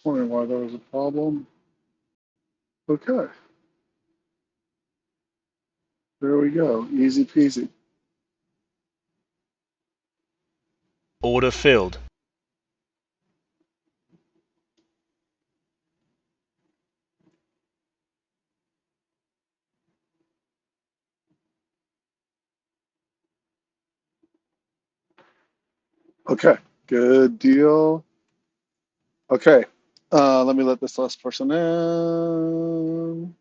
Wondering why there was a problem. Okay, there we go. Easy peasy. Order filled. Okay, good deal. Okay, let me let this last person in.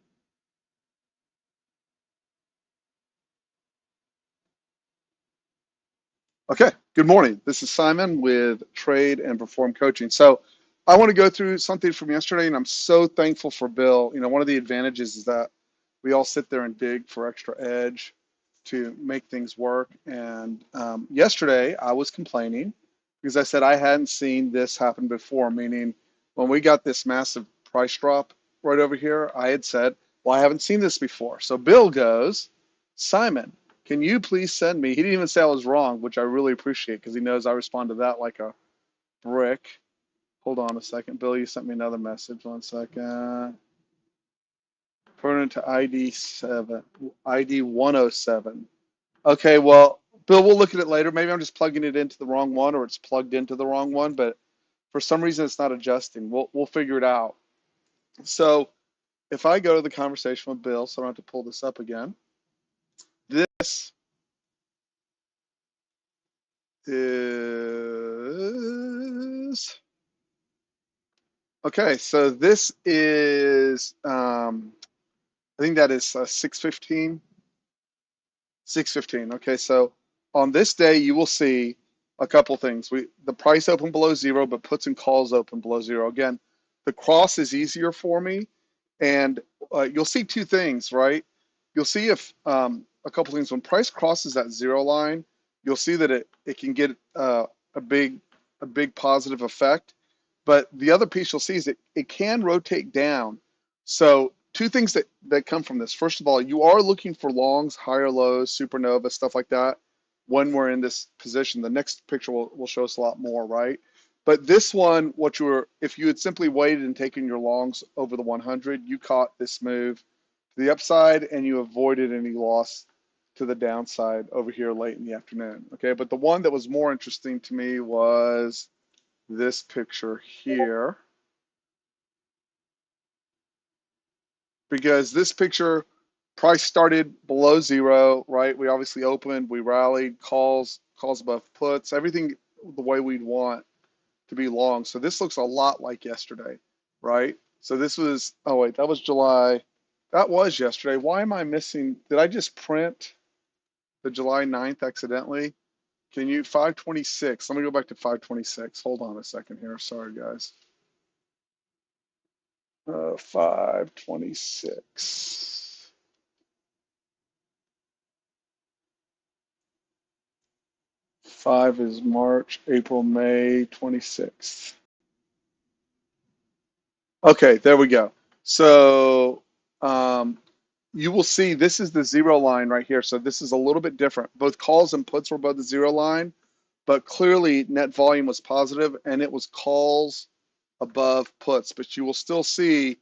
Okay, good morning. This is Simon with Trade and Perform Coaching. So I want to go through something from yesterday, and I'm so thankful for Bill. You know, one of the advantages is that we all sit there and dig for extra edge to make things work. And yesterday I was complaining because I said I hadn't seen this happen before, meaning when we got this massive price drop right over here, I had said, well, I haven't seen this before. So Bill goes, Simon, can you please send me? He didn't even say I was wrong, which I really appreciate because he knows I respond to that like a brick. Hold on a second. Bill, you sent me another message. 1 second. Pertinent to ID 107. Okay, well, Bill, we'll look at it later. Maybe I'm just plugging it into the wrong one or it's plugged into the wrong one, but for some reason it's not adjusting. We'll figure it out. So if I go to the conversation with Bill, so I don't have to pull this up again. This is okay. So this is I think that is 615. 615. Okay, so on this day you will see a couple things. The price opened below zero, but puts and calls open below zero. Again, the cross is easier for me, and you'll see two things, right? You'll see if a couple things when price crosses that zero line, you'll see that it can get a big positive effect. But the other piece you'll see is it can rotate down. So two things that come from this. First of all, you are looking for longs, higher lows, supernova, stuff like that when we're in this position. The next picture will show us a lot more, right? But this one, if you had simply waited and taken your longs over the 100, you caught this move to the upside and you avoided any loss to the downside over here late in the afternoon. Okay, but the one that was more interesting to me was this picture here, because this picture price started below zero, right? We obviously opened, we rallied, calls above puts, everything the way we'd want to be long. So this looks a lot like yesterday, right? So this was, oh wait, that was July. That was yesterday. Why am I missing? Did I just print the July 9th accidentally? Can you, 526? Let me go back to 526. Hold on a second here. Sorry, guys. 526. Five is March, April, May 26th. Okay, there we go. So you will see this is the zero line right here. So this is a little bit different. Both calls and puts were above the zero line, but clearly net volume was positive and it was calls above puts. But you will still see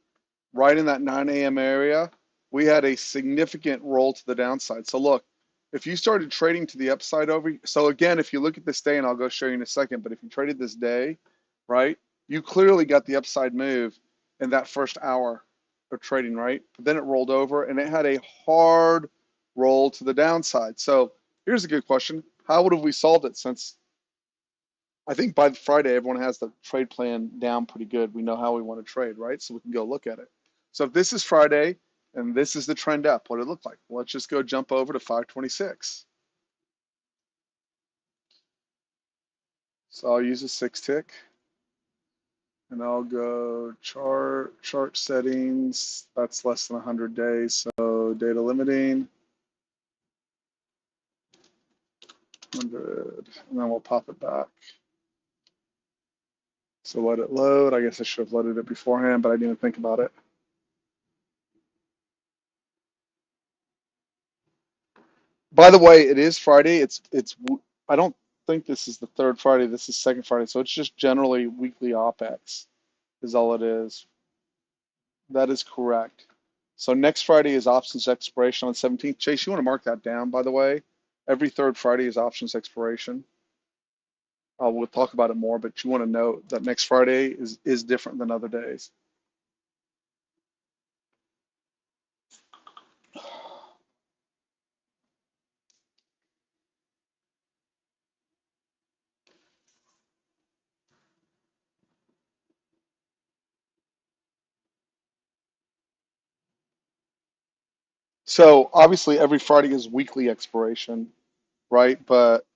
right in that 9 a.m. area, we had a significant roll to the downside. So look, if you started trading to the upside over, so again, if you look at this day, and I'll go show you in a second, but if you traded this day, right, you clearly got the upside move in that first hour of trading, right? But then it rolled over and it had a hard roll to the downside. So here's a good question. How would have we solved it, since I think by Friday, everyone has the trade plan down pretty good. We know how we want to trade, right? So we can go look at it. So if this is Friday and this is the trend up, what it look like? Well, let's just go jump over to 526. So I'll use a 6 tick and I'll go chart settings. That's less than 100 days. So data limiting 100, and then we'll pop it back. So let it load. I guess I should have loaded it beforehand, but I didn't even think about it. By the way, it is Friday. I don't think this is the third Friday. This is second Friday. So it's just generally weekly OPEX. is all it is. That is correct. So next Friday is options expiration on the 17th. Chase, you want to mark that down, by the way? Every third Friday is options expiration. We'll talk about it more, but you want to know that next Friday is different than other days. So obviously every Friday is weekly expiration, right? But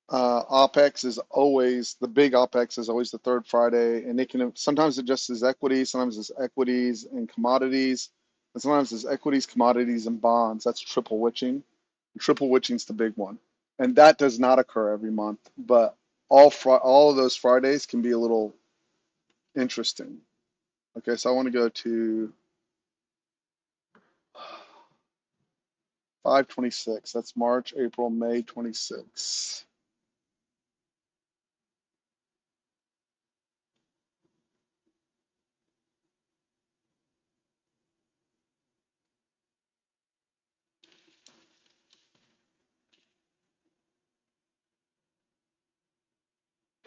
OPEX is always the big OPEX is always the third Friday, and it can sometimes it just is equities, sometimes it's equities and commodities, and sometimes it's equities, commodities, and bonds. That's triple witching. Triple witching's the big one, and that does not occur every month. But all of those Fridays can be a little interesting. Okay, so I want to go to 5/26. That's March, April, May 26.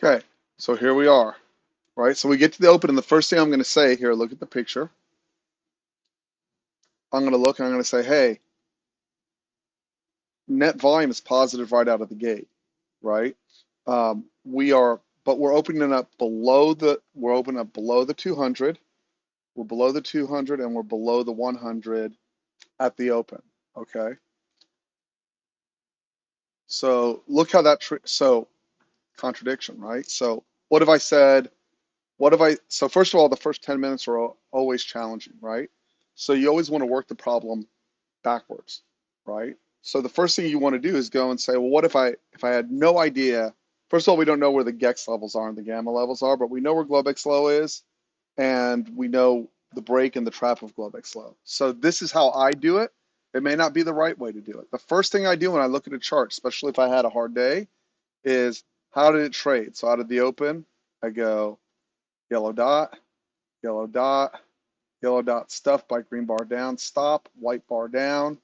Okay, so here we are, right? So we get to the open, and the first thing I'm going to say here, look at the picture. I'm going to look and I'm going to say, hey, net volume is positive right out of the gate, right? We're opening up below we're opening up below the 200. We're below the 200 and we're below the 100 at the open. Okay. So look how so contradiction, right? So what have I said? So first of all, the first 10 minutes are always challenging, right? So you always want to work the problem backwards, right? So the first thing you want to do is go and say, well, what if I had no idea? First of all, we don't know where the GEX levels are and the gamma levels are, but we know where Globex low is, and we know the break and the trap of Globex low. So this is how I do it. It may not be the right way to do it. The first thing I do when I look at a chart, especially if I had a hard day, is how did it trade? So out of the open, I go yellow dot, yellow dot, yellow dot stuff by green bar down, stop, white bar down,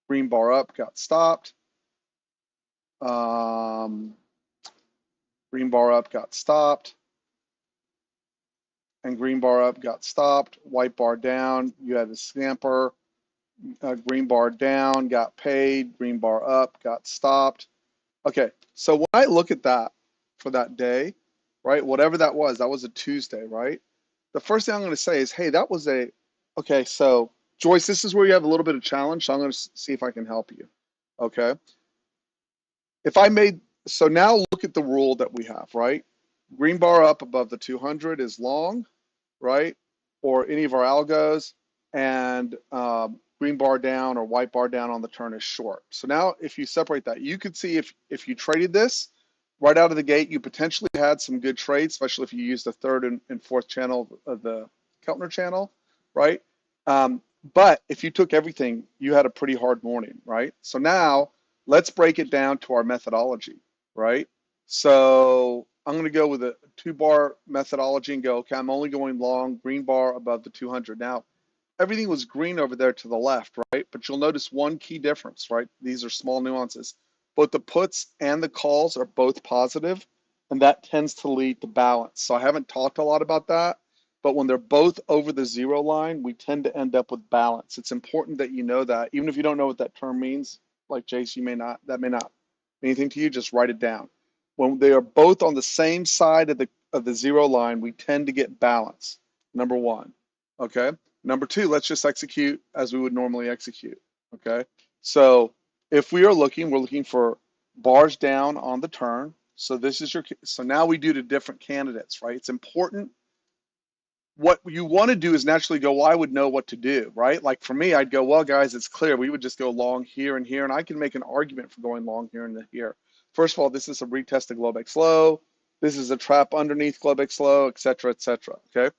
green bar up, got stopped. Green bar up, got stopped. And green bar up, got stopped. White bar down, you had a scamper. Green bar down, got paid. Green bar up, got stopped. Okay, so when I look at that for that day, right, whatever that was a Tuesday, right? The first thing I'm going to say is, hey, okay, so Joyce, this is where you have a little bit of challenge, so I'm going to see if I can help you. Okay. If I made, so now look at the rule that we have, right? Green bar up above the 200 is long, right? Or any of our algos, and green bar down or white bar down on the turn is short. So now if you separate that, you could see if you traded this right out of the gate, you potentially had some good trades, especially if you used the third and fourth channel of the Keltner channel, right? But if you took everything, you had a pretty hard morning, right? So now let's break it down to our methodology, right? So I'm going to go with a 2-bar methodology and go, okay, I'm only going long, green bar above the 200. Now, everything was green over there to the left, right? But you'll notice one key difference, right? These are small nuances. Both the puts and the calls are both positive, and that tends to lead to balance. So I haven't talked a lot about that, but when they're both over the zero line, we tend to end up with balance. It's important that you know that. Even if you don't know what that term means, like Jace, that may not mean anything to you, just write it down. When they are both on the same side of the zero line, we tend to get balance. Number one. Okay. Number two, let's just execute as we would normally execute. Okay. So if we are looking, we're looking for bars down on the turn. So so now we do to different candidates, right? It's important. What you want to do is naturally go, well, I would know what to do, right? Like for me, I'd go, well, guys, it's clear. We would just go long here and here, and I can make an argument for going long here and here. First of all, this is a retest of Globex low. This is a trap underneath Globex low, et cetera, okay?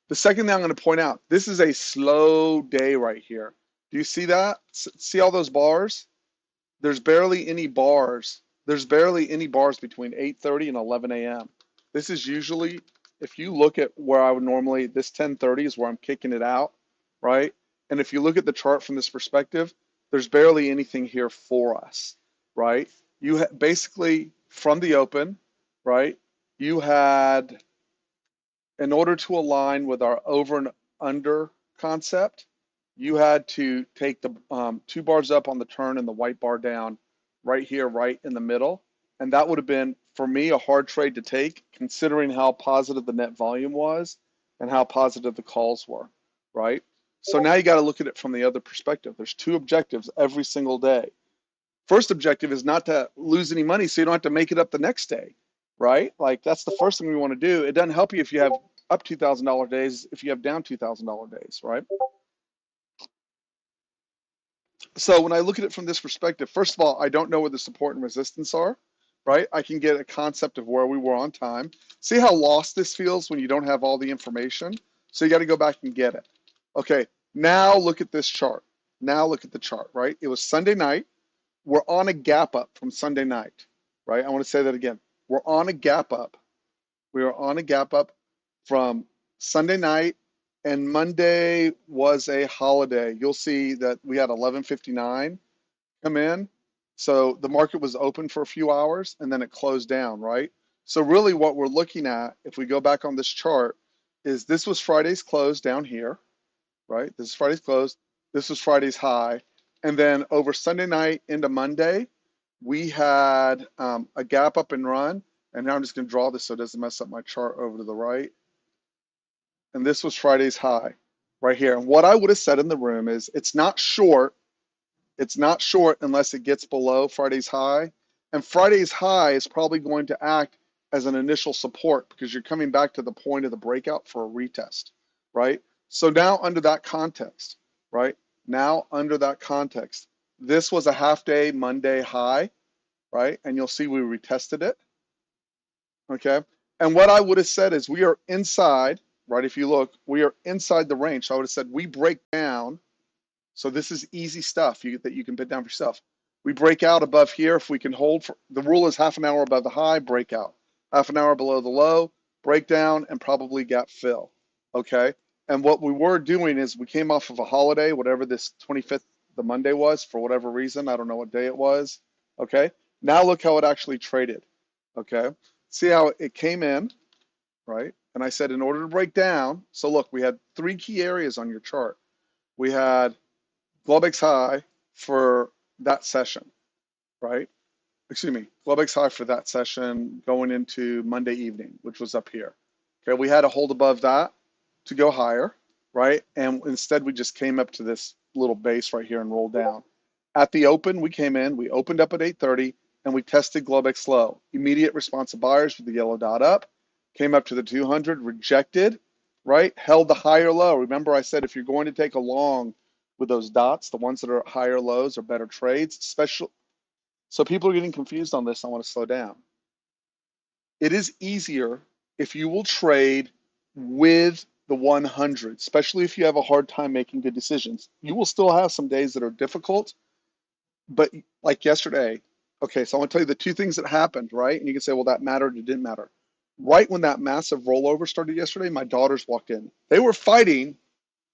The second thing I'm going to point out, this is a slow day right here. Do you see that? See all those bars? There's barely any bars. There's barely any bars between 8:30 and 11 a.m. This is usually if you look at where I would normally, this 1030 is where I'm kicking it out, right? And if you look at the chart from this perspective, there's barely anything here for us, right? Basically from the open, right? You had, in order to align with our over and under concept, you had to take the 2 bars up on the turn and the white bar down right here, right in the middle. And that would have been, for me, a hard trade to take, considering how positive the net volume was and how positive the calls were, right? So now you got to look at it from the other perspective. There's 2 objectives every single day. First objective is not to lose any money so you don't have to make it up the next day, right? Like that's the first thing we want to do. It doesn't help you if you have up $2,000 days, if you have down $2,000 days, right? So when I look at it from this perspective, first of all, I don't know where the support and resistance are, right? I can get a concept of where we were on time. See how lost this feels when you don't have all the information? So you got to go back and get it. Okay, now look at this chart. Now look at the chart, right? It was Sunday night. We're on a gap up from Sunday night, right? I want to say that again. We're on a gap up. We are on a gap up from Sunday night, and Monday was a holiday. You'll see that we had 11:59 come in. So the market was open for a few hours and then it closed down, right? So really what we're looking at, if we go back on this chart, is this was Friday's close down here, right? This is Friday's close. This was Friday's high. And then over Sunday night into Monday, we had a gap up and run. And now I'm just going to draw this so it doesn't mess up my chart over to the right. And this was Friday's high right here. And what I would have said in the room is it's not short. It's not short unless it gets below Friday's high. And Friday's high is probably going to act as an initial support because you're coming back to the point of the breakout for a retest, right? So now under that context, right? Now under that context, this was a half day Monday high, right? And you'll see we retested it, okay? And what I would have said is we are inside, right? If you look, we are inside the range. So I would have said we break down. So this is easy stuff that you can put down for yourself. We break out above here. If we can hold, the rule is half an hour above the high, breakout. Half an hour below the low, breakdown, and probably gap fill, okay? And what we were doing is we came off of a holiday, whatever this 25th, the Monday was, for whatever reason. I don't know what day it was, okay? Now look how it actually traded, okay? See how it came in, right? And I said in order to break down, so look, we had 3 key areas on your chart. We had Globex high for that session, right? Excuse me, Globex high for that session going into Monday evening, which was up here. Okay, we had to hold above that to go higher, right? And instead we just came up to this little base right here and rolled down. At the open, we came in, we opened up at 8:30 and we tested Globex low. Immediate response of buyers with the yellow dot up, came up to the 200, rejected, right? Held the higher low. Remember I said if you're going to take a long with those dots, the ones that are higher lows are better trades, special. So people are getting confused on this. I want to slow down. It is easier if you will trade with the 100, especially if you have a hard time making good decisions. You will still have some days that are difficult, but like yesterday, okay, so I want to tell you the 2 things that happened, right? And you can say, well, that mattered, it didn't matter. Right when that massive rollover started yesterday, my daughters walked in. They were fighting.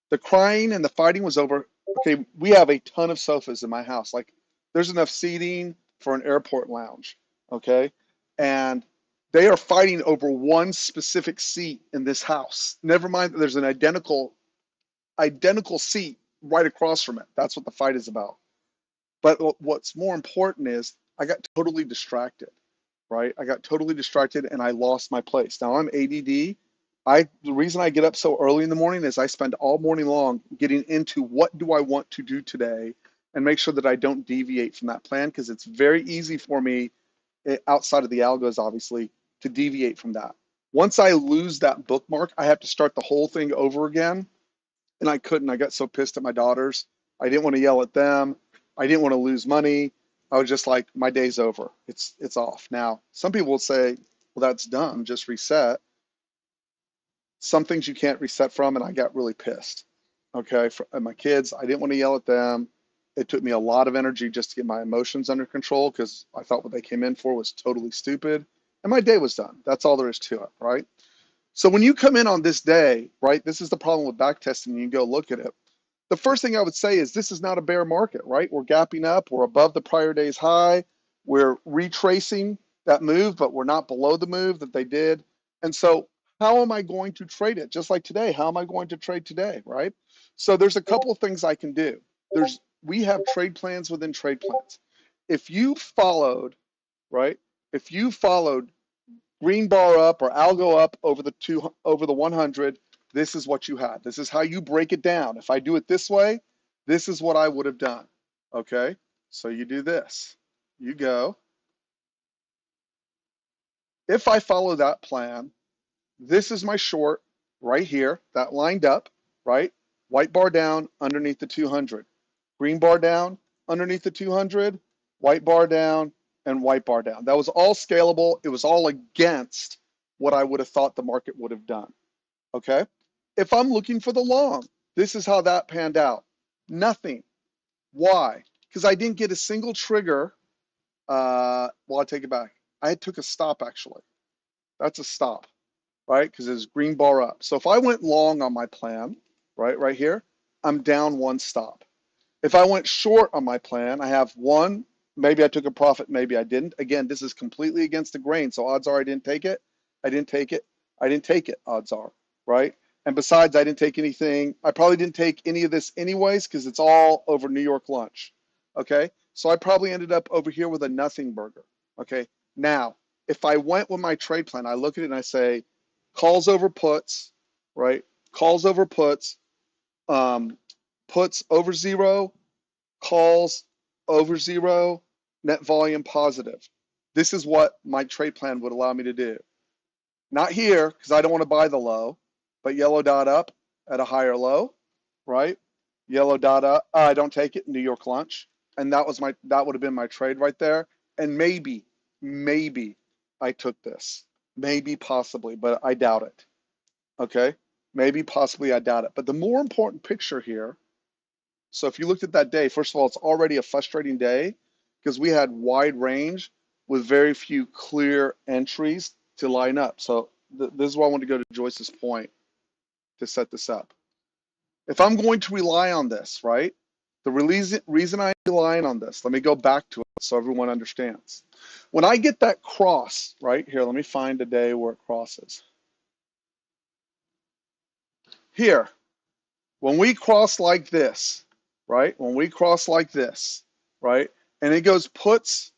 The crying and the fighting was over. Okay, we have a ton of sofas in my house. Like there's enough seating for an airport lounge. Okay. And they are fighting over one specific seat in this house. Never mind that there's an identical seat right across from it. That's what the fight is about. But what's more important is I got totally distracted, right? I got totally distracted and I lost my place. Now I'm ADD. The reason I get up so early in the morning is I spend all morning long getting into what do I want to do today and make sure that I don't deviate from that plan because it's very easy for me outside of the algos, obviously, to deviate from that. Once I lose that bookmark, I have to start the whole thing over again. And I couldn't. I got so pissed at my daughters. I didn't want to yell at them. I didn't want to lose money. I was just like, my day's over. It's off. Now, some people will say, well, that's dumb. Just reset. Some things you can't reset from, and I got really pissed. Okay, and my kids, I didn't want to yell at them. It took me a lot of energy just to get my emotions under control because I thought what they came in for was totally stupid. And my day was done. That's all there is to it, right? So when you come in on this day, right, this is the problem with back testing. You can go look at it. The first thing I would say is this is not a bear market, right? We're gapping up. We're above the prior day's high. We're retracing that move, but we're not below the move that they did. And so how am I going to trade it? Just like today, how am I going to trade today, right? So there's a couple of things I can do. We have trade plans within trade plans. If you followed, right? If you followed green bar up or algo up over the 100, this is what you had. This is how you break it down. If I do it this way, this is what I would have done. Okay, so you do this. You go. If I follow that plan, this is my short right here that lined up, right? White bar down underneath the 200. Green bar down underneath the 200, white bar down, and white bar down. That was all scalable. It was all against what I would have thought the market would have done. Okay. If I'm looking for the long, this is how that panned out. Nothing. Why? Because I didn't get a single trigger. Well, I take it back. I took a stop actually. That's a stop, right? Because it's green bar up. So if I went long on my plan, right here, I'm down one stop. If I went short on my plan, I have one. Maybe I took a profit, maybe I didn't. Again, this is completely against the grain, so odds are I didn't take it. I didn't take it. I didn't take it, odds are, right? And besides, I didn't take anything. I probably didn't take any of this anyways because it's all over New York lunch, okay? So I probably ended up over here with a nothing burger, okay? Now, if I went with my trade plan, I look at it and I say, calls over puts, right? Calls over puts, puts over zero, calls over zero, net volume positive. This is what my trade plan would allow me to do. Not here, because I don't want to buy the low, but yellow dot up at a higher low, right? Yellow dot up, I don't take it, New York lunch. And that would have been my trade right there. And maybe I took this. Maybe, possibly, but I doubt it. Okay? Maybe, possibly, I doubt it. But the more important picture here, so if you looked at that day, first of all, it's already a frustrating day because we had wide range with very few clear entries to line up. So this is why I want to go to Joyce's point to set this up. If I'm going to rely on this, right? The reason I'm relying on this, let me go back to it so everyone understands. When I get that cross, right here, let me find a day where it crosses. Here, when we cross like this, right? When we cross like this, right? And it goes puts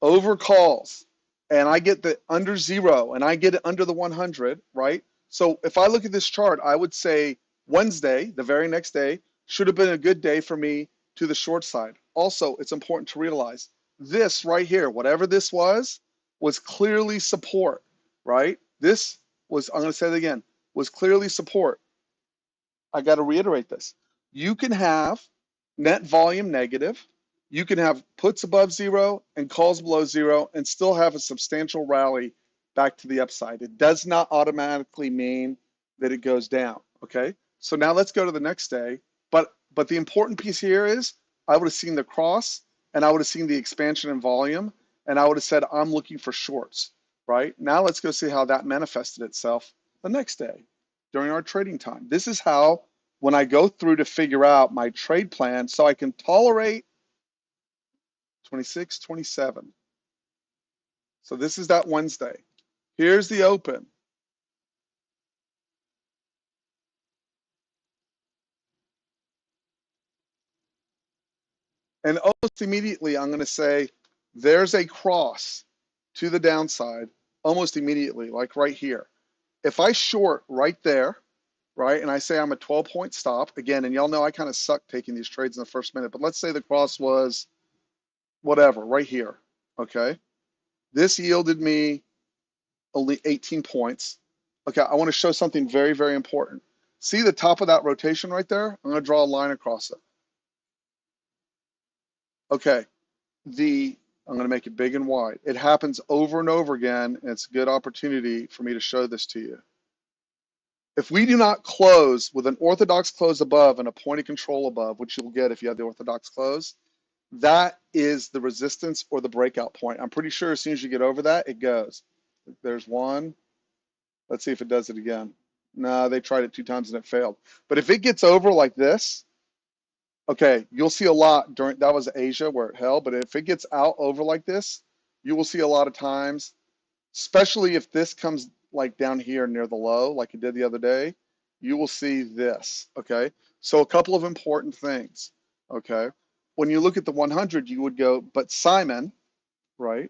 over calls, and I get the under zero, and I get it under the 100, right? So if I look at this chart, I would say Wednesday, the very next day, should have been a good day for me to the short side. Also, it's important to realize this right here, whatever this was clearly support, right? This was, I'm going to say it again, was clearly support. I got to reiterate this. You can have net volume negative. You can have puts above zero and calls below zero and still have a substantial rally back to the upside. It does not automatically mean that it goes down, okay? So now let's go to the next day. But the important piece here is I would have seen the cross and I would have seen the expansion in volume and I would have said, I'm looking for shorts, right? Now let's go see how that manifested itself the next day during our trading time. This is how, when I go through to figure out my trade plan so I can tolerate 26, 27. So this is that Wednesday. Here's the open. And almost immediately, I'm going to say, there's a cross to the downside almost immediately, like right here. If I short right there, right, and I say I'm a 12-point stop, again, and y'all know I kind of suck taking these trades in the first minute, but let's say the cross was whatever, right here, okay? This yielded me only 18 points. Okay, I want to show something very, very important. See the top of that rotation right there? I'm going to draw a line across it. Okay, I'm going to make it big and wide. It happens over and over again, and it's a good opportunity for me to show this to you. If we do not close with an orthodox close above and a point of control above, which you'll get if you have the orthodox close, that is the resistance or the breakout point. I'm pretty sure as soon as you get over that, it goes. There's one. Let's see if it does it again. No, they tried it 2 times and it failed. But if it gets over like this, okay, you'll see a lot during, that was Asia where it held, but if it gets out over like this, you will see a lot of times, especially if this comes like down here near the low, like it did the other day, you will see this, okay? So a couple of important things, okay? When you look at the 100, you would go, but Simon, right?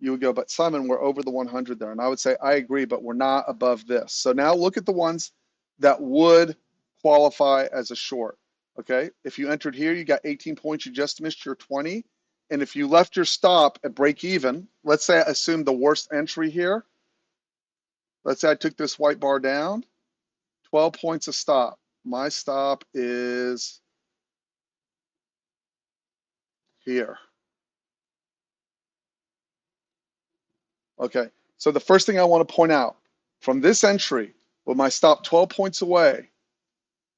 You would go, but Simon, we're over the 100 there. And I would say, I agree, but we're not above this. So now look at the ones that would qualify as a short, okay? If you entered here, you got 18 points, you just missed your 20. And if you left your stop at break even, let's say I assume the worst entry here. Let's say I took this white bar down, 12 points of stop. My stop is here. Okay, so the first thing I want to point out, from this entry, with my stop 12 points away,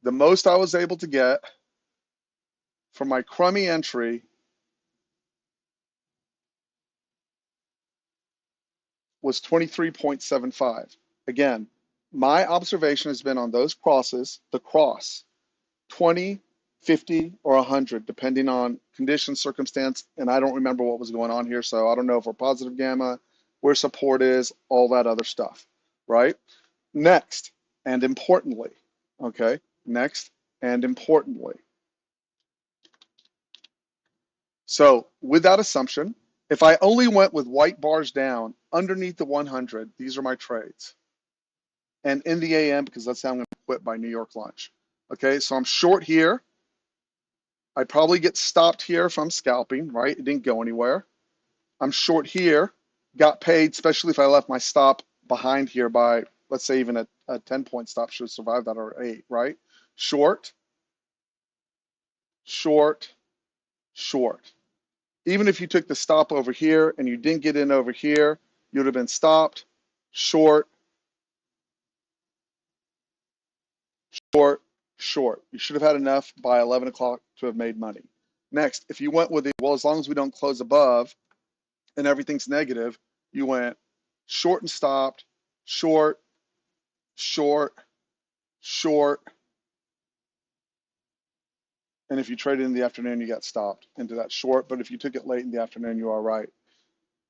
the most I was able to get from my crummy entry was 23.75. Again, my observation has been on those crosses, the cross, 20, 50, or 100, depending on condition, circumstance, and I don't remember what was going on here, so I don't know if we're positive gamma, where support is, all that other stuff, right? Next, and importantly, okay, next and importantly. So with that assumption, if I only went with white bars down underneath the 100, these are my trades. And in the AM, because that's how I'm going to quit by New York lunch. Okay, so I'm short here. I probably get stopped here if I'm scalping, right? It didn't go anywhere. I'm short here, got paid, especially if I left my stop behind here by, let's say even a 10-point stop should survive that, or 8, right? Short, short, short. Even if you took the stop over here and you didn't get in over here, you would have been stopped, short, short, short. You should have had enough by 11 o'clock to have made money. Next, if you went with the, well, as long as we don't close above and everything's negative, you went short and stopped, short, short, short. And if you traded in the afternoon, you got stopped into that short. But if you took it late in the afternoon, you are right.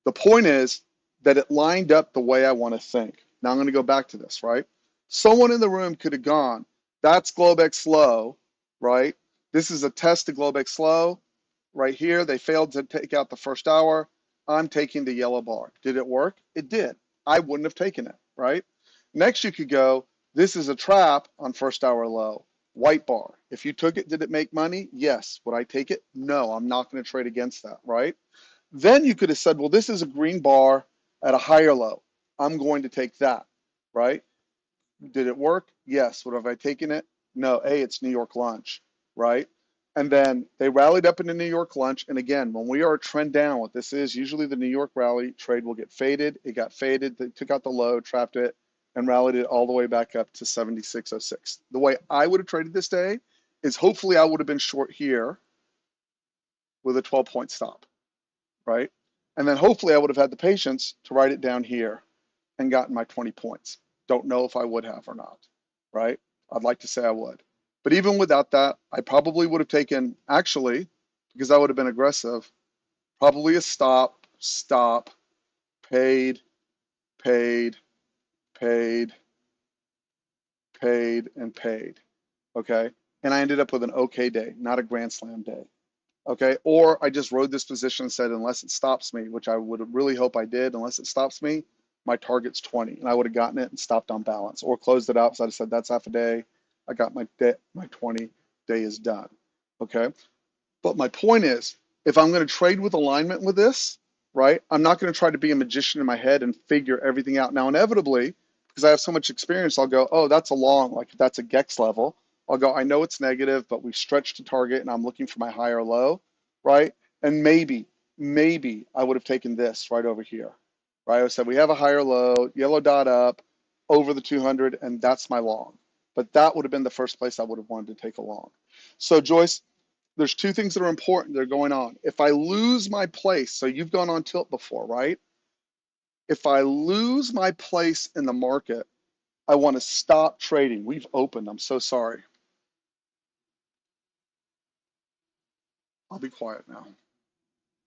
The point is that it lined up the way I want to think. Now I'm going to go back to this, right? Someone in the room could have gone, that's Globex low, right? This is a test to Globex low. Right here, they failed to take out the first hour. I'm taking the yellow bar. Did it work? It did. I wouldn't have taken it, right? Next, you could go, this is a trap on first hour low. White bar. If you took it, did it make money? Yes. Would I take it? No, I'm not going to trade against that, right? Then you could have said, well, this is a green bar at a higher low. I'm going to take that, right? Did it work? Yes. Would have I taken it? No. A, it's New York lunch, right? And then they rallied up into New York lunch. And again, when we are a trend down, what this is, usually the New York rally trade will get faded. It got faded. They took out the low, trapped it, and rallied it all the way back up to 76.06. The way I would have traded this day is hopefully I would have been short here with a 12-point stop, right? And then hopefully I would have had the patience to write it down here and gotten my 20 points. Don't know if I would have or not, right? I'd like to say I would. But even without that, I probably would have taken, actually, because I would have been aggressive, probably a stop, stop, paid, paid, paid, paid, and paid, okay? And I ended up with an okay day, not a grand slam day, okay? Or I just rode this position and said, unless it stops me, which I would really hope I did, unless it stops me, my target's 20, and I would have gotten it and stopped on balance, or closed it out. So I said, that's half a day. I got my 20 day is done, okay? But my point is, if I'm going to trade with alignment with this, right, I'm not going to try to be a magician in my head and figure everything out. Now, inevitably, because I have so much experience, I'll go, oh, that's a long, like if that's a GEX level, I'll go, I know it's negative, but we stretched to target and I'm looking for my high or low, right? And maybe I would have taken this right over here, right? I said, we have a higher low, yellow dot up over the 200, and that's my long. But that would have been the first place I would have wanted to take a long. So Joyce, there's two things that are important that are going on. If I lose my place, so you've gone on tilt before, right? If I lose my place in the market, I want to stop trading. We've opened. I'm so sorry. I'll be quiet now.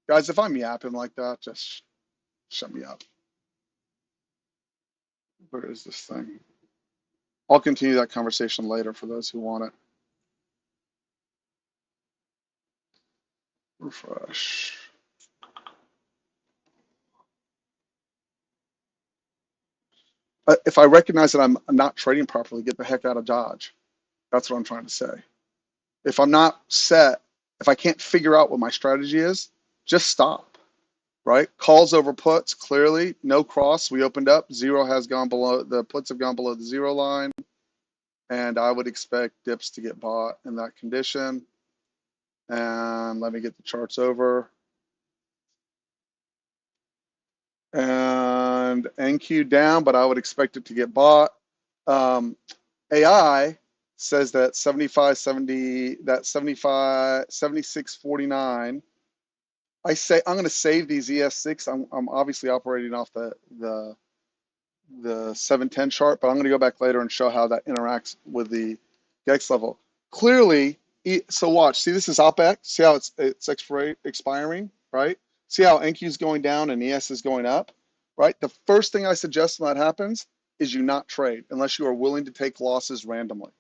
Guys, if I'm yapping like that, just shut me up. Where is this thing? I'll continue that conversation later for those who want it. Refresh. If I recognize that I'm not trading properly, get the heck out of Dodge. That's what I'm trying to say. If I'm not set, if I can't figure out what my strategy is, just stop, right? Calls over puts, clearly, no cross. We opened up, zero has gone below, the puts have gone below the zero line, and I would expect dips to get bought in that condition. And let me get the charts over. And NQ down, but I would expect it to get bought. AI says that 75, 70, that 75, 76.49. I say I'm going to save these ES6. I'm obviously operating off the 710 chart, but I'm going to go back later and show how that interacts with the GEX level. Clearly, so watch. See, this is OPEX. See how it's expiring, right? See how NQ is going down and ES is going up, right? The first thing I suggest when that happens is you not trade unless you are willing to take losses randomly.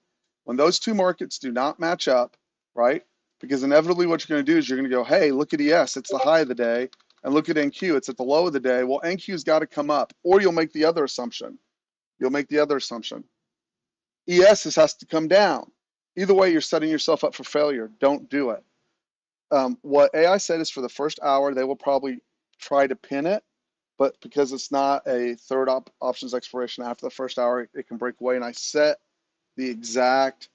When those two markets do not match up, right? Because inevitably what you're going to do is you're going to go, hey, look at ES, it's the high of the day, and look at NQ, it's at the low of the day. Well, NQ's got to come up, or you'll make the other assumption. You'll make the other assumption. ES has to come down. Either way, you're setting yourself up for failure. Don't do it. What AI said is for the first hour, they will probably try to pin it, but because it's not a third options expiration after the first hour, it can break away. And I set the exact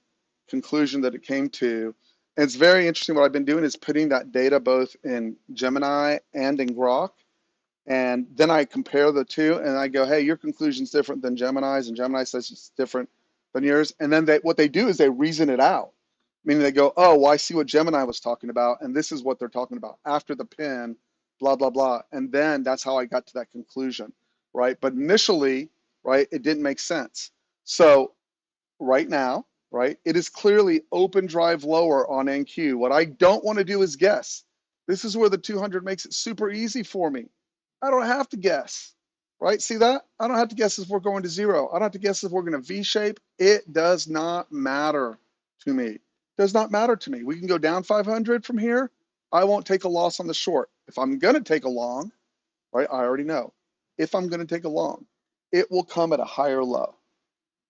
conclusion that it came to. And it's very interesting. What I've been doing is putting that data both in Gemini and in Grok. And then I compare the two and I go, hey, your conclusion's different than Gemini's, and Gemini says it's different than yours. And then what they do is they reason it out. Meaning they go, oh, well, I see what Gemini was talking about, and this is what they're talking about after the pin, blah, blah, blah. And then that's how I got to that conclusion, right? But initially, right, it didn't make sense. So right now, right, it is clearly open drive lower on NQ. What I don't want to do is guess. This is where the 200 makes it super easy for me. I don't have to guess, right? See that? I don't have to guess if we're going to zero. I don't have to guess if we're going to V shape. It does not matter to me. It does not matter to me. We can go down 500 from here. I won't take a loss on the short. If I'm going to take a long, right, I already know. If I'm going to take a long, it will come at a higher low.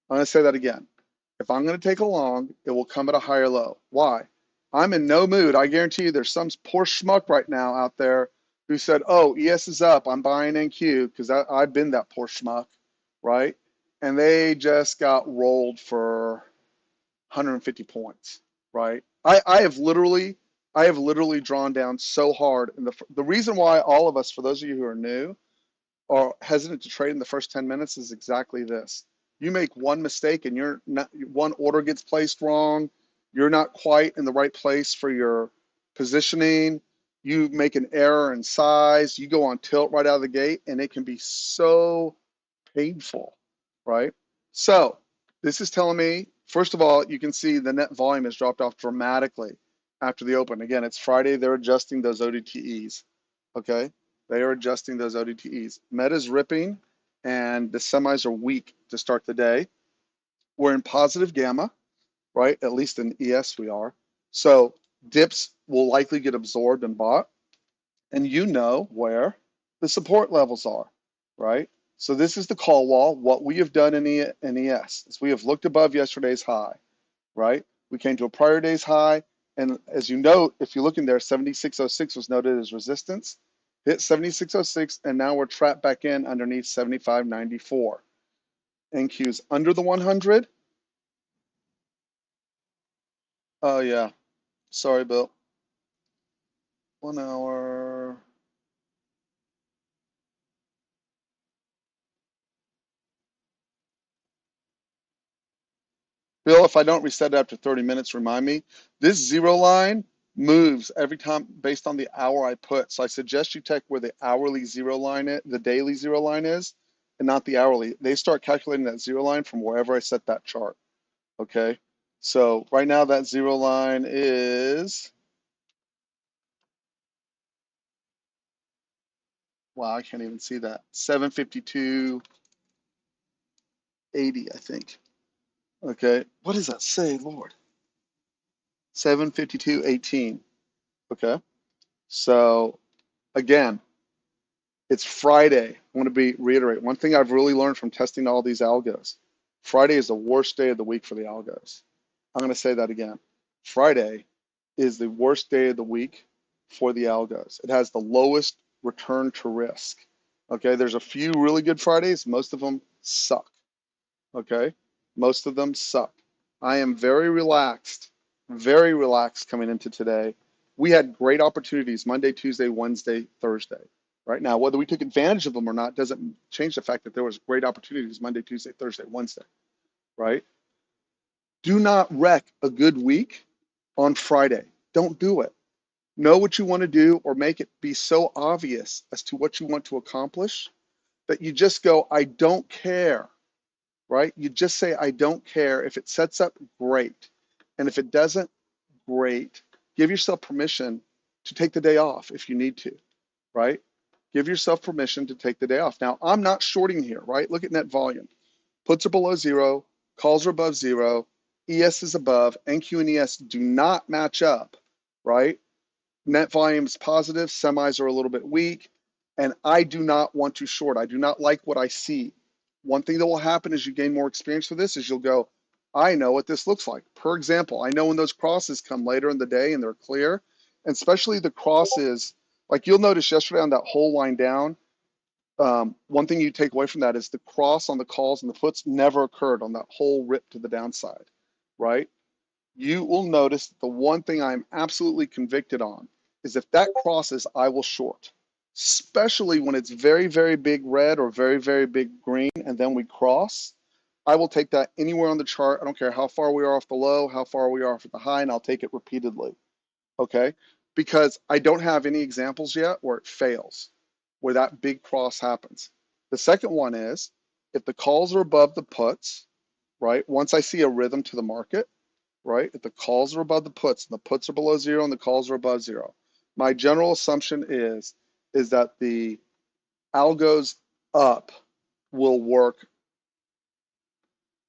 I'm going to say that again. If I'm going to take a long, it will come at a higher low. Why? I'm in no mood. I guarantee you there's some poor schmuck right now out there who said, oh, ES is up, I'm buying NQ, because I've been that poor schmuck, right? And they just got rolled for 150 points, right? I have literally drawn down so hard. And the reason why all of us, for those of you who are new, are hesitant to trade in the first 10 minutes is exactly this. You make one mistake and one order gets placed wrong. You're not quite in the right place for your positioning. You make an error in size. You go on tilt right out of the gate, and it can be so painful, right? So this is telling me, first of all, you can see the net volume has dropped off dramatically after the open. Again, it's Friday. They're adjusting those ODTEs, okay? They are adjusting those ODTEs. Meta's ripping, and the semis are weak to start the day. We're in positive gamma, right? At least in ES we are. So dips will likely get absorbed and bought. And you know where the support levels are, right? So this is the call wall. What we have done in ES is we have looked above yesterday's high, right? We came to a prior day's high. And as you note, if you look in there, 7606 was noted as resistance, hit 7606, and now we're trapped back in underneath 7594. NQ's under the 100. Oh, yeah. Sorry, Bill. 1 hour. Bill, if I don't reset it after 30 minutes, remind me. This zero line moves every time based on the hour I put. So I suggest you check where the hourly zero line is, the daily zero line is, and not the hourly. They start calculating that zero line from wherever I set that chart. Okay. So right now that zero line is, wow, I can't even see that. 752.80, I think. Okay. What does that say, Lord? 752.18. Okay. So again, it's Friday. I want to reiterate one thing I've really learned from testing all these algos. Friday is the worst day of the week for the algos. I'm going to say that again. Friday is the worst day of the week for the algos. It has the lowest return to risk. Okay, there's a few really good Fridays. Most of them suck. Okay, most of them suck. I am very relaxed coming into today. We had great opportunities Monday, Tuesday, Wednesday, Thursday. Right now, whether we took advantage of them or not doesn't change the fact that there was great opportunities Monday, Tuesday, Thursday, Wednesday. Right? Do not wreck a good week on Friday. Don't do it. Know what you want to do or make it be so obvious as to what you want to accomplish that you just go, I don't care, right? You just say, I don't care. If it sets up, great. And if it doesn't, great. Give yourself permission to take the day off if you need to, right? Give yourself permission to take the day off. Now, I'm not shorting here, right? Look at net volume. Puts are below zero, calls are above zero, ES is above, NQ and ES do not match up, right? Net volume is positive, semis are a little bit weak, and I do not want to short. I do not like what I see. One thing that will happen as you gain more experience with this is you'll go, I know what this looks like. Per example, I know when those crosses come later in the day and they're clear, and especially the crosses, like you'll notice yesterday on that whole line down, one thing you take away from that is the cross on the calls and the puts never occurred on that whole rip to the downside, right? You will notice that the one thing I'm absolutely convicted on is if that crosses, I will short, especially when it's very, very big red or very, very big green, and then we cross. I will take that anywhere on the chart. I don't care how far we are off the low, how far we are off the high, and I'll take it repeatedly. Okay? Because I don't have any examples yet where it fails, where that big cross happens. The second one is if the calls are above the puts, right? Once I see a rhythm to the market, right? If the calls are above the puts and the puts are below zero and the calls are above zero, my general assumption is that the algos up will work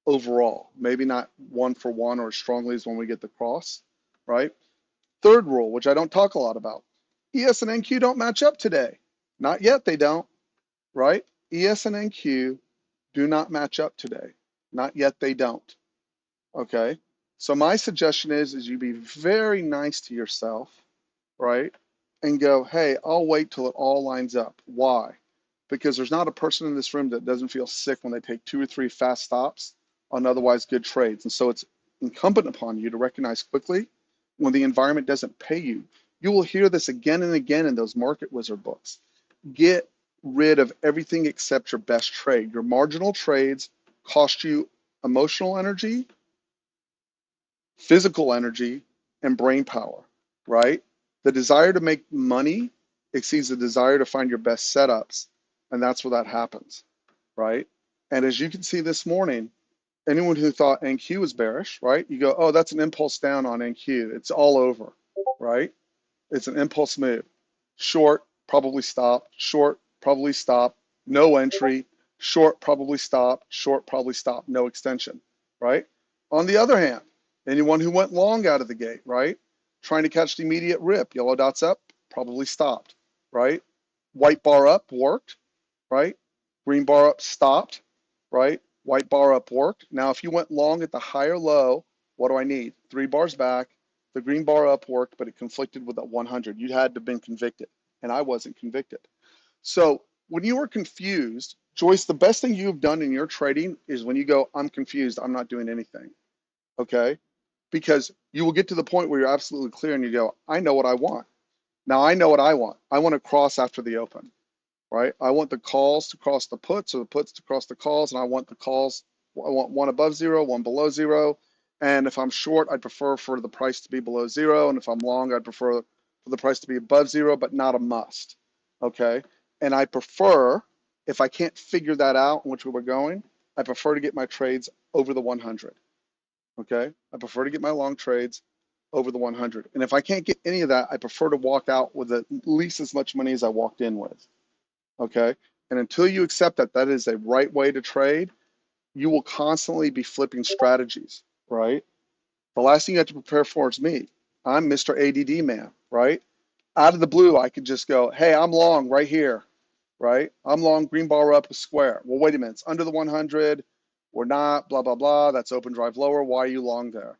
overall. Maybe not one for one or as strongly as when we get the cross, right? Third rule, which I don't talk a lot about, ES and NQ don't match up today. Not yet, they don't, right? ES and NQ do not match up today. Not yet, they don't. Okay. So my suggestion is you be very nice to yourself, right? And go, hey, I'll wait till it all lines up. Why? Because there's not a person in this room that doesn't feel sick when they take 2 or 3 fast stops on otherwise good trades. And so it's incumbent upon you to recognize quickly when the environment doesn't pay you. You will hear this again and again in those market wizard books. Get rid of everything except your best trade. Your marginal trades cost you emotional energy, physical energy, and brain power, right? The desire to make money exceeds the desire to find your best setups, and that's where that happens, right? And as you can see this morning, anyone who thought NQ was bearish, right? You go, oh, that's an impulse down on NQ. It's all over, right? It's an impulse move. Short, probably stop. Short, probably stop. No entry. Short, probably stop. Short, probably stop. No extension, right? On the other hand, anyone who went long out of the gate, right? Trying to catch the immediate rip. Yellow dots up, probably stopped, right? White bar up worked, right? Green bar up stopped, right? White bar up worked. Now, if you went long at the higher low, what do I need? 3 bars back. The green bar up worked, but it conflicted with that 100. You had to have been convicted, and I wasn't convicted. So when you are confused, Joyce, the best thing you've done in your trading is when you go, I'm confused, I'm not doing anything, okay? Because you will get to the point where you're absolutely clear and you go, I know what I want. Now I know what I want. I want to cross after the open, right? I want the calls to cross the puts or the puts to cross the calls, and I want the calls, I want one above zero, one below zero. And if I'm short, I'd prefer for the price to be below zero. And if I'm long, I'd prefer for the price to be above zero, but not a must, okay? And I prefer If I can't figure that out in which way we're going, I prefer to get my trades over the 100. Okay, I prefer to get my long trades over the 100. And if I can't get any of that, I prefer to walk out with at least as much money as I walked in with. Okay, and until you accept that that is a right way to trade, you will constantly be flipping strategies, right? The last thing you have to prepare for is me. I'm Mr. ADD man, right? Out of the blue, I could just go, hey, I'm long right here, right? I'm long green bar up a square. Well, wait a minute, it's under the 100. We're not, blah, blah, blah. That's open drive lower. Why are you long there?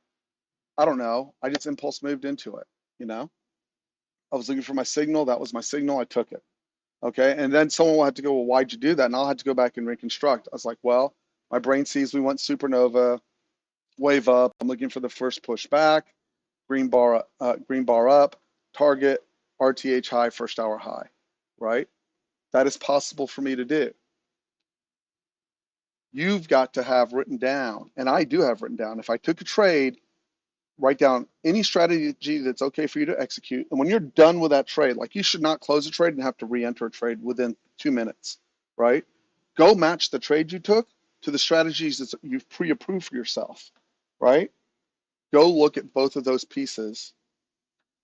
I don't know. I just impulse moved into it, you know? I was looking for my signal. That was my signal. I took it. Okay. And then someone will have to go, well, why'd you do that? And I'll have to go back and reconstruct. I was like, well, my brain sees we went supernova, wave up. I'm looking for the first push back, green bar up, target, RTH high, first hour high, right? That is possible for me to do. You've got to have written down, and I do have written down, if I took a trade, write down any strategy that's okay for you to execute. And when you're done with that trade, like you should not close a trade and have to re-enter a trade within 2 minutes, right? Go match the trade you took to the strategies that you've pre-approved for yourself, right? Go look at both of those pieces,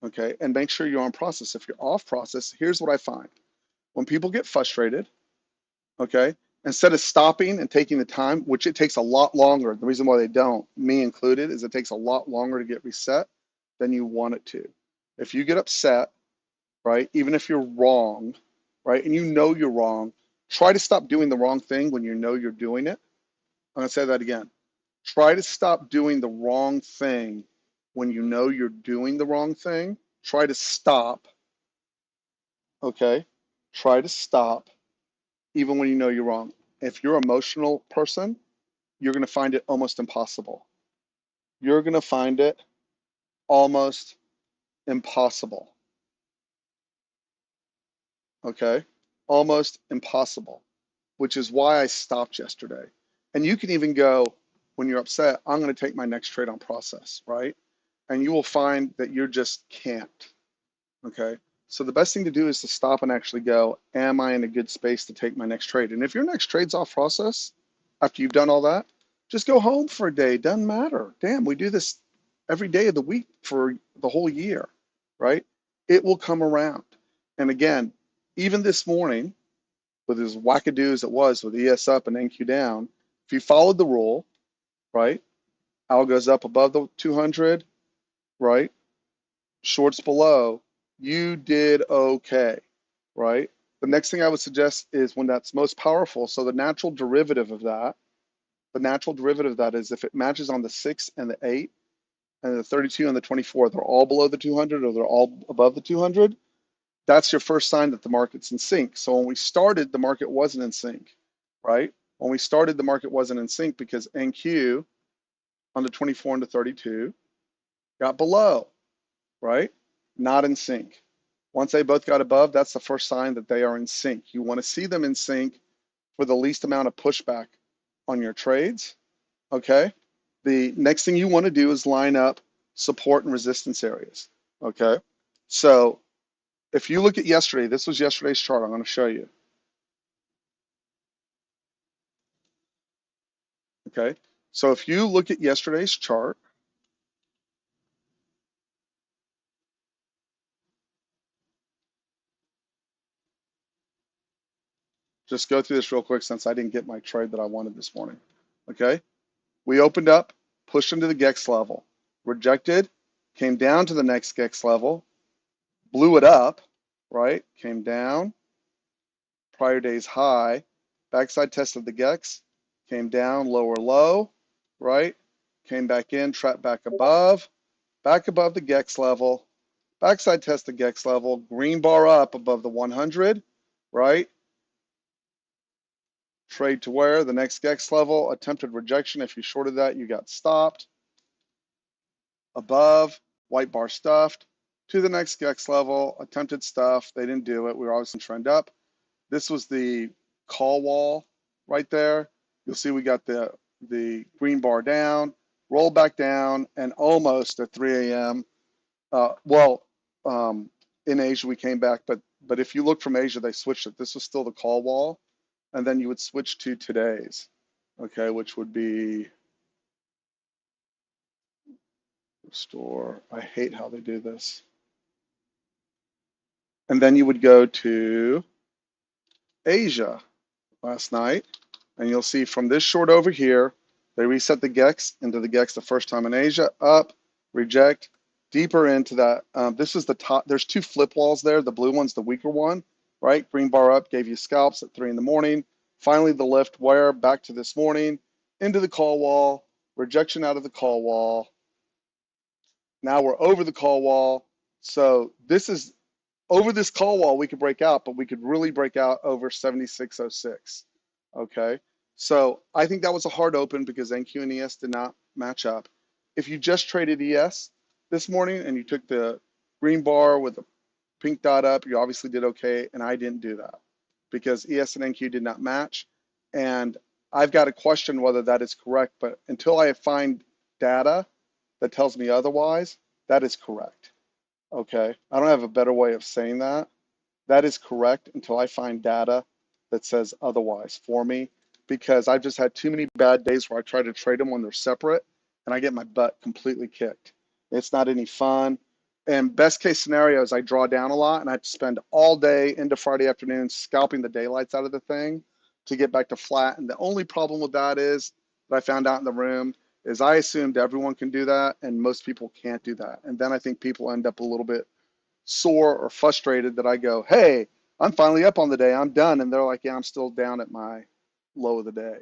okay, and make sure you're on process. If you're off process, here's what I find. When people get frustrated, okay, instead of stopping and taking the time, which it takes a lot longer, the reason why they don't, me included, is it takes a lot longer to get reset than you want it to. If you get upset, right, even if you're wrong, right, and you know you're wrong, try to stop doing the wrong thing when you know you're doing it. I'm going to say that again. Try to stop doing the wrong thing when you know you're doing the wrong thing. Try to stop, okay? Try to stop even when you know you're wrong. If you're an emotional person, you're going to find it almost impossible. You're going to find it almost impossible, okay? Almost impossible, which is why I stopped yesterday. And you can even go, when you're upset, I'm going to take my next trade on process, right? And you will find that you just can't, okay? So the best thing to do is to stop and actually go, am I in a good space to take my next trade? And if your next trade's off process, after you've done all that, just go home for a day. Doesn't matter. Damn, we do this every day of the week for the whole year, right? It will come around. And again, even this morning, with as wackadoo as it was with ES up and NQ down, if you followed the rule, right? Al goes up above the 200, right? Shorts below, you did okay, right? The next thing I would suggest is when that's most powerful. So the natural derivative of that, is if it matches on the 6 and the 8 and the 32 and the 24, they're all below the 200 or they're all above the 200, that's your first sign that the market's in sync. So when we started, the market wasn't in sync, right? When we started, the market wasn't in sync because NQ on the 24 and the 32 got below, right? Not in sync. Once they both got above, that's the first sign that they are in sync. You want to see them in sync for the least amount of pushback on your trades, okay? The next thing you want to do is line up support and resistance areas, okay? So if you look at yesterday, this was yesterday's chart. I'm going to show you, okay? So if you look at yesterday's chart, just go through this real quick since I didn't get my trade that I wanted this morning, okay? We opened up, pushed into the GEX level, rejected, came down to the next GEX level, blew it up, right? Came down, prior day's high, backside tested the GEX, came down, lower low, right? Came back in, trapped back above the GEX level, backside test the GEX level, green bar up above the 100, right? Trade to where? The next GEX level, attempted rejection. If you shorted that, you got stopped. Above, white bar stuffed. To the next GEX level, attempted stuff. They didn't do it. We were always in trend up. This was the call wall right there. You'll see we got the green bar down, roll back down, and almost at 3 a.m. In Asia we came back, but if you look from Asia, they switched it. This was still the call wall. and then you would switch to today's, okay, which would be store. I hate how they do this. And then you would go to Asia last night, and you'll see from this short over here, they reset the GEX into the GEX the first time in Asia, up, reject, deeper into that. This is the top. There's two flip walls there. The blue one's the weaker one, right? Green bar up gave you scalps at 3 in the morning. Finally, the lift where back to this morning, into the call wall, rejection out of the call wall. Now we're over the call wall. So this is over this call wall, we could break out, but we could really break out over 7606. Okay. So I think that was a hard open because NQ and ES did not match up. If you just traded ES this morning and you took the green bar with the pink dot up, you obviously did okay. And I didn't do that because ES and NQ did not match. And I've got to question whether that is correct. But until I find data that tells me otherwise, that is correct. Okay, I don't have a better way of saying that. That is correct until I find data that says otherwise for me, because I've just had too many bad days where I try to trade them when they're separate and I get my butt completely kicked. It's not any fun. And best case scenario is I draw down a lot and I have to spend all day into Friday afternoon scalping the daylights out of the thing to get back to flat. And the only problem with that is that I found out in the room is I assumed everyone can do that and most people can't do that. And then I think people end up a little bit sore or frustrated that I go, hey, I'm finally up on the day, I'm done. And they're like, yeah, I'm still down at my low of the day,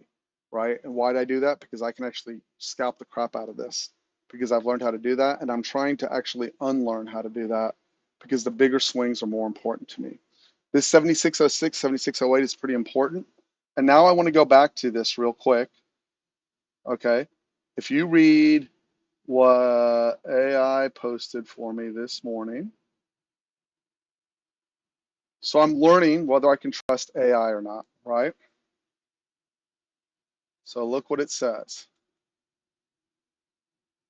right? And why did I do that? Because I can actually scalp the crap out of this because I've learned how to do that. And I'm trying to actually unlearn how to do that because the bigger swings are more important to me. This 7606, 7608 is pretty important. And now I want to go back to this real quick. Okay. If you read what AI posted for me this morning, so I'm learning whether I can trust AI or not, right? So look what it says.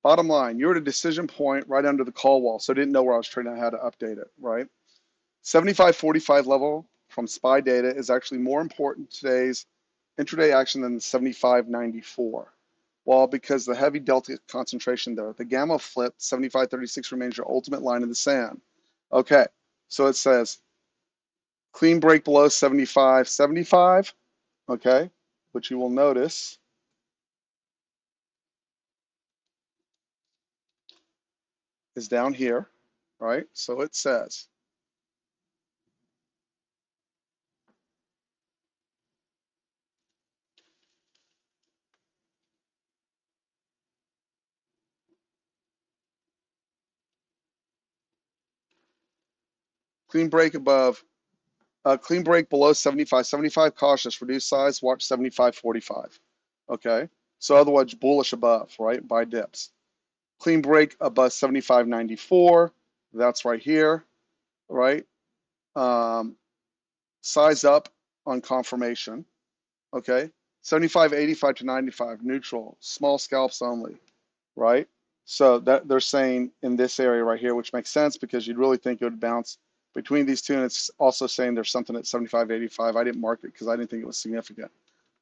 Bottom line, you're at a decision point right under the call wall, so I didn't know where I was trading. I had to update it, right? 75.45 level from SPY data is actually more important today's intraday action than the 75.94. Well, because the heavy delta concentration there, the gamma flipped, 75.36 remains your ultimate line in the sand. Okay, so it says clean break below 75.75, okay, which you will notice is down here, right? So it says clean break above, clean break below 75, 75 cautious, reduce size, watch 75.45, okay? So otherwise bullish above, right, buy dips. Clean break above 75.94, that's right here, right? Size up on confirmation, okay? 75.85 to 95, neutral, small scalps only, right? So that they're saying in this area right here, which makes sense because you'd really think it would bounce between these two. And it's also saying there's something at 75.85. I didn't mark it because I didn't think it was significant.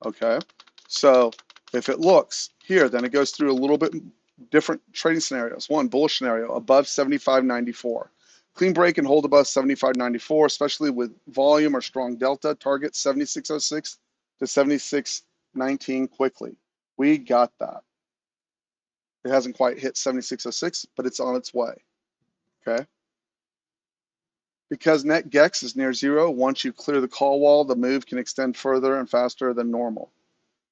Okay. So if it looks here, then it goes through a little bit different trading scenarios. One, bullish scenario above 75.94. Clean break and hold above 75.94, especially with volume or strong delta. Target 76.06 to 76.19 quickly. We got that. It hasn't quite hit 7606, but it's on its way, okay? Because net GEX is near zero, once you clear the call wall, the move can extend further and faster than normal.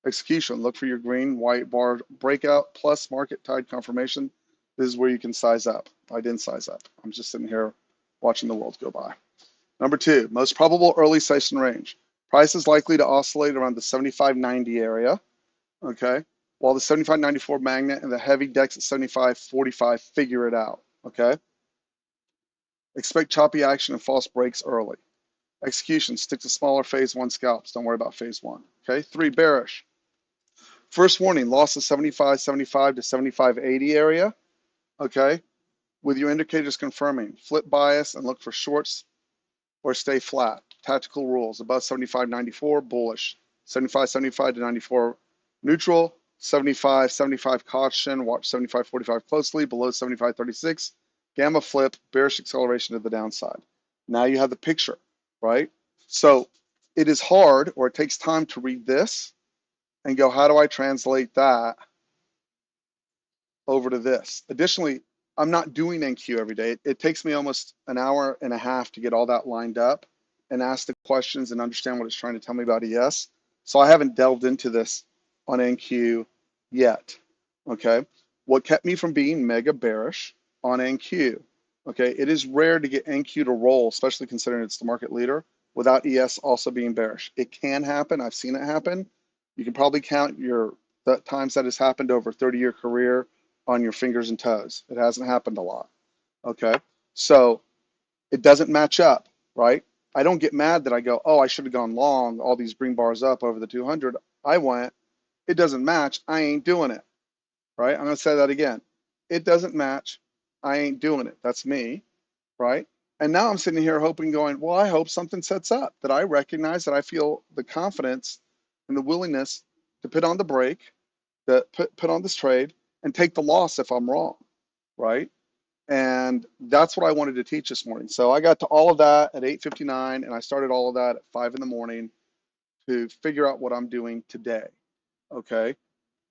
Execution, look for your green, white bar breakout plus market tide confirmation. This is where you can size up. I didn't size up. I'm just sitting here watching the world go by. Number two, most probable early session range. Price is likely to oscillate around the 75.90 area, okay? While the 75.94 magnet and the heavy DEX at 75.45 figure it out, okay? Expect choppy action and false breaks early. Execution, stick to smaller phase one scalps. Don't worry about phase one, okay? Three, bearish. First warning, loss of 75.75 to 75.80 area, okay? With your indicators confirming, flip bias and look for shorts or stay flat. tactical rules. Above 75.94, bullish. 75.75 to 94, neutral. 75.75 caution. Watch 75.45 closely. Below 75.36, gamma flip, bearish acceleration to the downside. Now you have the picture, right? So it is hard, or it takes time to read this and go, how do I translate that over to this? Additionally, I'm not doing NQ every day. It takes me almost an hour and a half to get all that lined up and ask the questions and understand what it's trying to tell me about ES. So I haven't delved into this on NQ yet. Okay. What kept me from being mega bearish on NQ? Okay. It is rare to get NQ to roll, especially considering it's the market leader, without ES also being bearish. It can happen. I've seen it happen. You can probably count the times that has happened over a 30-year career on your fingers and toes. It hasn't happened a lot. Okay. So it doesn't match up, right? I don't get mad that I go, oh, I should have gone long, all these green bars up over the 200. I went, it doesn't match. I ain't doing it, right? I'm going to say that again. It doesn't match. I ain't doing it. That's me, right? And now I'm sitting here hoping, going, well, I hope something sets up that I recognize, that I feel the confidence and the willingness to put on the brake, that put on this trade and take the loss if I'm wrong, right? And that's what I wanted to teach this morning. So I got to all of that at 8:59, and I started all of that at 5 in the morning to figure out what I'm doing today. Okay.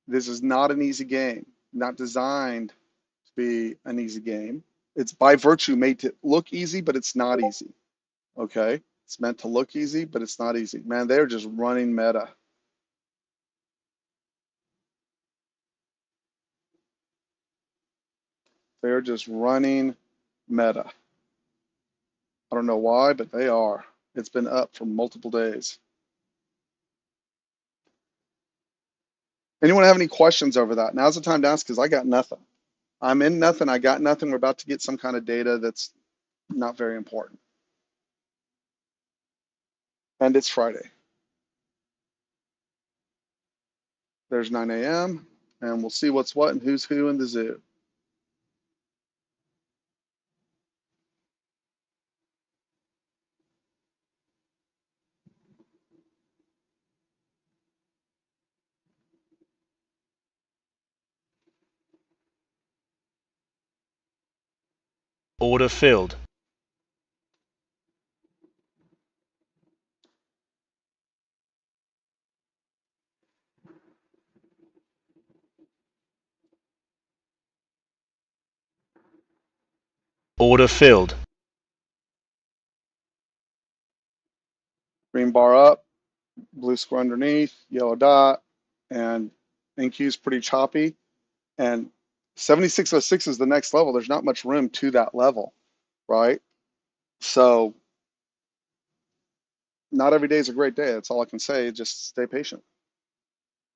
This is not an easy game, not designed to be an easy game. It's by virtue made to look easy, but it's not easy. Okay. It's meant to look easy, but it's not easy. Man, they're just running meta. They're just running meta. I don't know why, but they are. It's been up for multiple days. Anyone have any questions over that? Now's the time to ask, because I got nothing. I'm in nothing. I got nothing. We're about to get some kind of data that's not very important. And it's Friday. There's 9 a.m. and we'll see what's what and who's who in the zoo. Order filled. Order filled. Green bar up, blue square underneath, yellow dot, and NQ is pretty choppy. And 7606 is the next level. There's not much room to that level, right? So not every day is a great day. That's all I can say. Just stay patient.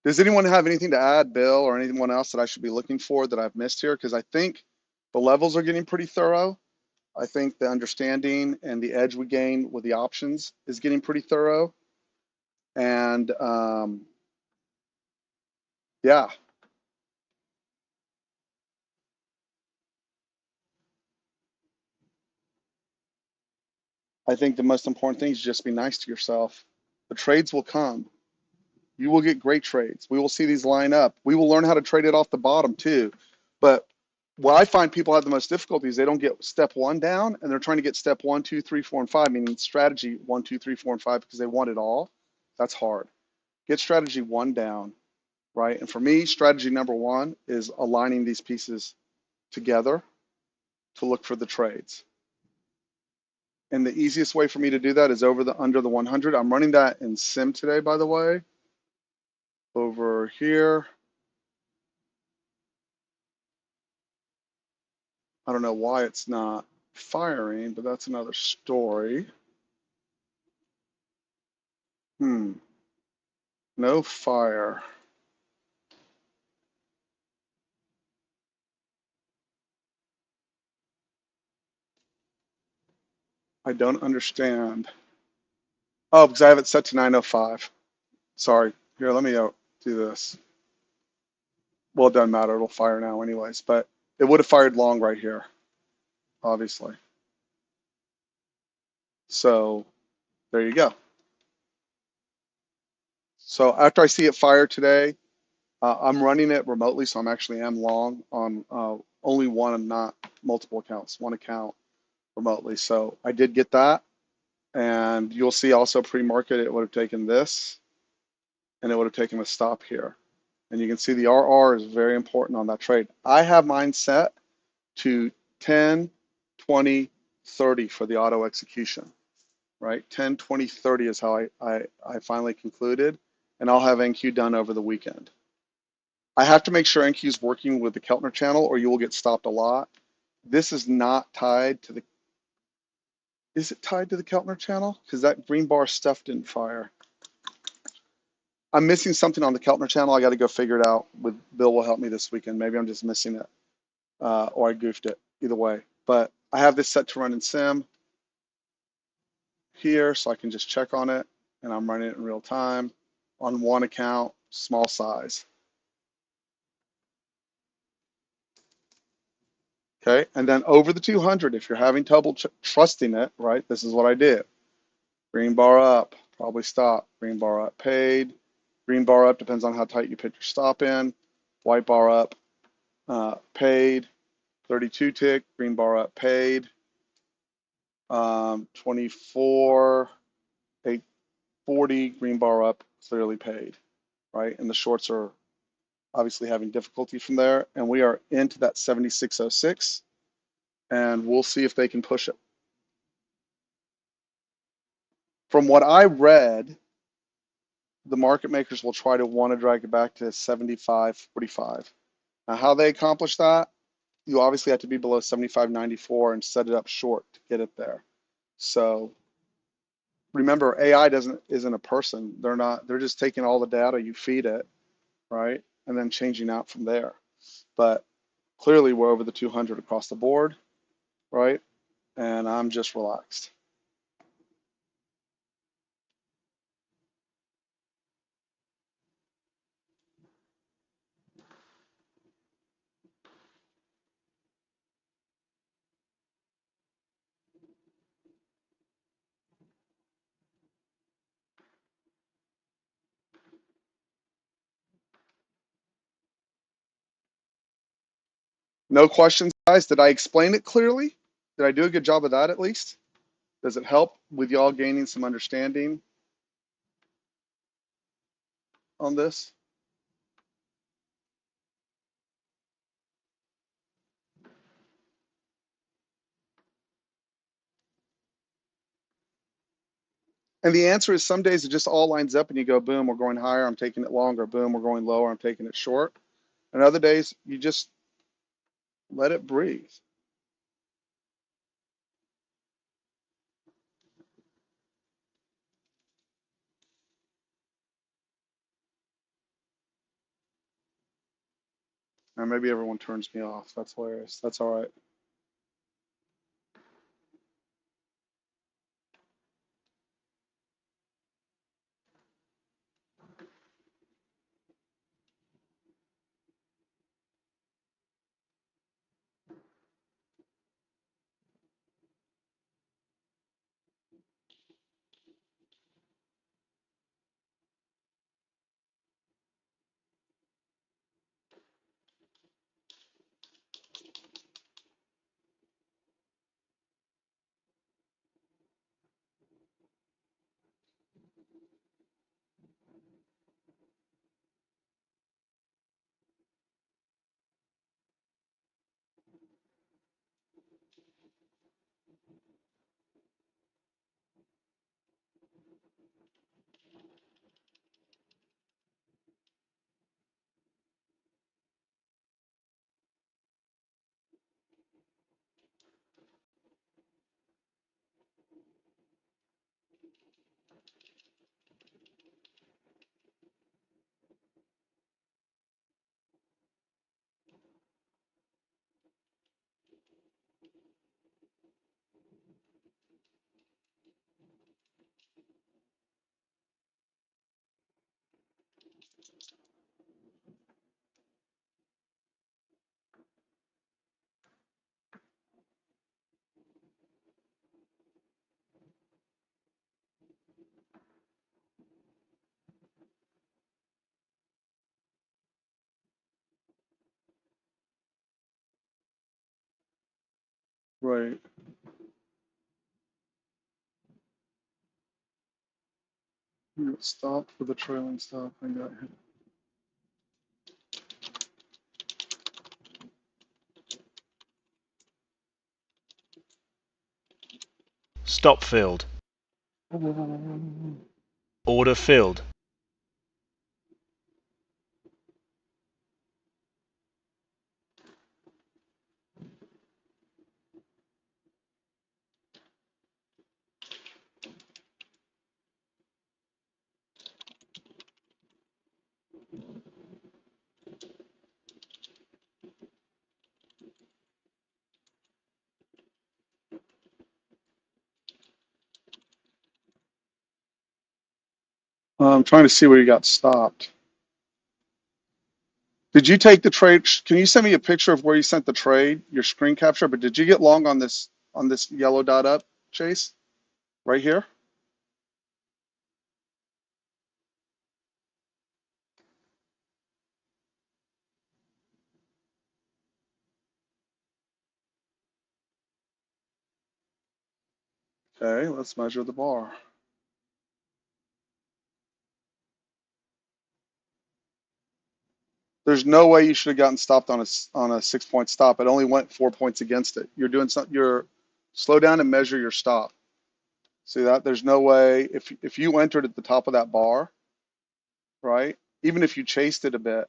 Does anyone have anything to add, Bill, or anyone else that I should be looking for that I've missed here? Because I think the levels are getting pretty thorough. I think the understanding and the edge we gain with the options is getting pretty thorough. And yeah, I think the most important thing is just be nice to yourself. The trades will come. You will get great trades. We will see these line up. We will learn how to trade it off the bottom too. But what I find people have the most difficulty is they don't get step one down, and they're trying to get step 1, 2, 3, 4, and 5, meaning strategy 1, 2, 3, 4, and 5, because they want it all. That's hard. Get strategy 1 down, right? And for me, strategy number 1 is aligning these pieces together to look for the trades. And the easiest way for me to do that is over the under the 100. I'm running that in sim today, by the way. Over here. I don't know why it's not firing, but that's another story. No fire. I don't understand. Oh, because I have it set to 905. Sorry. Here, let me do this. Well, it doesn't matter. It'll fire now anyways, but it would have fired long right here, obviously. So There you go. So after I see it fire today, I'm running it remotely, so I'm actually am long on only one and not multiple accounts, one account remotely. So I did get that, and you'll see also pre-market it would have taken this, and it would have taken a stop here. And you can see the RR is very important on that trade. I have mine set to 10, 20, 30 for the auto execution, right? 10, 20, 30 is how I finally concluded, and I'll have NQ done over the weekend. I have to make sure NQ is working with the Keltner channel or you will get stopped a lot. This is not tied to the, is it tied to the Keltner channel? Because that green bar stuff didn't fire. I'm missing something on the Keltner channel. I got to go figure it out. With Bill will help me this weekend. Maybe I'm just missing it or I goofed it. Either way. But I have this set to run in Sim here so I can just check on it. And I'm running it in real time on one account, small size. Okay. And then over the 200, if you're having trouble trusting it, right, this is what I did. Green bar up, probably stop. Green bar up, paid. Green bar up depends on how tight you put your stop in. White bar up, paid. 32 tick, green bar up, paid. 24, 840, green bar up, clearly paid, right? And the shorts are obviously having difficulty from there. And we are into that 7606, and we'll see if they can push it. From what I read, the market makers will try to want to drag it back to 75.45. Now, how they accomplish that, you obviously have to be below 75.94 and set it up short to get it there. So remember, AI isn't a person. They're just taking all the data, you feed it, right? And then changing out from there. But clearly we're over the 200 across the board, right? And I'm just relaxed. No questions, guys. Did I explain it clearly? Did I do a good job of that at least? Does it help with y'all gaining some understanding on this? And the answer is some days it just all lines up and you go, boom, we're going higher, I'm taking it longer. Boom, we're going lower, I'm taking it short. And other days you just let it breathe. And maybe everyone turns me off. That's hilarious. That's all right. Right. Stop for the trailing stop. I got hit. Stop filled. Order filled. I'm trying to see where you got stopped. Did you take the trade? Can you send me a picture of where you sent the trade, your screen capture? But did you get long on this yellow dot up, Chase? Right here? Okay, let's measure the bar. There's no way you should have gotten stopped on a 6 point stop. It only went 4 points against it. You're doing something. You're slow down and measure your stop. See that? There's no way if you entered at the top of that bar, right? Even if you chased it a bit,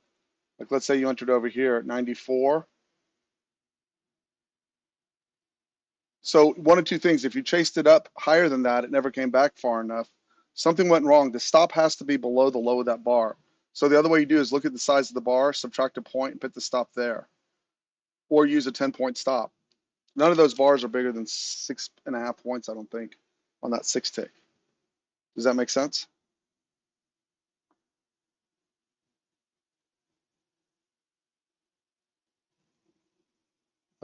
like let's say you entered over here at 94. So one of two things: if you chased it up higher than that, it never came back far enough. Something went wrong. The stop has to be below the low of that bar. So the other way you do is look at the size of the bar, subtract a point, and put the stop there, or use a 10 point stop. None of those bars are bigger than 6.5 points, I don't think, on that 6 tick. Does that make sense?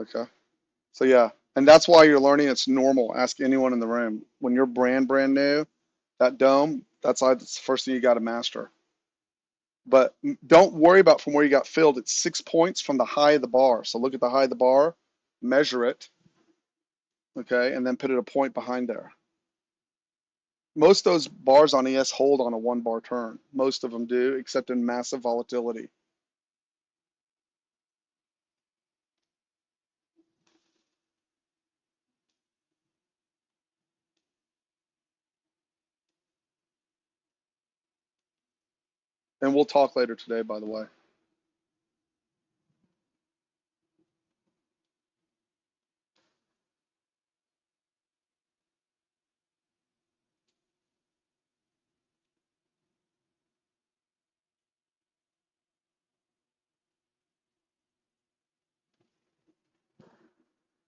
Okay. So yeah, and that's why you're learning. It's normal. Ask anyone in the room. When you're brand new, that dome, that's the first thing you got to master. But don't worry about from where you got filled. It's 6 points from the high of the bar. So look at the high of the bar, measure it, okay, and then put it a point behind there. Most of those bars on ES hold on a 1 bar turn. Most of them do, except in massive volatility. And we'll talk later today, by the way.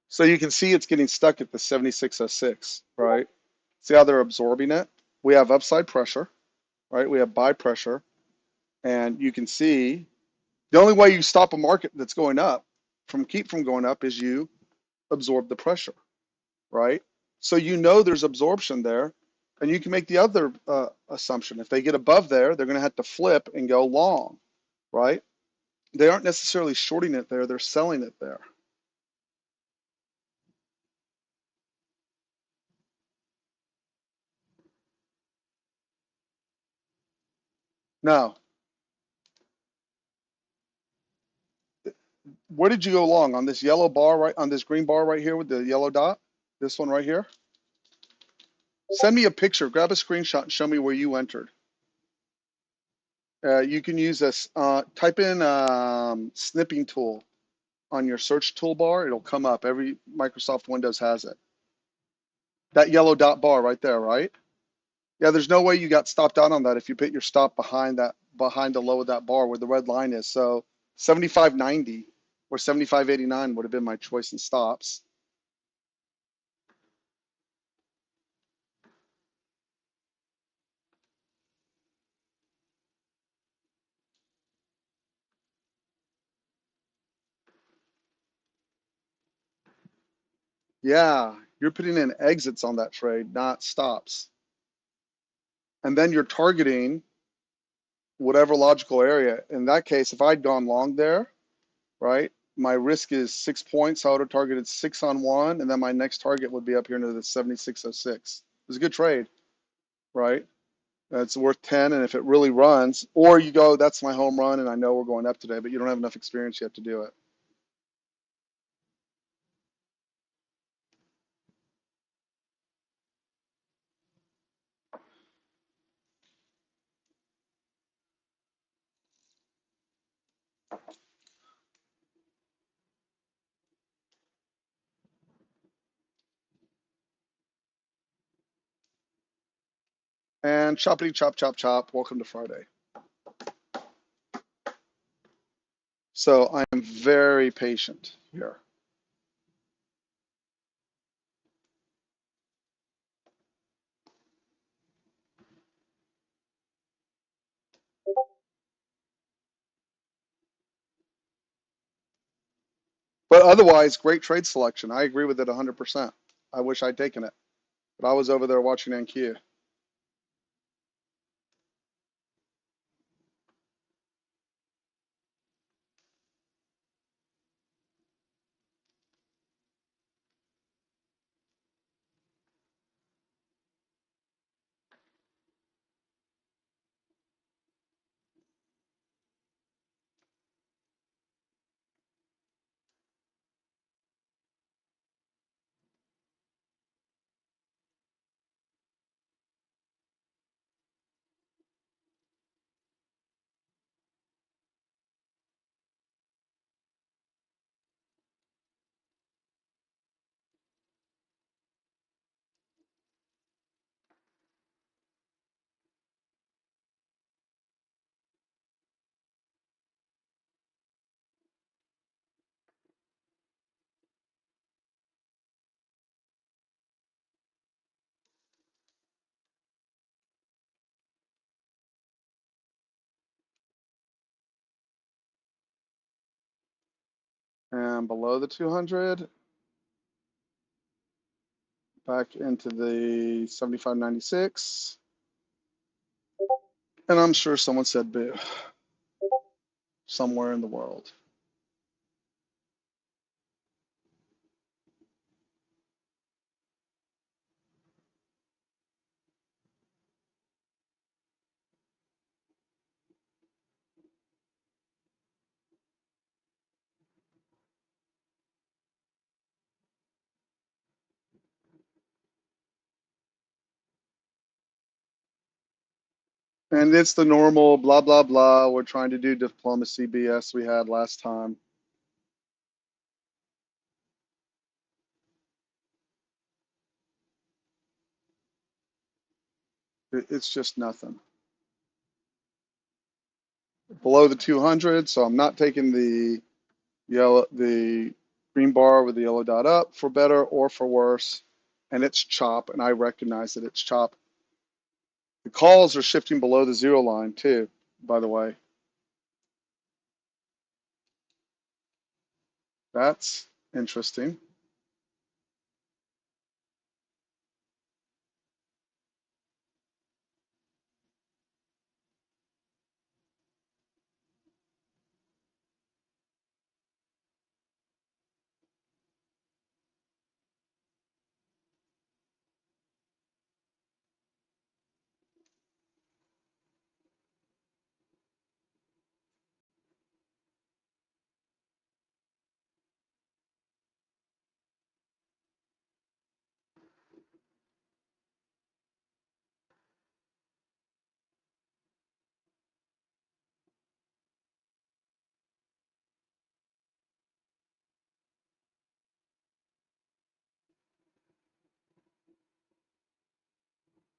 So you can see it's getting stuck at the 7606, right? See how they're absorbing it? We have upside pressure, right? We have buy pressure. And you can see the only way you stop a market that's going up keep from going up is you absorb the pressure, right? So you know there's absorption there, and you can make the other assumption. If they get above there, they're going to have to flip and go long, right? They aren't necessarily shorting it there, they're selling it there. Now, where did you go long? On this yellow bar, right? On this green bar right here with the yellow dot? This one right here? Send me a picture, grab a screenshot and show me where you entered. You can use this, type in snipping tool on your search toolbar. It'll come up. Every Microsoft Windows has it. That yellow dot bar right there, right? Yeah, there's no way you got stopped out on that if you put your stop behind the low of that bar where the red line is. So 75.90 or 75.89 would have been my choice in stops. Yeah, you're putting in exits on that trade, not stops. And then you're targeting whatever logical area. In that case, if I'd gone long there, right, my risk is 6 points. I would have targeted 6 on 1, and then my next target would be up here into the 7606. It's a good trade, right? It's worth 10, and if it really runs, or you go, that's my home run, and I know we're going up today, but you don't have enough experience yet to do it. And choppity chop chop chop. Welcome to Friday. So I am very patient here. But otherwise, great trade selection. I agree with it 100%. I wish I'd taken it, but I was over there watching NQ. And below the 200, back into the 75.96. And I'm sure someone said boo somewhere in the world. And it's the normal blah, blah, blah. We're trying to do diplomacy BS we had last time. It's just nothing. Below the 200, so I'm not taking the yellow, the green bar with the yellow dot up for better or for worse. And it's chop, and I recognize that it's chop. The calls are shifting below the 0 line too, by the way. That's interesting.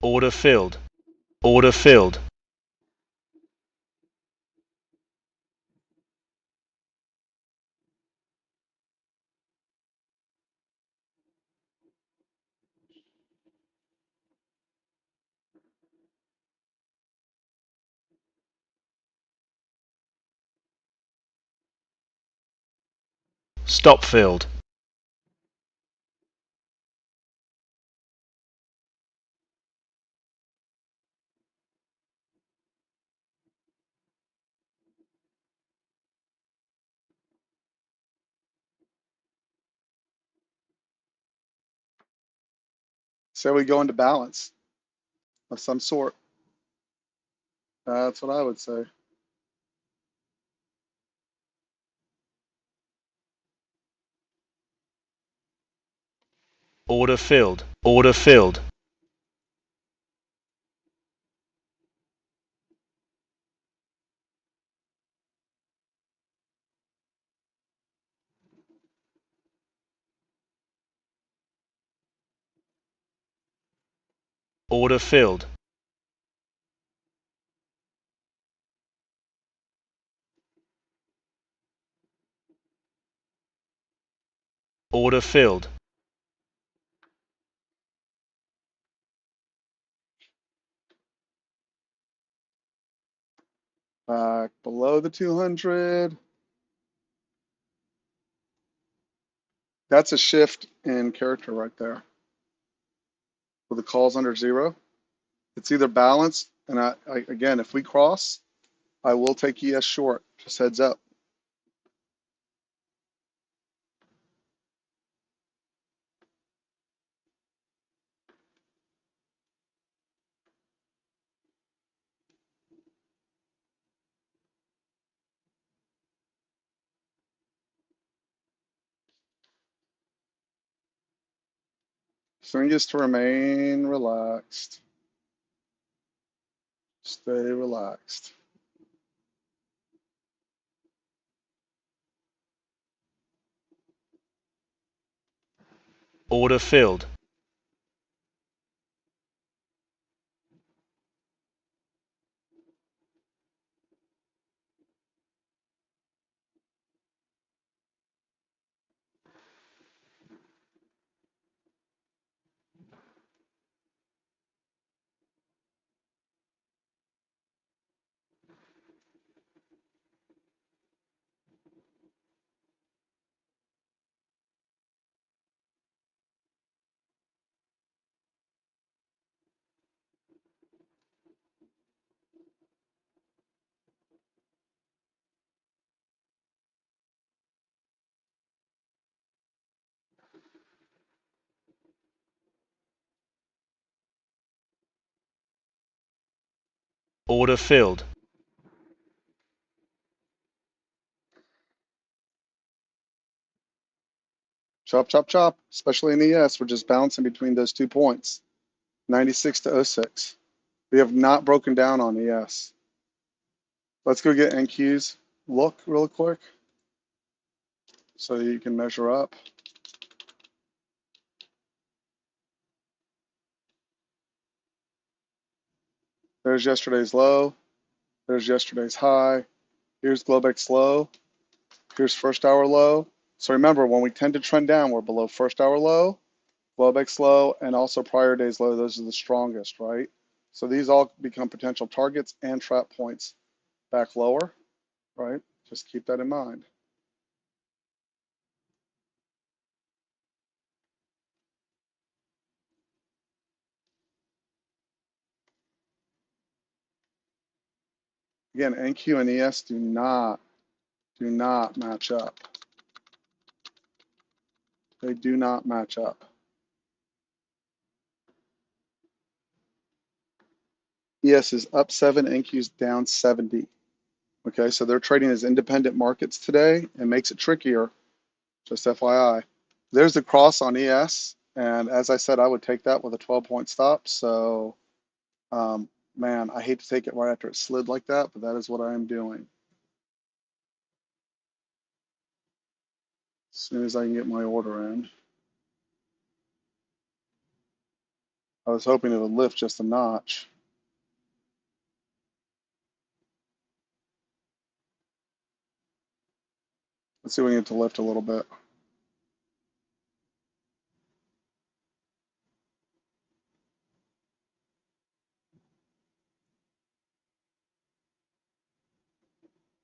Order filled. Order filled. Stop filled. Say we go into balance of some sort. That's what I would say. Order filled. Order filled. Order filled. Order filled. Back below the 200. That's a shift in character right there. With the calls under zero, it's either balance, and again, if we cross, I will take ES short. Just heads up. Thing is to remain relaxed. Stay relaxed. Order filled. Order filled. Chop, chop, chop. Especially in ES, we're just bouncing between those 2 points, 96 to 06. We have not broken down on ES. Let's go get NQ's look real quick so you can measure up. There's yesterday's low. There's yesterday's high. Here's Globex low. Here's first hour low. So remember, when we tend to trend down, we're below first hour low, Globex low, and also prior day's low. Those are the strongest, right? So these all become potential targets and trap points back lower, right? Just keep that in mind. Again, NQ and ES do not match up. They do not match up. ES is up 7, NQ's down 70. Okay, so they're trading as independent markets today and makes it trickier, just FYI. There's the cross on ES, and as I said, I would take that with a 12-point stop. So, man, I hate to take it right after it slid like that, but that is what I am doing. As soon as I can get my order in. I was hoping it would lift just a notch. Let's see if we can get to lift a little bit.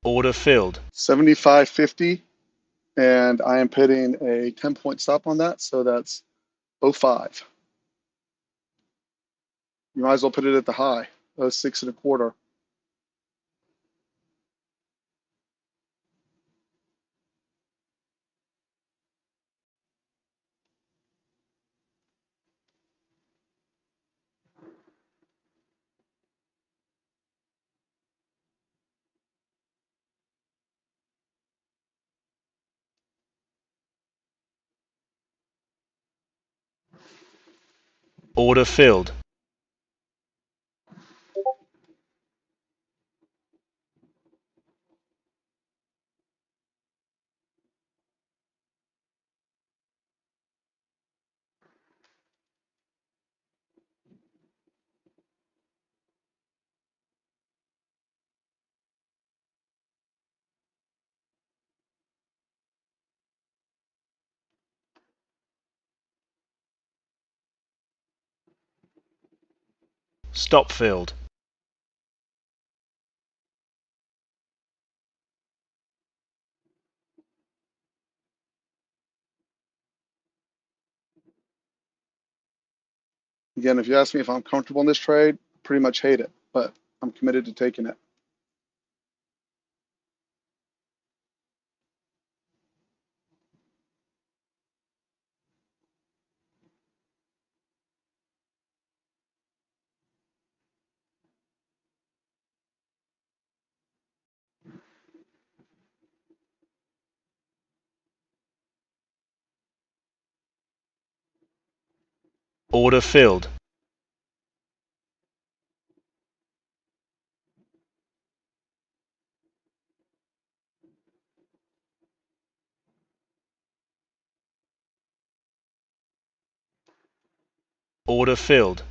Order filled. 75.50, and I am putting a 10-point stop on that, so that's 05. You might as well put it at the high, 06.25. Order filled. Stop filled. Again, if you ask me if I'm comfortable in this trade, pretty much hate it, but I'm committed to taking it. Order filled. Order filled.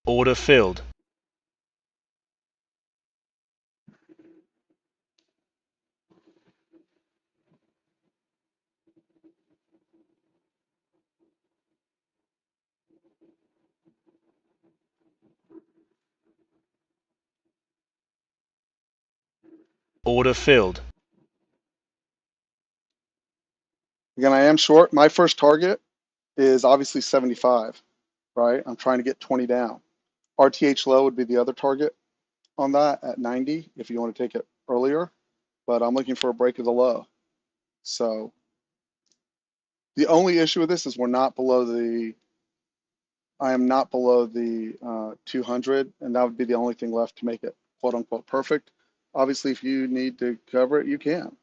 Order filled. Order filled. Again, I am short. My first target is obviously 75, right? I'm trying to get 20 down. RTH low would be the other target on that at 90 if you want to take it earlier, but I'm looking for a break of the low. So the only issue with this is I am not below the 200, and that would be the only thing left to make it quote unquote perfect. Obviously, if you need to cover it, you can.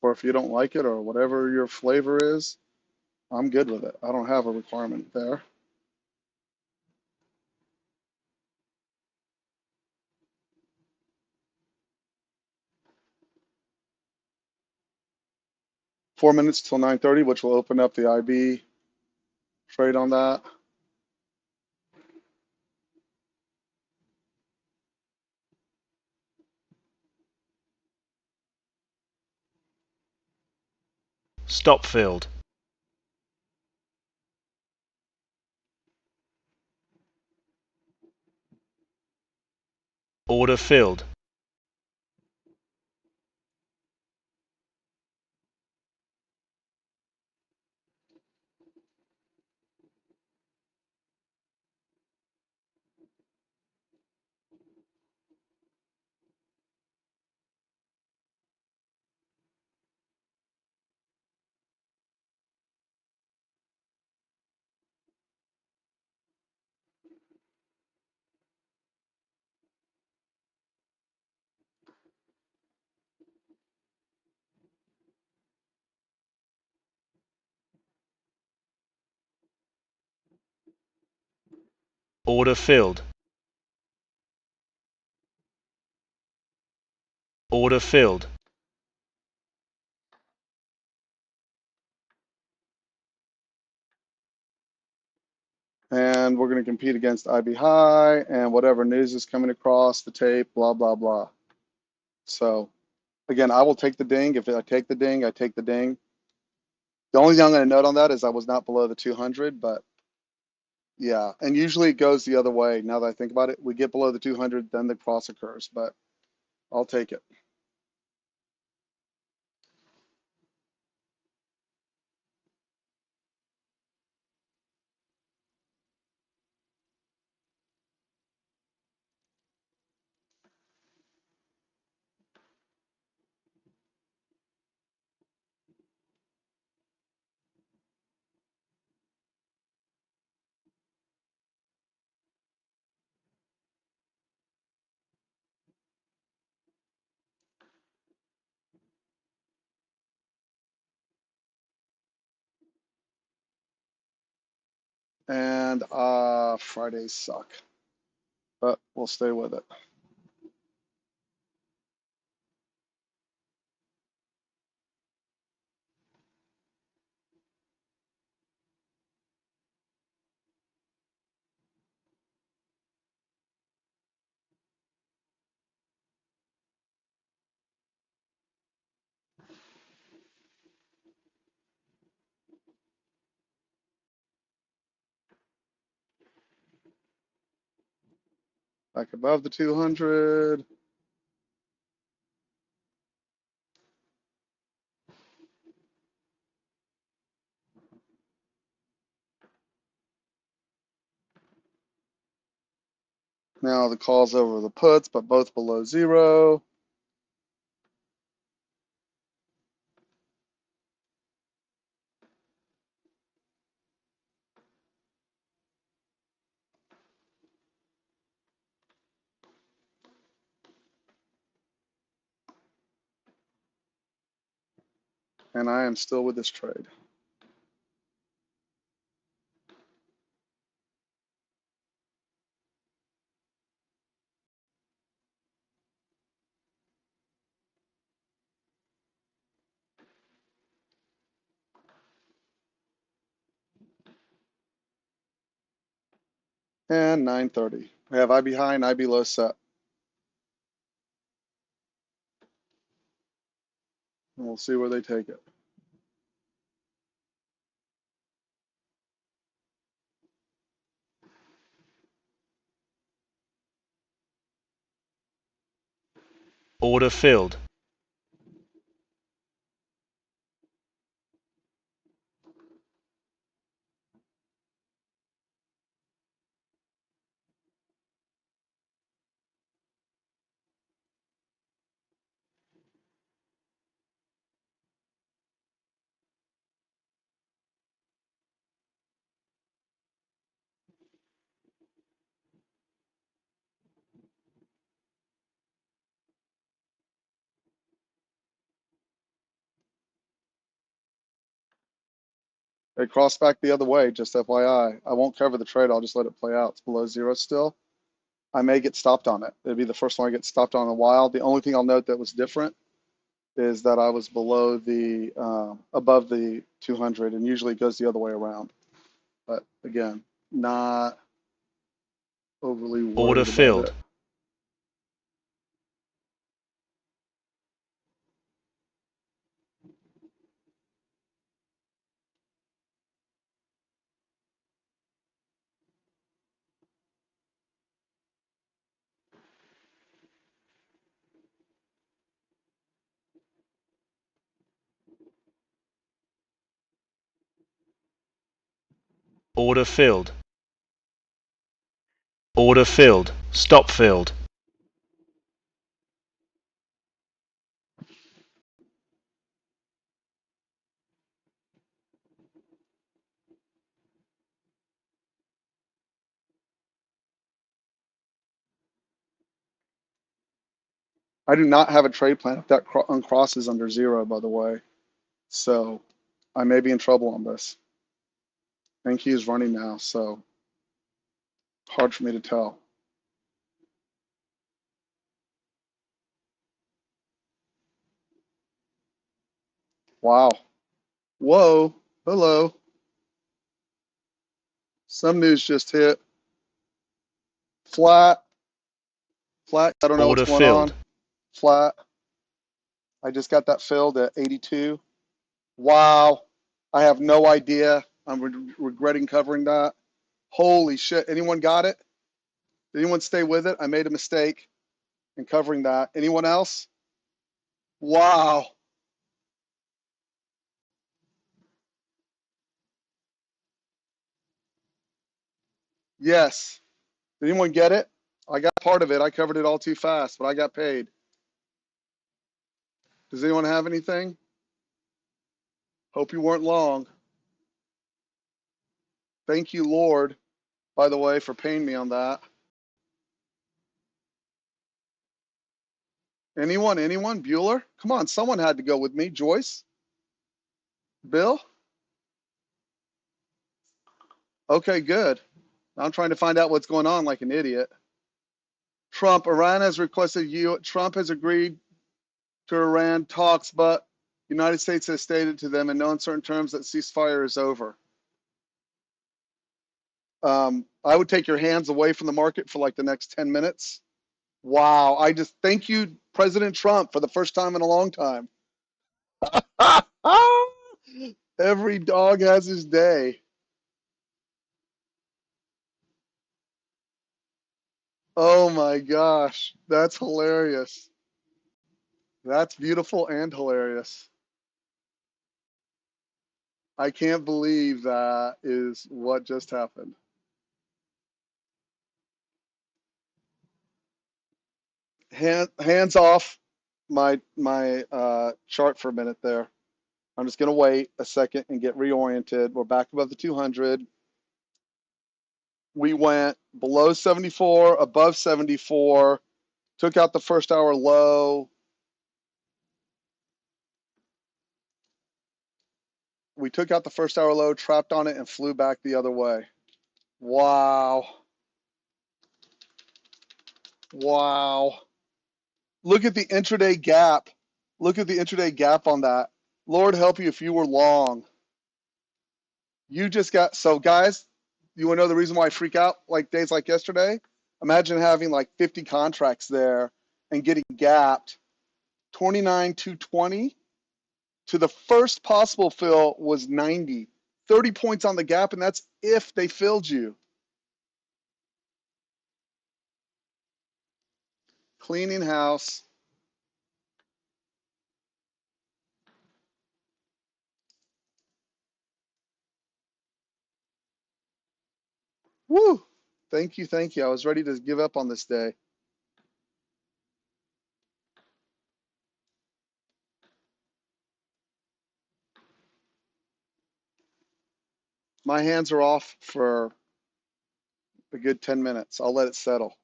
Or if you don't like it or whatever your flavor is, I'm good with it. I don't have a requirement there. Four minutes till 9:30, which will open up the IB trade on that. Stop filled. Order filled. Order filled. Order filled. And we're going to compete against IB high and whatever news is coming across the tape, blah, blah, blah. So again, I will take the ding. If I take the ding, I take the ding. The only thing I'm going to note on that is I was not below the 200, but Yeah, and usually it goes the other way. Now that I think about it, we get below the 200, then the cross occurs, but I'll take it. And Fridays suck, but we'll stay with it. Back above the 200. Now the calls over the puts, but both below zero. And I am still with this trade. And 9:30. We have IB high and IB low set. And we'll see where they take it. Order filled. They cross back the other way, just FYI. I won't cover the trade. I'll just let it play out. It's below zero still. I may get stopped on it. It'd be the first one I get stopped on in a while. The only thing I'll note that was different is that I was below the, above the 200, and usually it goes the other way around. But again, not overly Order worried about filled. it. Order filled. Order filled. Stop filled. I do not have a trade plan if that uncrosses under zero, by the way. So I may be in trouble on this. And he is running now, so hard for me to tell. Wow. Whoa. Hello. Some news just hit. Flat. Flat. I don't know what's Order going on. filled. Flat. I just got that filled at 82. Wow. I have no idea. I'm regretting covering that. Holy shit. Anyone got it? Did anyone stay with it? I made a mistake in covering that. Anyone else? Wow. Yes. Did anyone get it? I got part of it. I covered it all too fast, but I got paid. Does anyone have anything? Hope you weren't long. Thank you, Lord, by the way, for paying me on that. Anyone? Anyone? Bueller? Come on, someone had to go with me. Joyce? Bill? Okay, good. I'm trying to find out what's going on like an idiot. Trump, Iran has requested you. Trump has agreed to Iran talks, but the United States has stated to them in no uncertain terms that ceasefire is over. I would take your hands away from the market for like the next 10 minutes. Wow. I just thank you, President Trump, for the first time in a long time. Every dog has his day. Oh my gosh. That's hilarious. That's beautiful and hilarious. I can't believe that is what just happened. Hands off my chart for a minute there. I'm just going to wait a second and get reoriented. We're back above the 200. We went below 74, above 74, took out the first hour low. We took out the first hour low, trapped on it, and flew back the other way. Wow. Wow. Look at the intraday gap. Look at the intraday gap on that. Lord help you if you were long. You just got, so guys, you want to know the reason why I freak out like days like yesterday? Imagine having like 50 contracts there and getting gapped 29,220 to the first possible fill was 90. 30 points on the gap, and that's if they filled you. Cleaning house. Woo! Thank you, thank you. I was ready to give up on this day. My hands are off for a good 10 minutes. I'll let it settle.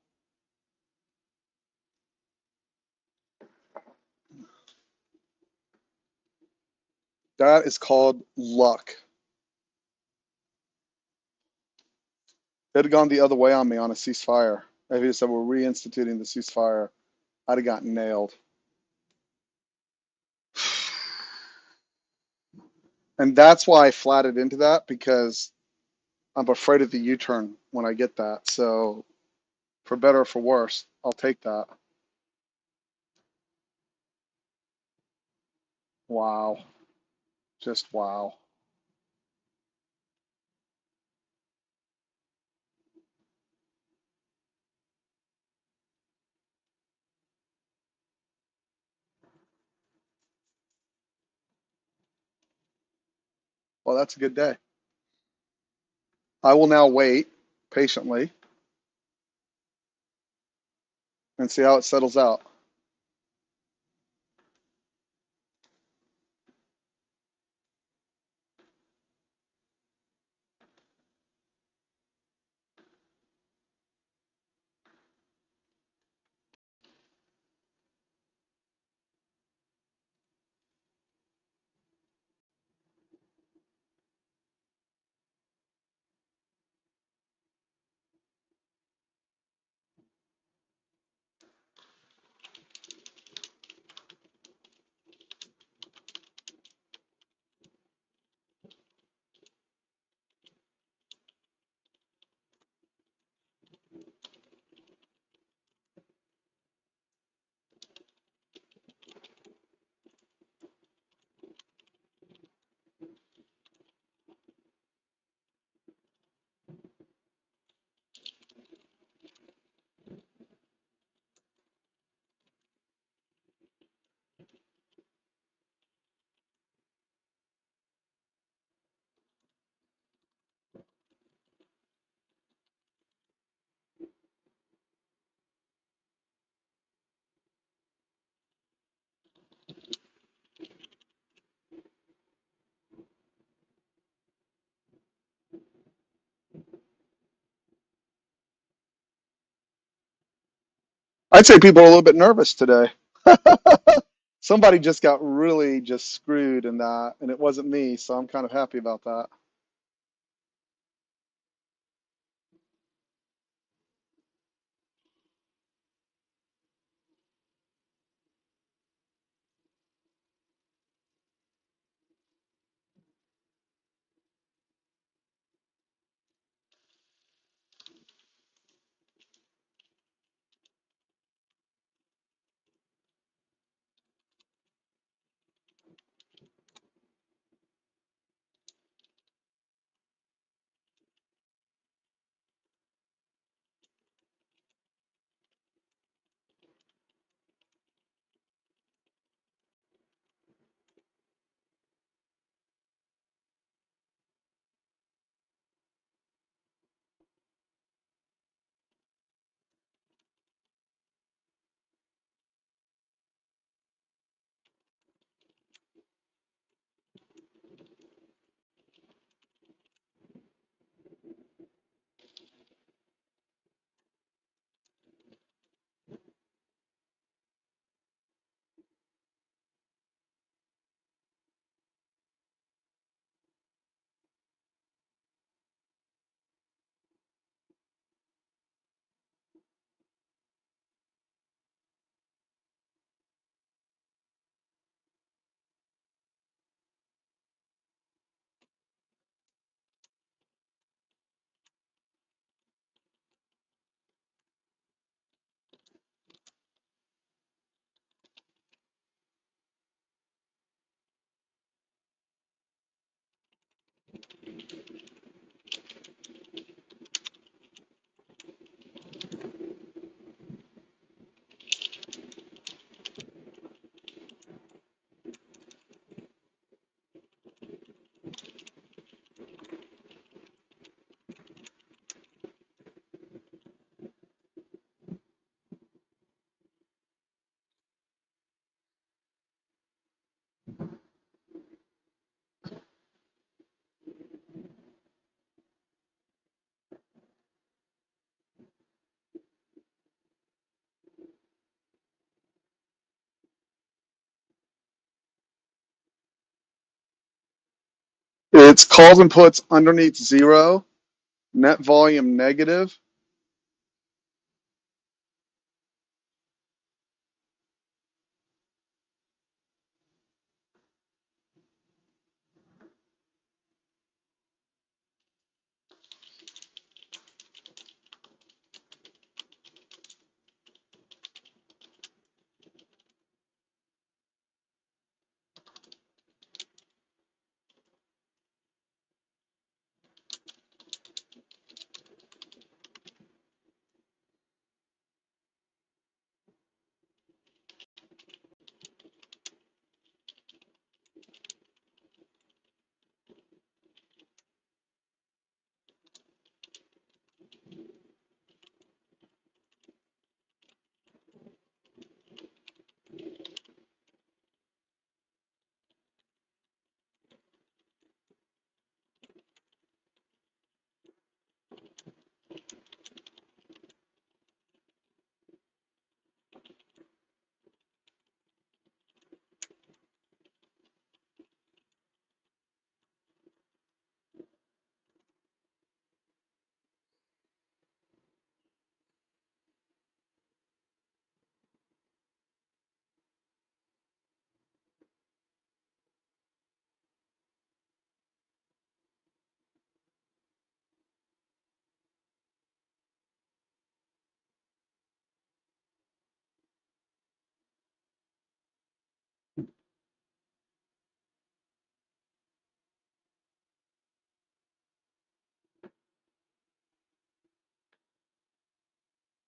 That is called luck. They'd have gone the other way on me on a ceasefire. If he said we're reinstituting the ceasefire, I'd have gotten nailed. And that's why I flatted into that, because I'm afraid of the U-turn when I get that. So for better or for worse, I'll take that. Wow. Just wow. Well, that's a good day. I will now wait patiently and see how it settles out. I'd say people are a little bit nervous today. Somebody just got really just screwed in that, and it wasn't me, so I'm kind of happy about that. It's calls and puts underneath zero, net volume negative.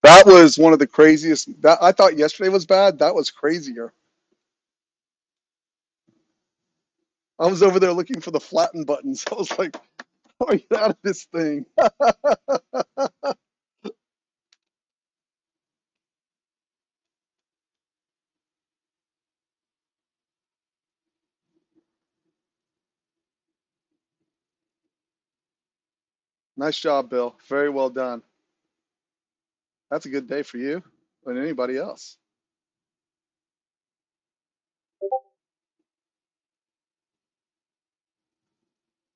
That was one of the craziest. That I thought yesterday was bad. That was crazier. I was over there looking for the flatten buttons. I was like, "Oh, get out of this thing!" Nice job, Bill. Very well done. That's a good day for you. than anybody else.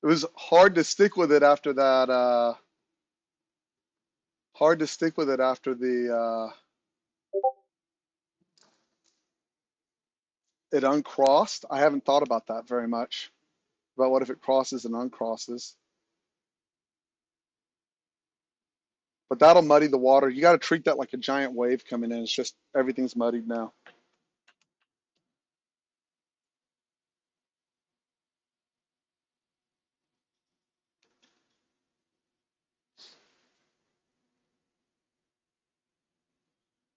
It was hard to stick with it after that. Hard to stick with it after the it uncrossed. I haven't thought about that very much. About what if it crosses and uncrosses. But that'll muddy the water. You got to treat that like a giant wave coming in. It's just everything's muddied now.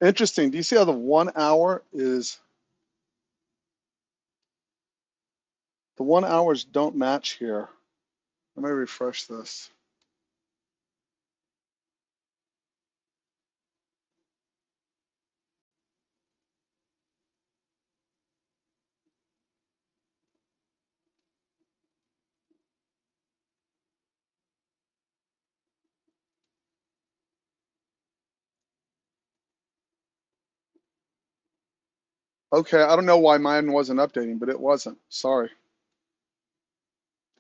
Interesting. Do you see how the 1 hour is, the 1 hours don't match here. Let me refresh this. Okay, I don't know why mine wasn't updating, but it wasn't. Sorry.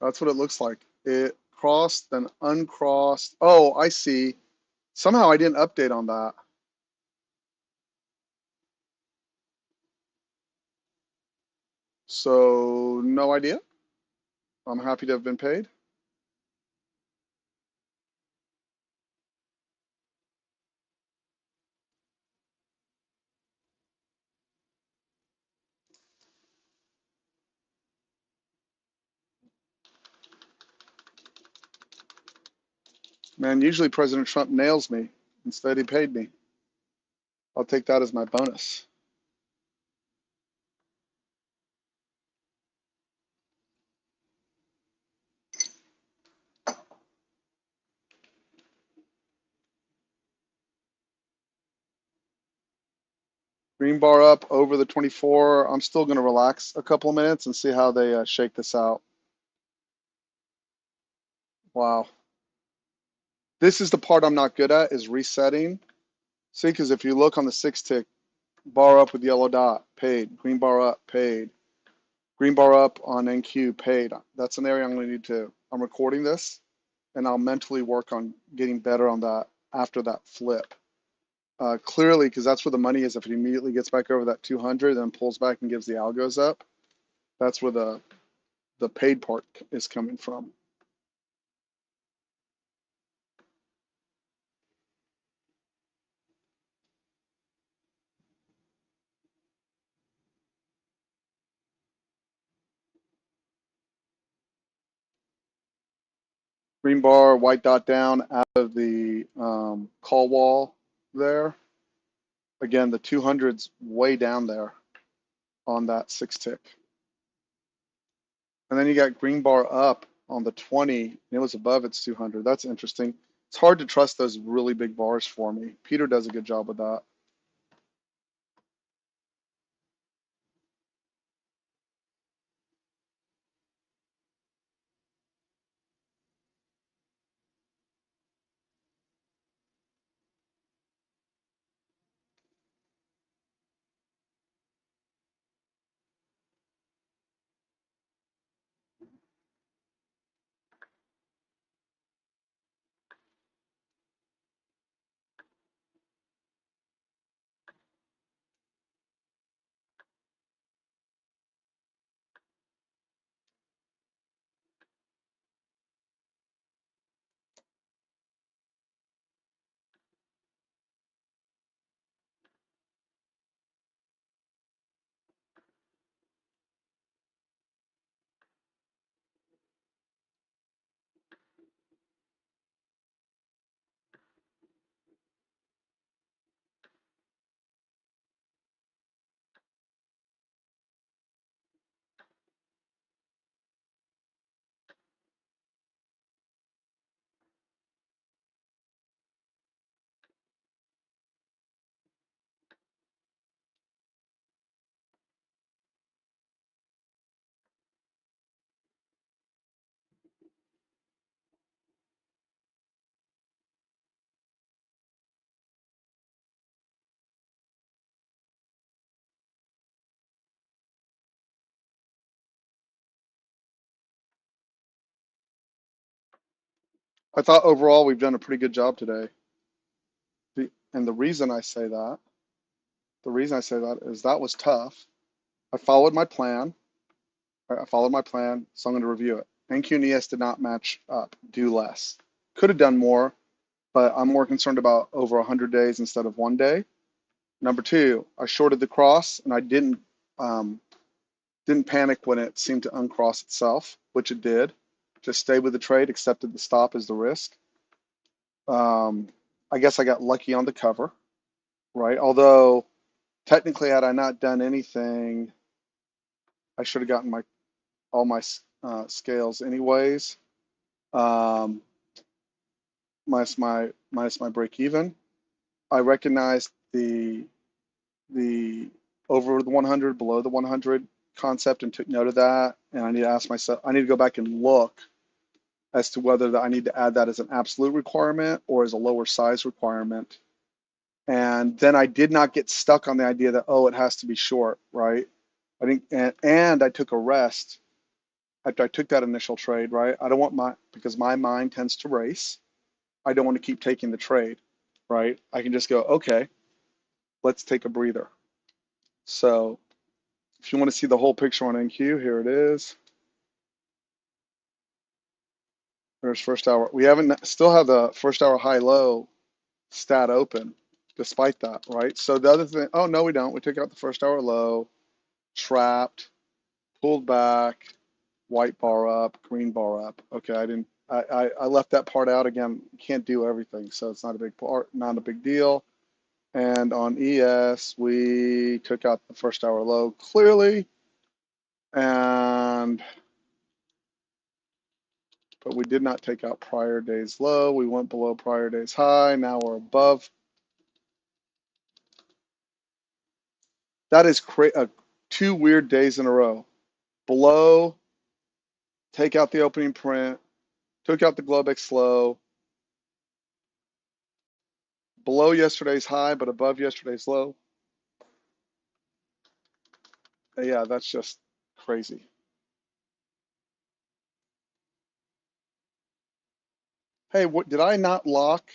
That's what it looks like. It crossed, then uncrossed. Oh, I see. Somehow I didn't update on that. So, no idea. I'm happy to have been paid. Man, usually President Trump nails me. Instead, he paid me. I'll take that as my bonus. Green bar up over the 24. I'm still going to relax a couple of minutes and see how they shake this out. Wow. This is the part I'm not good at, is resetting. See, because if you look on the 6 tick, bar up with yellow dot, paid. Green bar up, paid. Green bar up on NQ, paid. That's an area I'm going to need to, I'm recording this, and I'll mentally work on getting better on that after that flip. Clearly, because that's where the money is. If it immediately gets back over that 200, then pulls back and gives the algos up, that's where the paid part is coming from. Green bar, white dot down out of the call wall there. Again, the 200's way down there on that 6 tick. And then you got green bar up on the 20, and it was above its 200. That's interesting. It's hard to trust those really big bars for me. Peter does a good job with that. I thought overall we've done a pretty good job today. And the reason I say that is that was tough. I followed my plan. I followed my plan, so I'm going to review it. NQ and ES did not match up, do less. Could have done more, but I'm more concerned about over 100 days instead of 1 day. Number two, I shorted the cross and I didn't panic when it seemed to uncross itself, which it did. Just stayed with the trade, accepted the stop as the risk. I guess I got lucky on the cover, right? Although technically, had I not done anything, I should have gotten all my scales anyways, um, minus my break even. I recognized the over the 100, below the 100 concept and took note of that. And I need to ask myself, I need to go back and look as to whether I need to add that as an absolute requirement or as a lower size requirement. And then I did not get stuck on the idea that, oh, it has to be short, right? I think, and I took a rest after I took that initial trade, right? I don't want because my mind tends to race. I don't want to keep taking the trade, right? I can just go, okay, let's take a breather. So if you want to see the whole picture on NQ, here it is. There's first hour. We still have the first hour high low stat open despite that, right? So the other thing, oh no, we don't. We took out the first hour low, trapped, pulled back, white bar up, green bar up. Okay, I left that part out again. Can't do everything, so it's not a big part, not a big deal. And on ES, we took out the first hour low clearly, but we did not take out prior day's low. We went below prior day's high. Now we're above. That is 2 weird days in a row. Below, take out the opening print, took out the Globex low, below yesterday's high, but above yesterday's low. Yeah, that's just crazy. Hey, did I not lock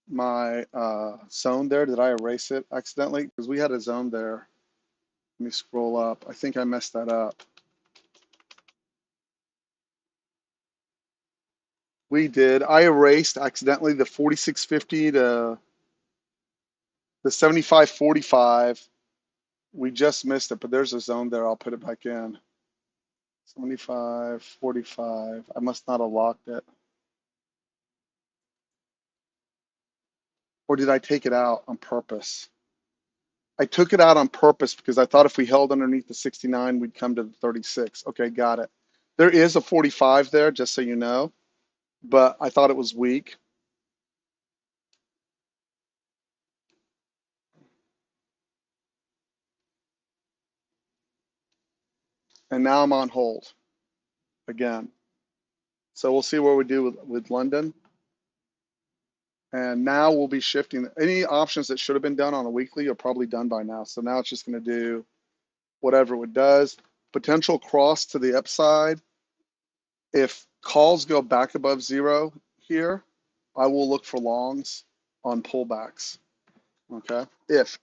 my zone there? Did I erase it accidentally? Because we had a zone there. Let me scroll up. I think I messed that up. We did. I erased accidentally the 4650 to the 7545. We just missed it, but there's a zone there. I'll put it back in. 7545. I must not have locked it. Or did I take it out on purpose? I took it out on purpose because I thought if we held underneath the 69, we'd come to the 36. Okay, got it. There is a 45 there, just so you know, but I thought it was weak. And now I'm on hold again. So we'll see what we do with London. And now we'll be shifting. Any options that should have been done on a weekly are probably done by now. So now it's just going to do whatever it does. Potential cross to the upside. If calls go back above zero here, I will look for longs on pullbacks. Okay. If.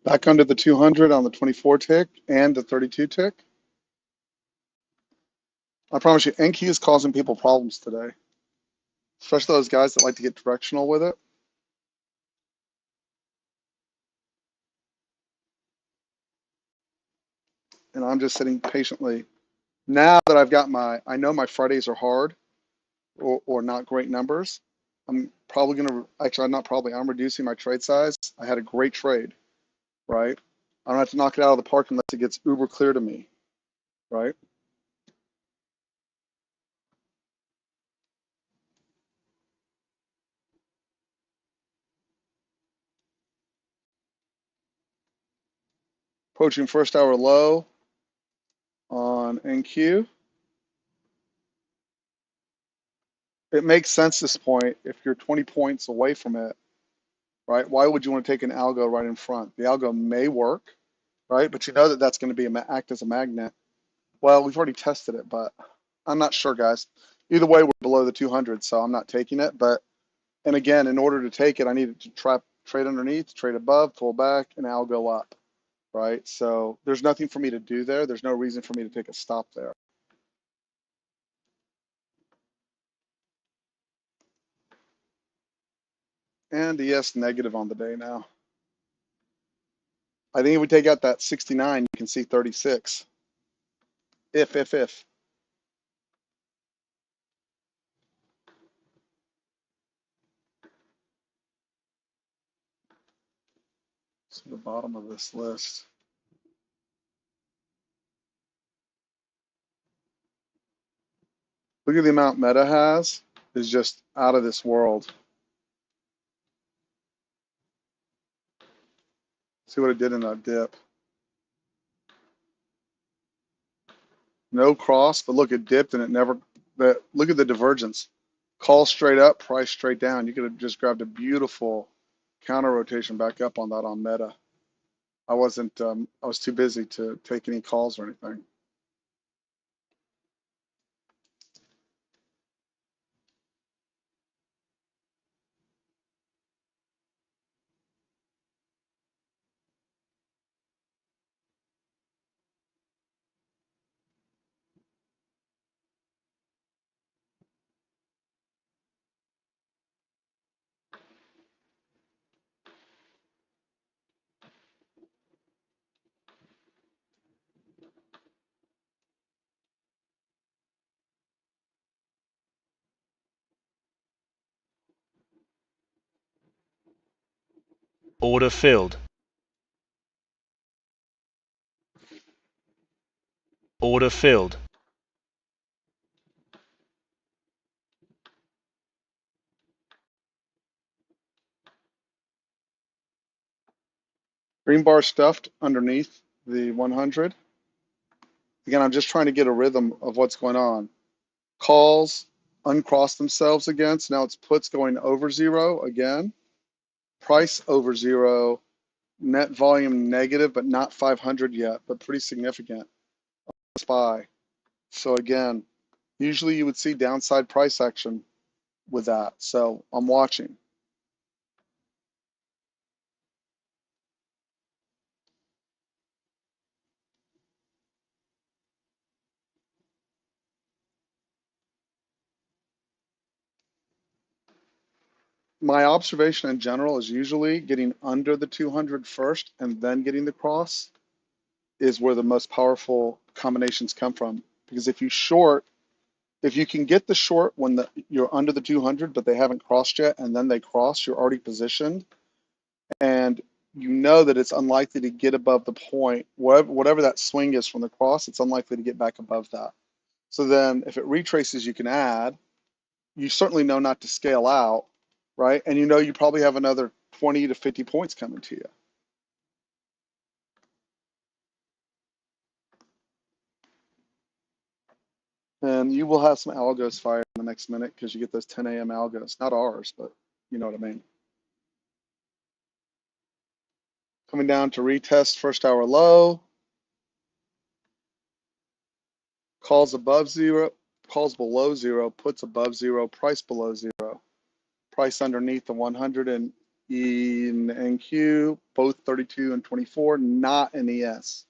Back under the 200 on the 24 tick and the 32 tick. I promise you, NQ is causing people problems today, especially those guys that like to get directional with it. And I'm just sitting patiently. Now that I've got I know my Fridays are hard or not great numbers. I'm probably going to, actually, I'm not probably, I'm reducing my trade size. I had a great trade, right? I don't have to knock it out of the park unless it gets uber clear to me, right? Approaching first hour low on NQ. It makes sense at this point if you're 20 points away from it, right? Why would you want to take an algo right in front? The algo may work, right? But you know that that's going to be act as a magnet. Well, we've already tested it, but I'm not sure, guys. Either way, we're below the 200, so I'm not taking it. But, and again, in order to take it, I needed to trade underneath, trade above, pull back, and algo up, right? So there's nothing for me to do there. There's no reason for me to take a stop there. And ES negative on the day now. I think if we take out that 69, you can see 36. If. So the bottom of this list. Look at the amount Meta has. Is just out of this world. See what it did in that dip. No cross, but look, it dipped and it never, look at the divergence. Call straight up, price straight down. You could have just grabbed a beautiful counter rotation back up on that on Meta. I wasn't, I was too busy to take any calls or anything. Order filled. Order filled. Green bar stuffed underneath the 100. Again, I'm just trying to get a rhythm of what's going on. Calls uncross themselves against. Now it's puts going over zero again. Price over zero. Net volume negative, but not 500 yet, but pretty significant. SPY. So again, usually you would see downside price action with that. So I'm watching. My observation in general is usually getting under the 200 first and then getting the cross is where the most powerful combinations come from. Because if you short, if you can get the short when you're under the 200, but they haven't crossed yet, and then they cross, you're already positioned, and you know that it's unlikely to get above the point, whatever that swing is from the cross, it's unlikely to get back above that. So then if it retraces, you can add. You certainly know not to scale out, right? And you know you probably have another 20 to 50 points coming to you. And you will have some algos fired in the next minute because you get those 10 a.m. algos. Not ours, but you know what I mean. Coming down to retest first hour low. Calls above zero, calls below zero, puts above zero, price below zero. Price underneath the 100 and in NQ, both 32 and 24, not in ES.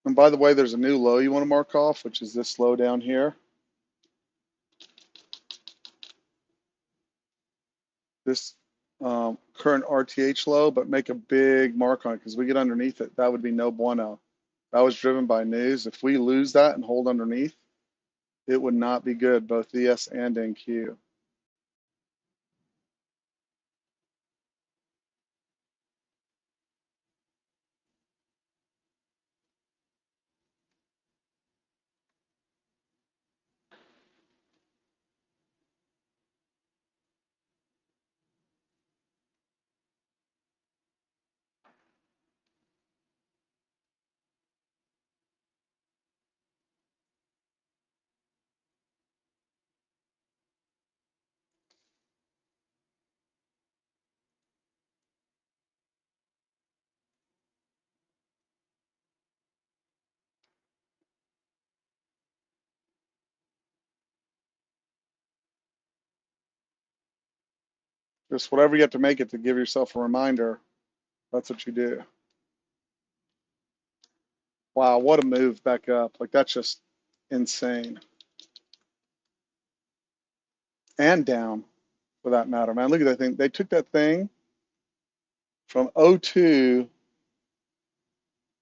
And by the way, there's a new low you want to mark off, which is this low down here. This current RTH low, but make a big mark on it because we get underneath it. That would be no bueno. That was driven by news. If we lose that and hold underneath, it would not be good, both ES and NQ. Just whatever you have to make it to give yourself a reminder, that's what you do. Wow, what a move back up. Like, that's just insane. And down, for that matter, man. Look at that thing. They took that thing from 02,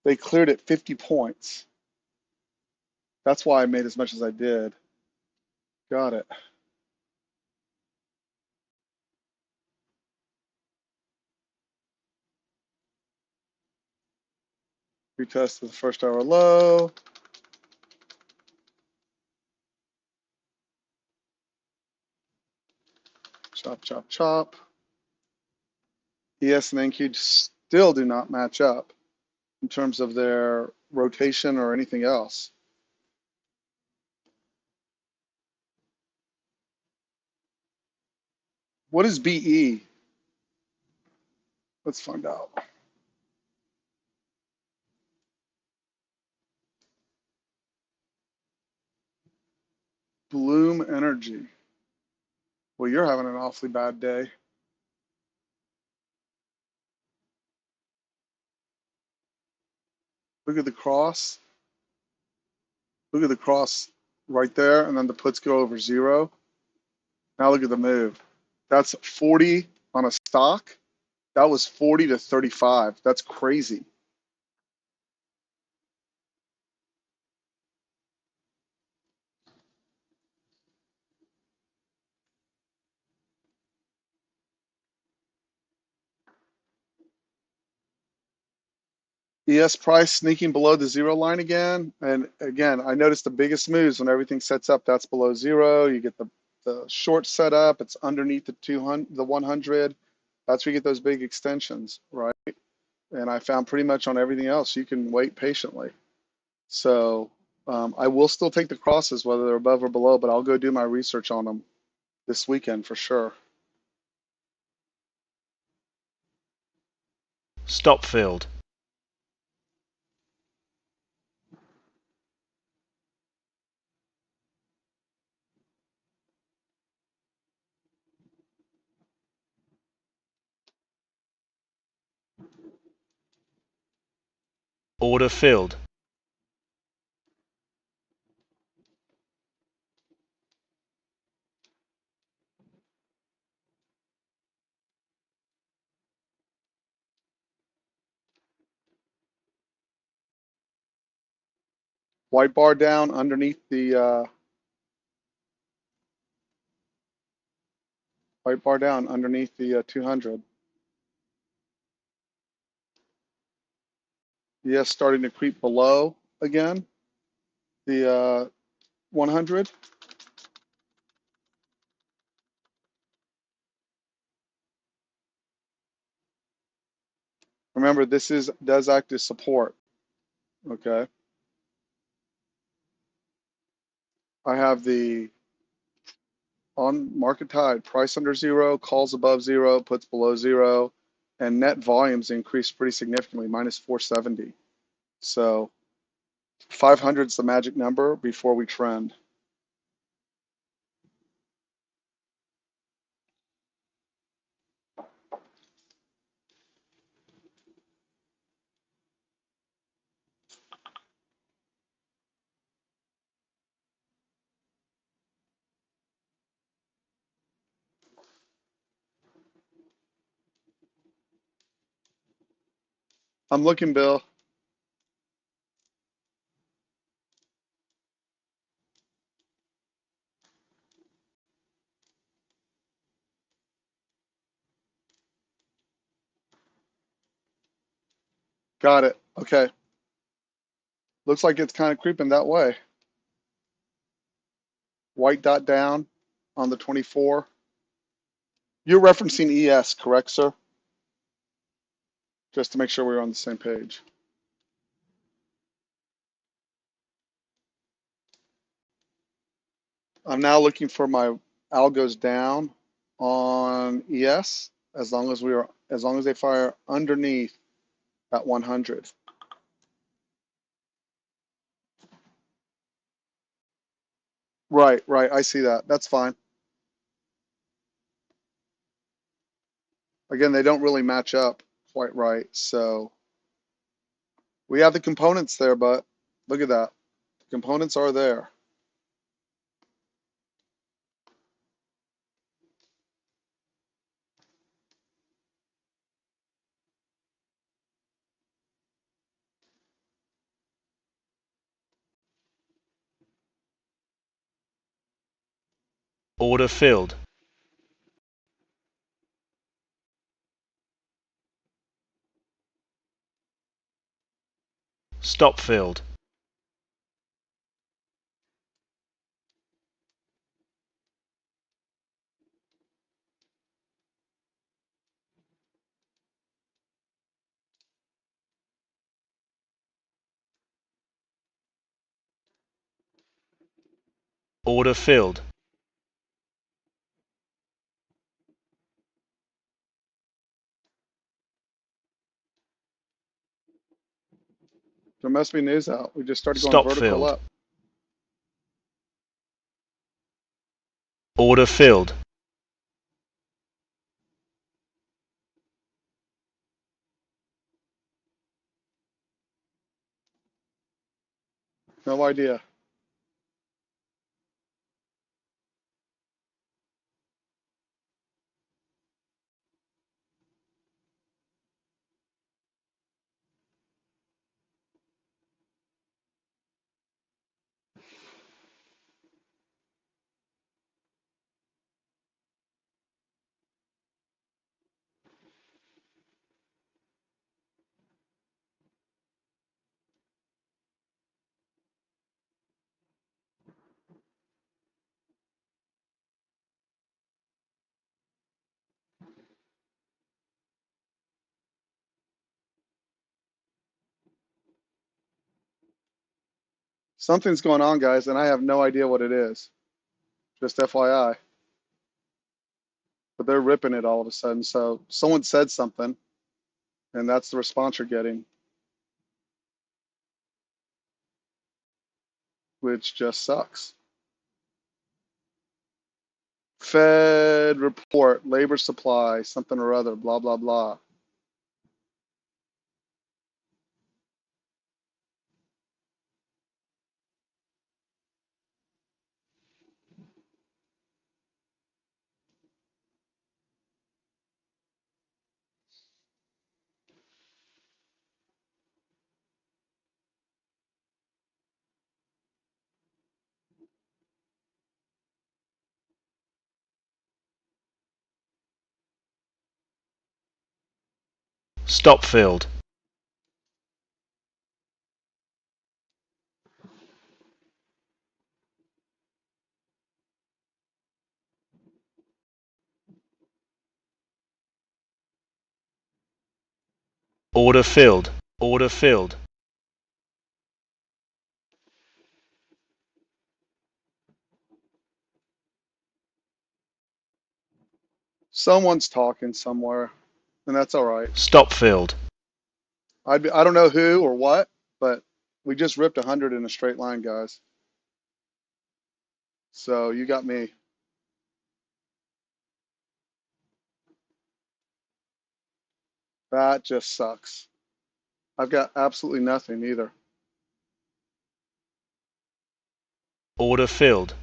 they cleared it 50 points. That's why I made as much as I did. Got it. Retest of the first hour low. Chop, chop, chop. ES and NQ still do not match up in terms of their rotation or anything else. What is BE? Let's find out. Bloom Energy. Well, you're having an awfully bad day. Look at the cross. Look at the cross right there, and then the puts go over 0. Now look at the move. That's 40 on a stock. That was 40 to 35. That's crazy. ES price sneaking below the 0 line again. And again, I noticed the biggest moves when everything sets up, that's below 0. You get the short setup, it's underneath the 200, the 100. That's where you get those big extensions, right? And I found pretty much on everything else, you can wait patiently. So I will still take the crosses, whether they're above or below, but I'll go do my research on them this weekend for sure. Stop filled. Order filled. White bar down underneath the white bar down underneath the 200. Yes, starting to creep below again the 100. Remember, this does act as support. Okay. I have the on market tide, price under zero, calls above zero, puts below zero, and net volumes increased pretty significantly, minus 470. So 500 is the magic number before we trend. I'm looking, Bill. Got it. Okay. Looks like it's kind of creeping that way. White dot down on the 24. You're referencing ES, correct, sir? Just to make sure we're on the same page. I'm now looking for my algos down on ES as long as they fire underneath at 100. Right, right. I see that. That's fine. Again, they don't really match up quite right. So we have the components there, but look at that. The components are there. Order filled. Stop filled. Order filled. There must be news out. We just started going Stop vertical filled. up. Order filled. No idea. Something's going on, guys, and I have no idea what it is. Just FYI. But they're ripping it all of a sudden. So someone said something, and that's the response you're getting, which just sucks. Fed report, labor supply, something or other, blah, blah, blah. Stop filled. Order filled. Order filled. Someone's talking somewhere, and that's all right. Stop filled. I don't know who or what, but we just ripped 100 in a straight line, guys. So you got me. That just sucks. I've got absolutely nothing either. Order filled.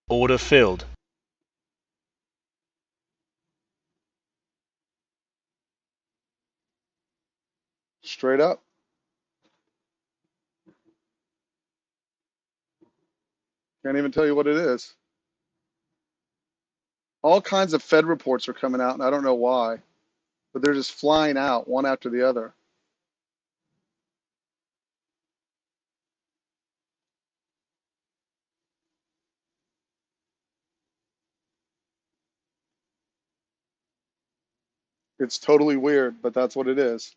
Order filled. Straight up. Can't even tell you what it is. All kinds of Fed reports are coming out, and I don't know why, but they're just flying out one after the other. It's totally weird, but that's what it is.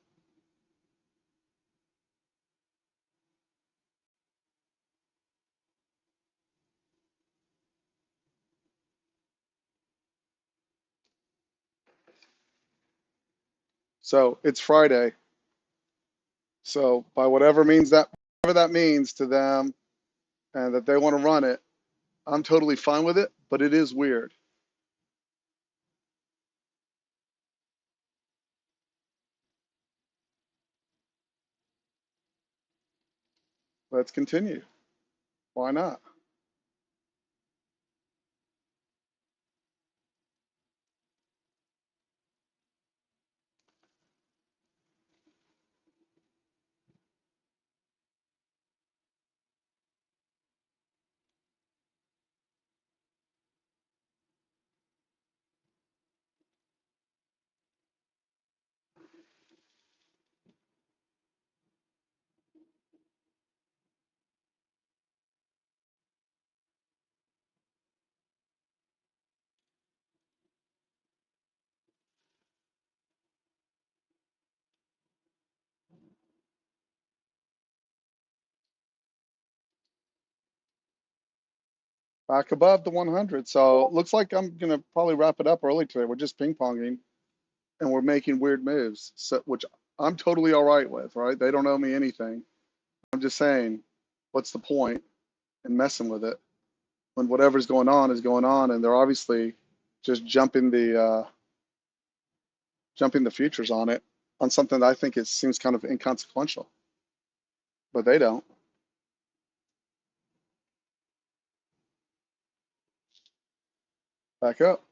So it's Friday. So by whatever that means to them and that they want to run it, I'm totally fine with it, but it is weird. Let's continue. Why not? Back above the 100. So it looks like I'm going to probably wrap it up early today. We're just ping ponging and we're making weird moves, so, which I'm totally all right with, right? They don't owe me anything. I'm just saying, what's the point in messing with it when whatever's going on is going on, and they're obviously just jumping the futures on it on something that I think it seems kind of inconsequential, but they don't. Back up.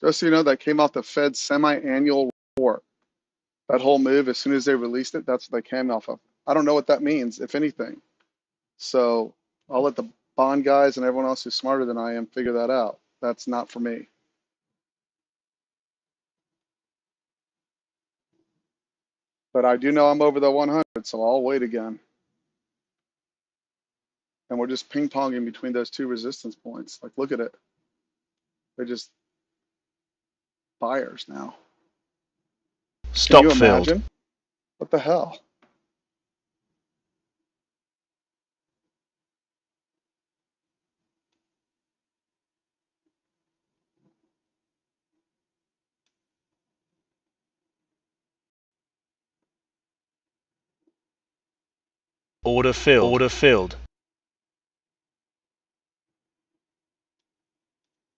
Just so you know, that came off the Fed's semi-annual report. That whole move, as soon as they released it, that's what they came off of. I don't know what that means, if anything. So I'll let the bond guys and everyone else who's smarter than I am figure that out. That's not for me. But I do know I'm over the 100, so I'll wait again. And we're just ping ponging between those two resistance points. Like, look at it. They're just buyers now. Can you Stop filled. imagine? What the hell? Order filled. Order filled.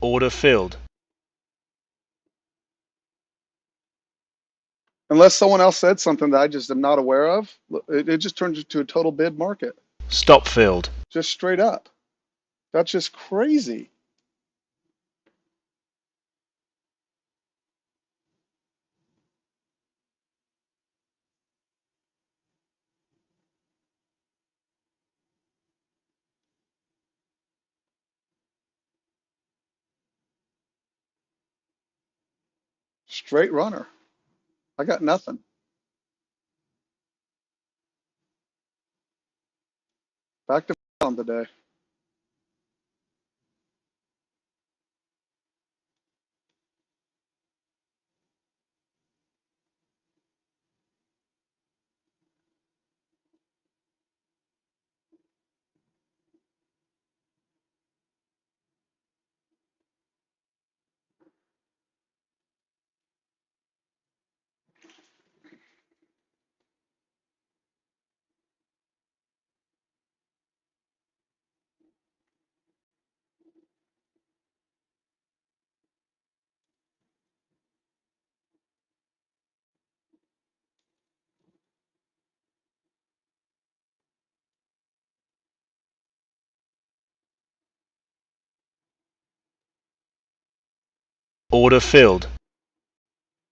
Order filled. Unless someone else said something that I just am not aware of, it just turns into a total bid market. Stop filled. Just straight up. That's just crazy. Straight runner. I got nothing. Back to on the day. Order filled.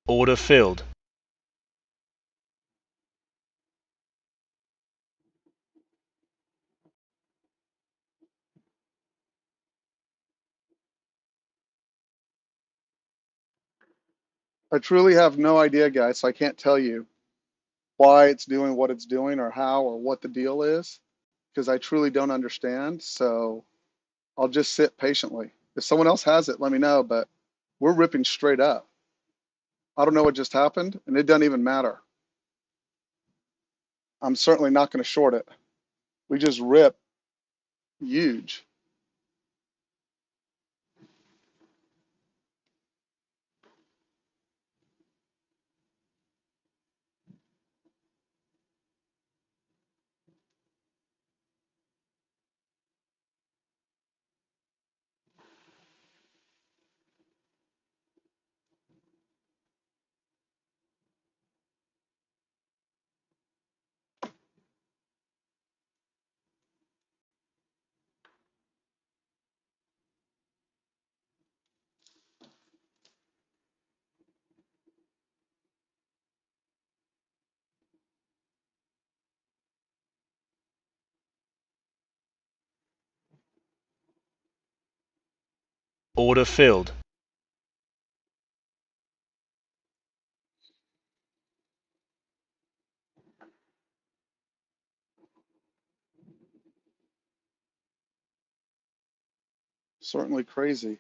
Order filled. I truly have no idea, guys, so I can't tell you why it's doing what it's doing or how or what the deal is because I truly don't understand. So I'll just sit patiently. If someone else has it, let me know, but we're ripping straight up. I don't know what just happened, and it doesn't even matter. I'm certainly not going to short it. We just rip huge. Order filled. Certainly crazy.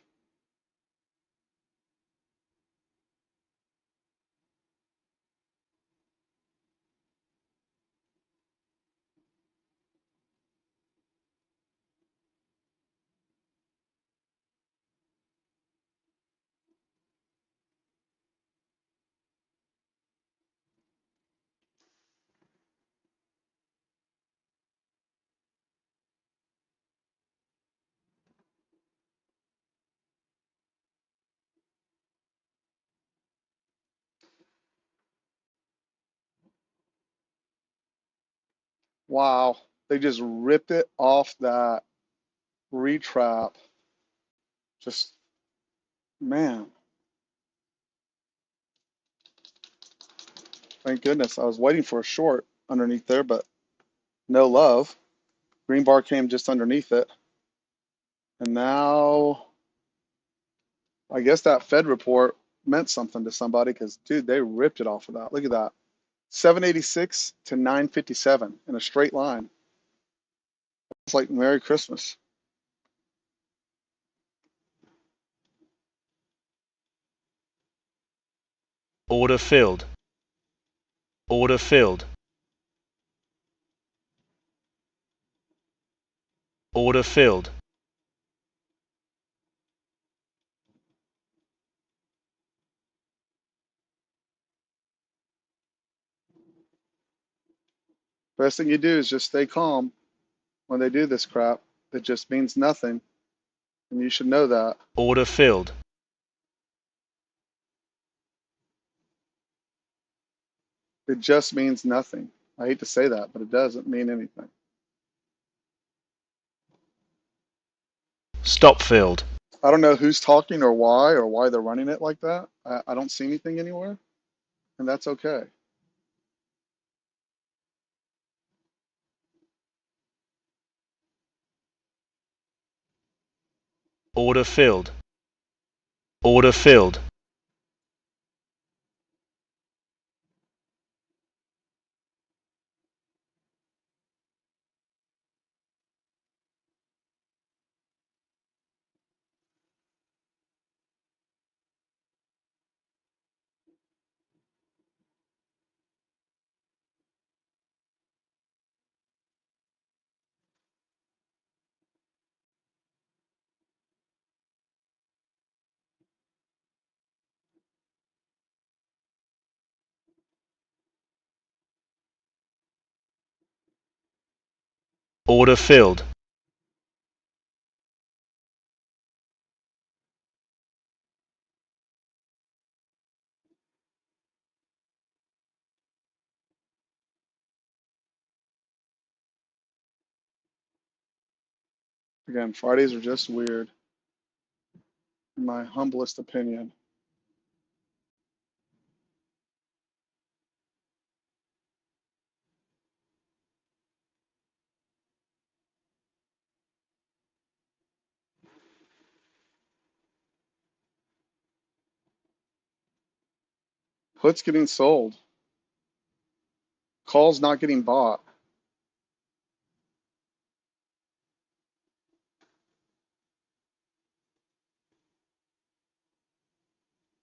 Wow. They just ripped it off that retrap. Just, man, thank goodness. I was waiting for a short underneath there, but no love. Green bar came just underneath it. And now I guess that Fed report meant something to somebody because, dude, they ripped it off of that. Look at that. 786 to 957 in a straight line. It's like Merry Christmas. Order filled. Order filled. Order filled. Best thing you do is just stay calm when they do this crap. It just means nothing, and you should know that. Order filled. It just means nothing. I hate to say that, but it doesn't mean anything. Stop filled. I don't know who's talking or why they're running it like that. I don't see anything anywhere, and that's okay. Order filled. Order filled. Order filled. Again, Fridays are just weird, in my humblest opinion. Puts getting sold, calls not getting bought.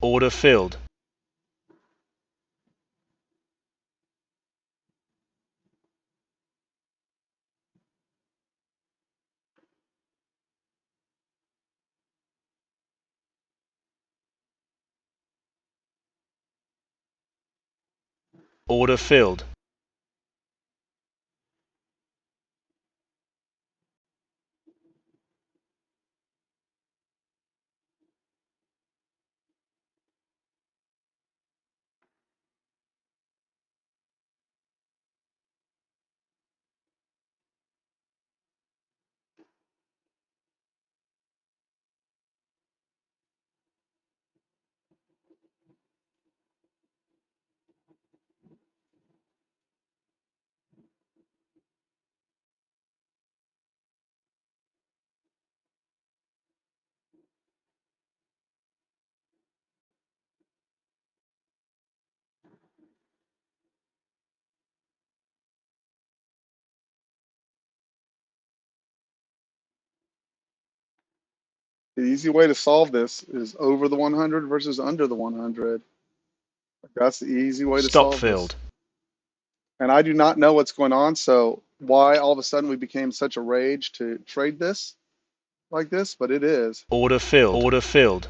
Order filled. Order filled. The easy way to solve this is over the 100 versus under the 100. That's the easy way to Stop solve this. filled. And I do not know what's going on. So why all of a sudden we became such a rage to trade this like this, but it is. Order filled. Order filled.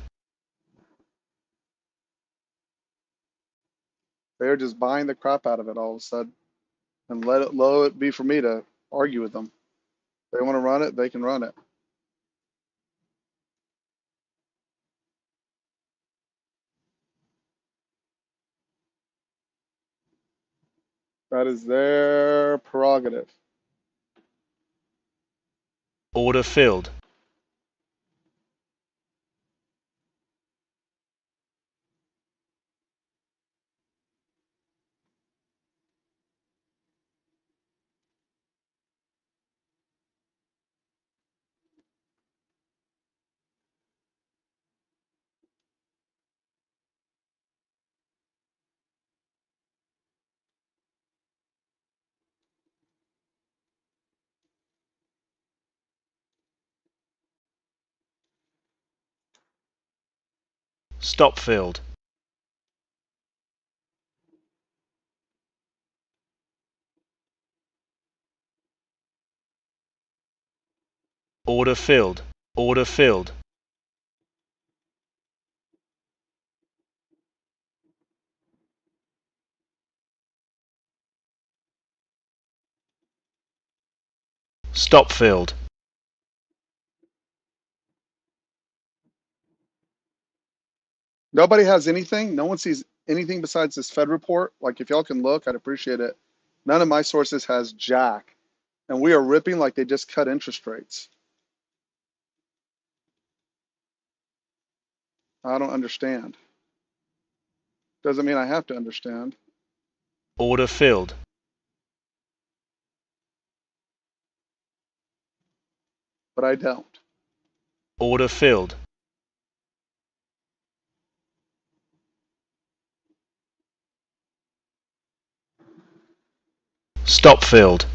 They're just buying the crap out of it all of a sudden and let it low it be for me to argue with them. If they want to run it, they can run it. That is their prerogative. Order filled. Stop filled. Order filled. Order filled. Stop filled. Nobody has anything. No one sees anything besides this Fed report. Like if y'all can look, I'd appreciate it. None of my sources has jack. And we are ripping like they just cut interest rates. I don't understand. Doesn't mean I have to understand, Order filled. but I don't. Order filled. Stop filled.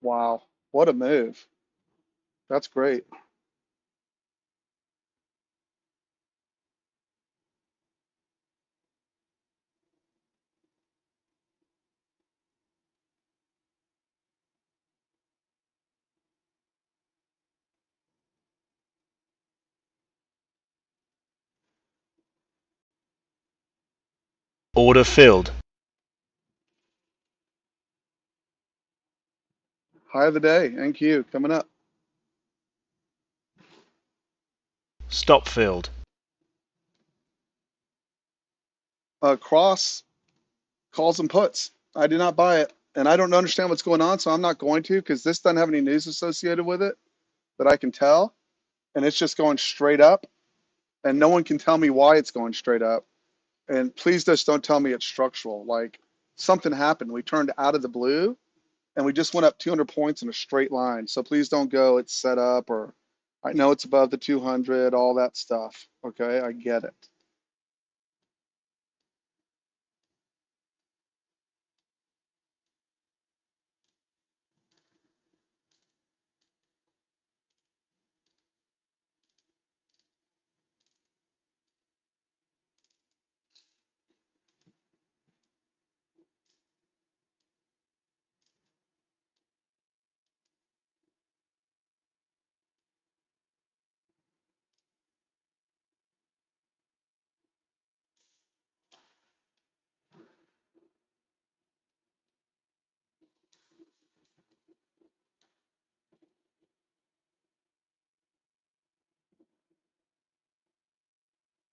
Wow. What a move. That's great. Order filled. High of the day. NQ coming up. Stop filled. Cross calls and puts. I did not buy it. And I don't understand what's going on, so I'm not going to because this doesn't have any news associated with it that I can tell. And it's just going straight up. And no one can tell me why it's going straight up. And please just don't tell me it's structural. Like something happened. We turned out of the blue and we just went up 200 points in a straight line. So please don't go, it's set up or I know it's above the 200, all that stuff. Okay, I get it.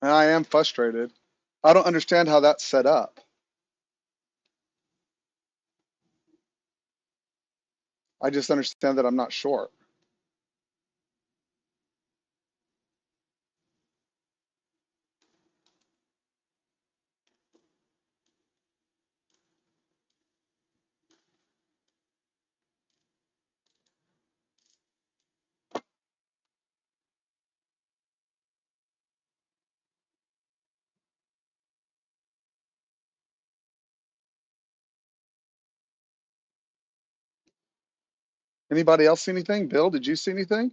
And I am frustrated. I don't understand how that's set up. I just understand that I'm not short. Anybody else see anything? Bill, did you see anything?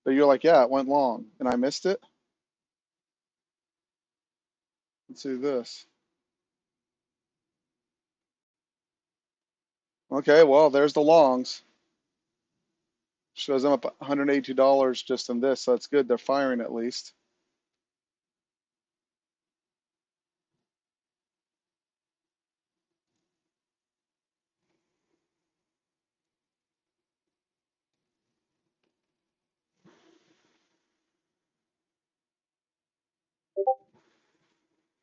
But you're like, yeah, it went long and I missed it. Let's do this. Okay, well, there's the longs. Shows them up $182 just in this, so that's good. They're firing at least.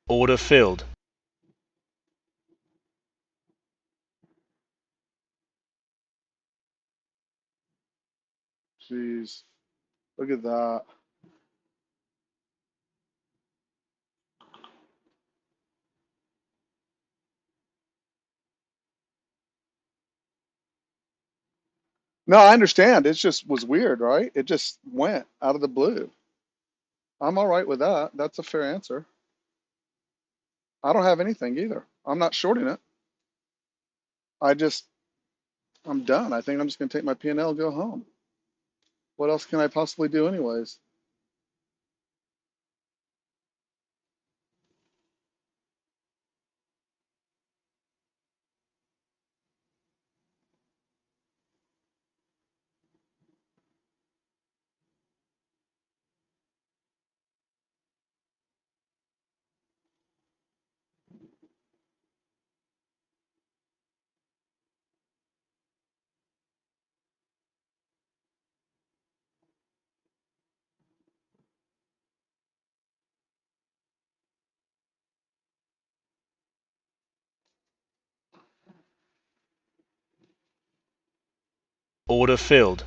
Order filled. Jeez, look at that. No, I understand. It just was weird, right? It just went out of the blue. I'm all right with that. That's a fair answer. I don't have anything either. I'm not shorting it. I just, I'm done. I think I'm just going to take my P&L and go home. What else can I possibly do anyways? Order filled.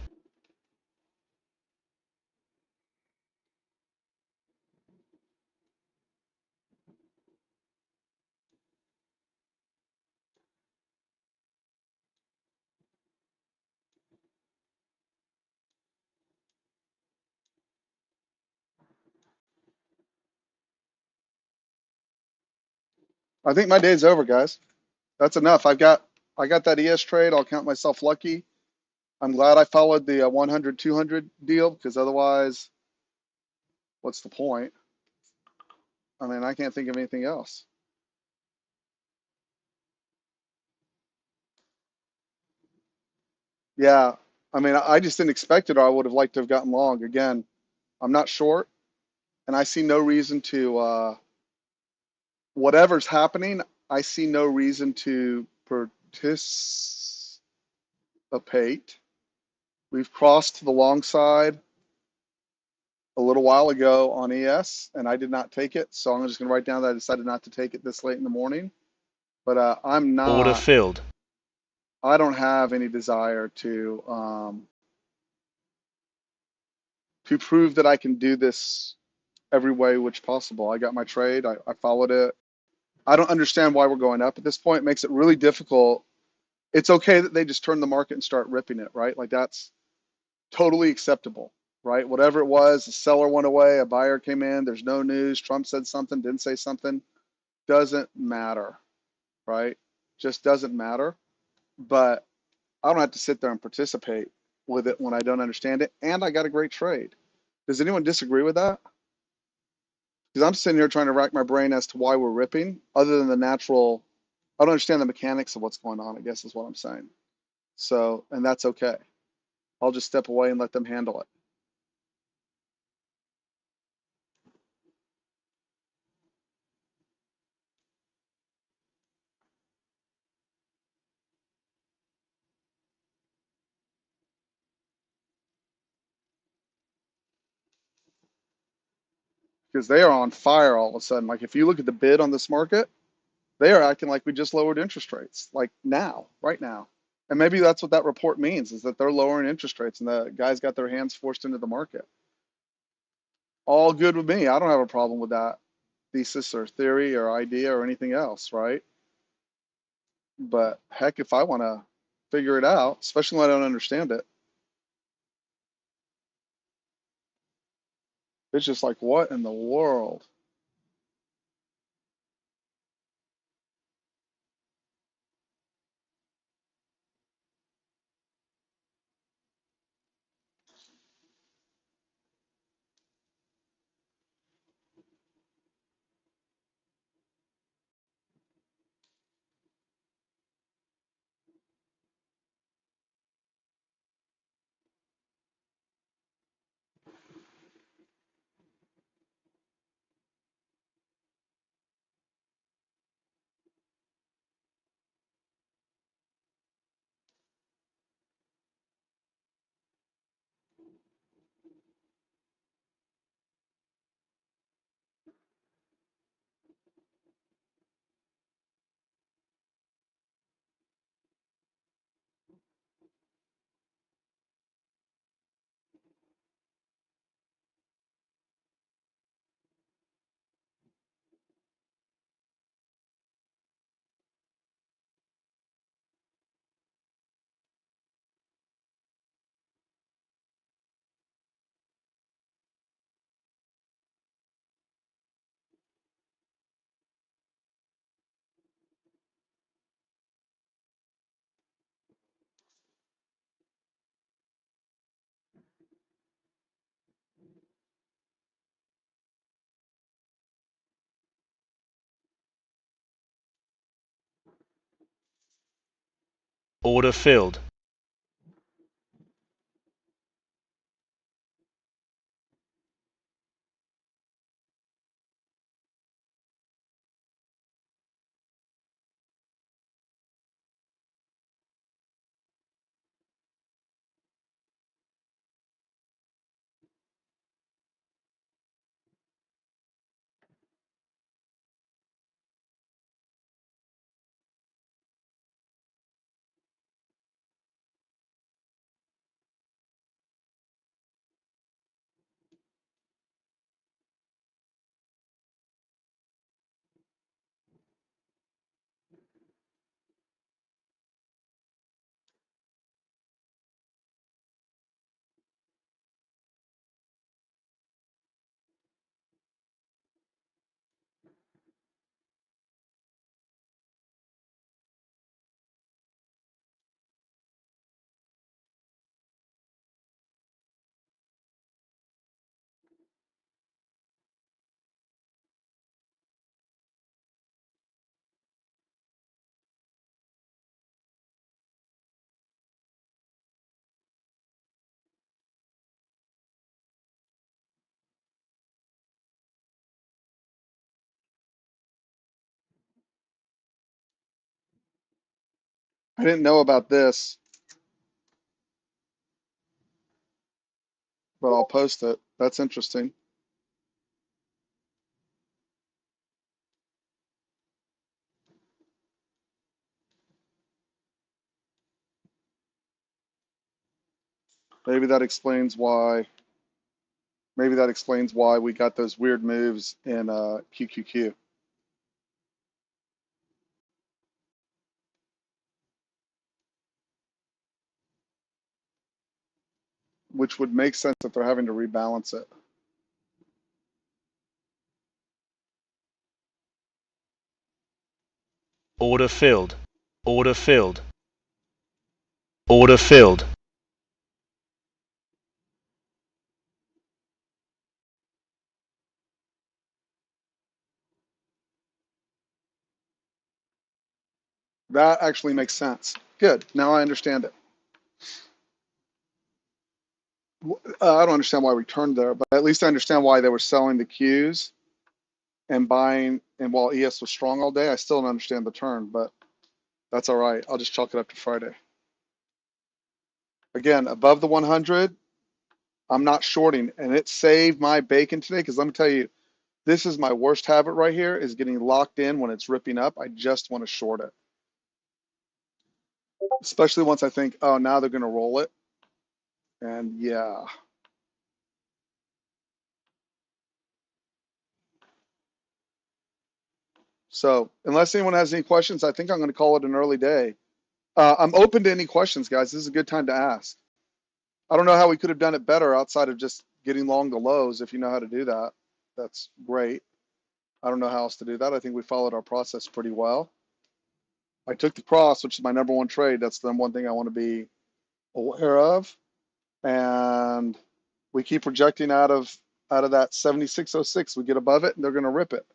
I think my day's over, guys. That's enough. I got that ES trade. I'll count myself lucky. I'm glad I followed the 100, 200 deal because otherwise, what's the point? I mean, I can't think of anything else. Yeah. I mean, I just didn't expect it, or I would have liked to have gotten long. Again, I'm not short, and I see no reason to, whatever's happening, I see no reason to participate. We've crossed to the long side a little while ago on ES, and I did not take it. So I'm just going to write down that I decided not to take it this late in the morning. But Order filled. I don't have any desire to prove that I can do this every way which possible. I got my trade. I followed it. I don't understand why we're going up at this point. It makes it really difficult. It's okay that they just turn the market and start ripping it, right? Like that's totally acceptable, right? Whatever it was, the seller went away, a buyer came in, there's no news, Trump said something, didn't say something, doesn't matter, right? Just doesn't matter. But I don't have to sit there and participate with it when I don't understand it. And I got a great trade. Does anyone disagree with that? Because I'm sitting here trying to rack my brain as to why we're ripping, other than the natural. I don't understand the mechanics of what's going on, I guess is what I'm saying. So, and that's okay. I'll just step away and let them handle it. Because they are on fire all of a sudden. Like if you look at the bid on this market, they are acting like we just lowered interest rates, like now, right now. And maybe that's what that report means is that they're lowering interest rates and the guys got their hands forced into the market. All good with me. I don't have a problem with that thesis or theory or idea or anything else, right? But heck, if I want to figure it out, especially when I don't understand it, it's just like, what in the world? Order filled. I didn't know about this, but I'll post it. That's interesting. Maybe that explains why. Maybe that explains why we got those weird moves in QQQ, which would make sense if they're having to rebalance it. Order filled. Order filled. Order filled. That actually makes sense. Good. Now I understand it. I don't understand why we turned there, but at least I understand why they were selling the Qs and buying. And while ES was strong all day, I still don't understand the turn, but that's all right. I'll just chalk it up to Friday. Again, above the 100, I'm not shorting, and it saved my bacon today because let me tell you, this is my worst habit right here is getting locked in when it's ripping up. I just want to short it, especially once I think, oh, now they're going to roll it. And yeah. So unless anyone has any questions, I think I'm going to call it an early day. I'm open to any questions, guys. This is a good time to ask. I don't know how we could have done it better outside of just getting long the lows. If you know how to do that, that's great. I don't know how else to do that. I think we followed our process pretty well. I took the cross, which is my number one trade. That's the one thing I want to be aware of. And we keep projecting out of that 7606. We get above it, and they're going to rip it.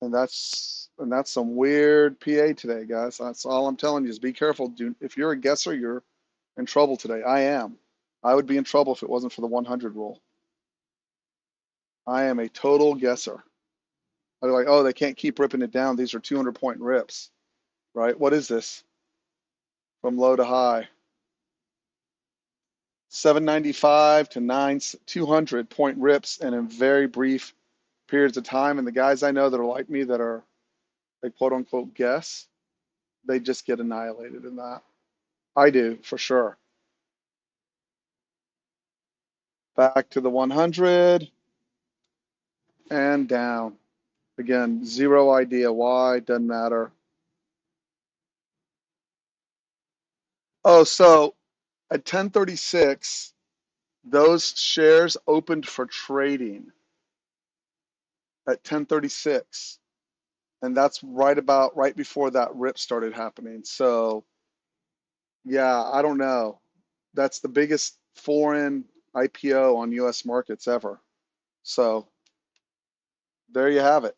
And that's some weird PA today, guys. That's all I'm telling you is be careful. If you're a guesser, you're in trouble today. I am. I would be in trouble if it wasn't for the 100 rule. I am a total guesser. They're like, oh, they can't keep ripping it down. These are 200-point rips, right? What is this? From low to high. 795 to 200-point rips and in very brief periods of time. And the guys I know that are like me that are a quote unquote guess, they just get annihilated in that. I do for sure. Back to the 100 and down. Again, zero idea why, doesn't matter. Oh, so at 1036, those shares opened for trading at 1036. And that's right before that rip started happening. So yeah, I don't know. That's the biggest foreign IPO on US markets ever. So there you have it.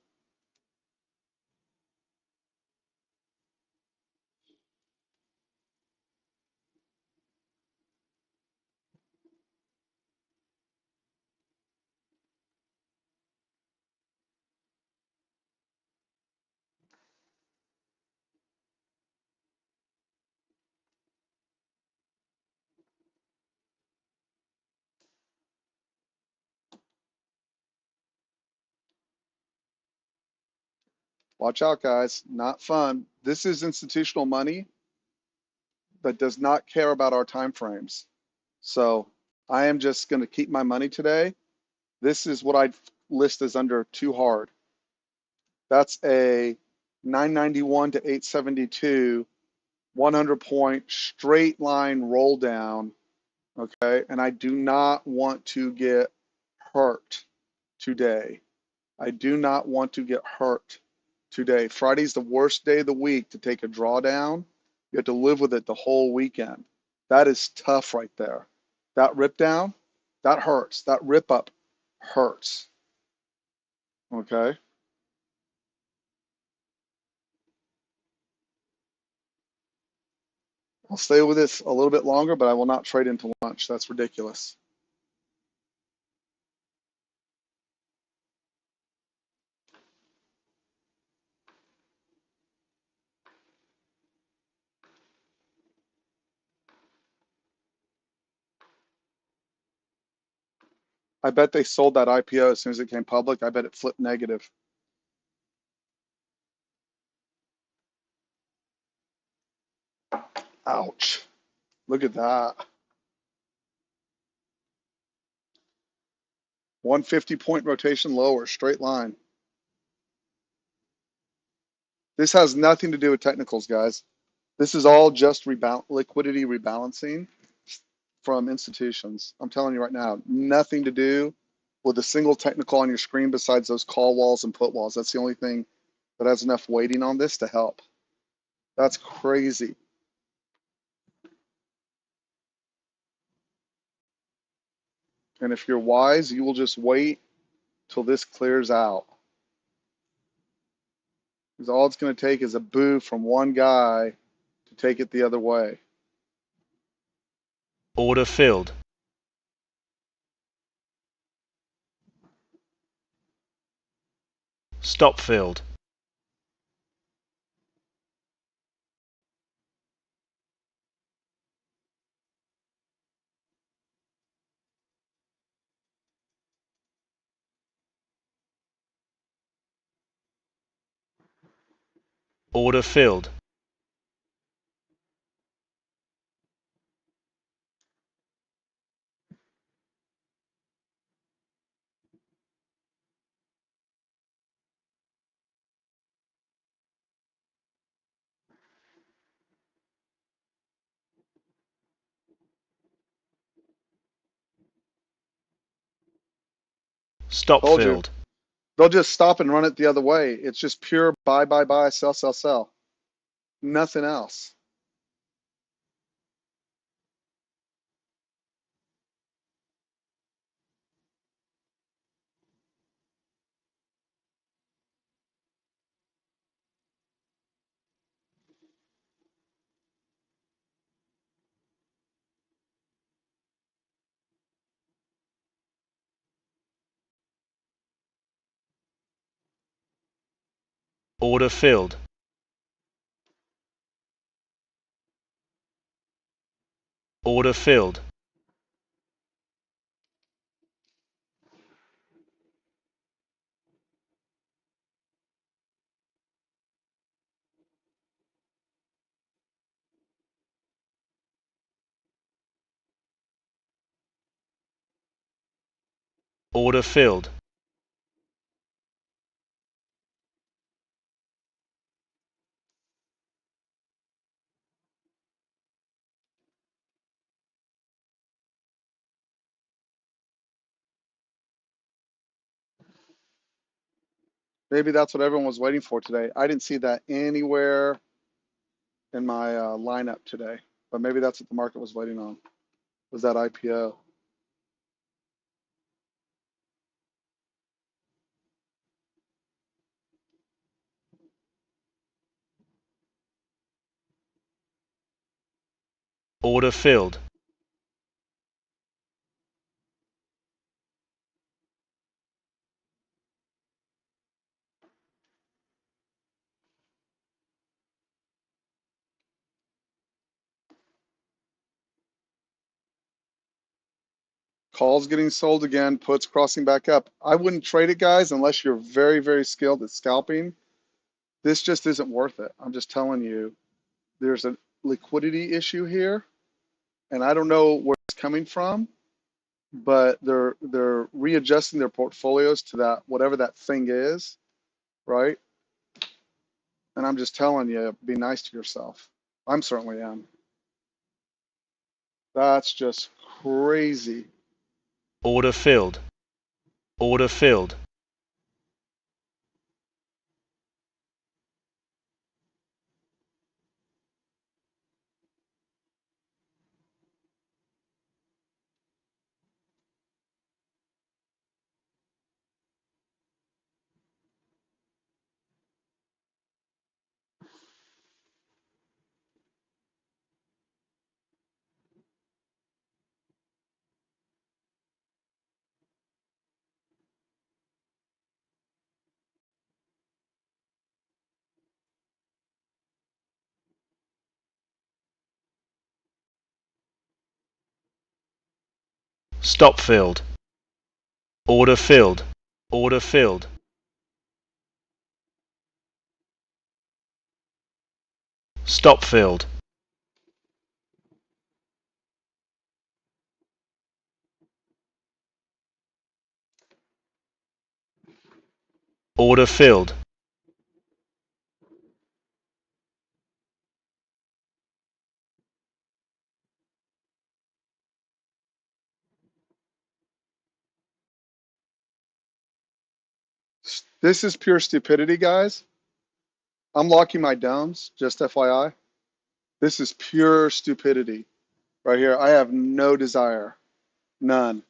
Watch out, guys. Not fun. This is institutional money that does not care about our time frames. So I am just going to keep my money today. This is what I'd list as under too hard. That's a 991 to 872, 100-point straight line roll down. Okay. And I do not want to get hurt today. I do not want to get hurt today. Friday's the worst day of the week to take a drawdown. You have to live with it the whole weekend. That is tough right there. That rip down, that hurts. That rip up hurts. Okay. I'll stay with this a little bit longer, but I will not trade into lunch. That's ridiculous. I bet they sold that IPO as soon as it came public. I bet it flipped negative. Ouch. Look at that. 150-point rotation lower, straight line. This has nothing to do with technicals, guys. This is all just liquidity rebalancing from institutions. I'm telling you right now, nothing to do with a single technical on your screen besides those call walls and put walls. That's the only thing that has enough weighting on this to help. That's crazy. And if you're wise, you will just wait till this clears out. Because all it's going to take is a boo from one guy to take it the other way. Order filled. Stop filled. Order filled. Stop Told you. filled. They'll just stop and run it the other way. It's just pure buy, buy, buy, sell, sell, sell. Nothing else. Order filled. Order filled. Order filled. Maybe that's what everyone was waiting for today. I didn't see that anywhere in my lineup today, but maybe that's what the market was waiting on, was that IPO. Order filled. Calls getting sold again, puts crossing back up. I wouldn't trade it, guys, unless you're very, very skilled at scalping. This just isn't worth it. I'm just telling you, there's a liquidity issue here, and I don't know where it's coming from, but they're readjusting their portfolios to that whatever that thing is, right? And I'm just telling you, be nice to yourself. I'm certainly am. That's just crazy. Order filled. Order filled. Stop filled. Order filled. Order filled. Stop filled. Order filled. This is pure stupidity, guys. I'm locking my downs, just FYI. This is pure stupidity right here. I have no desire, none.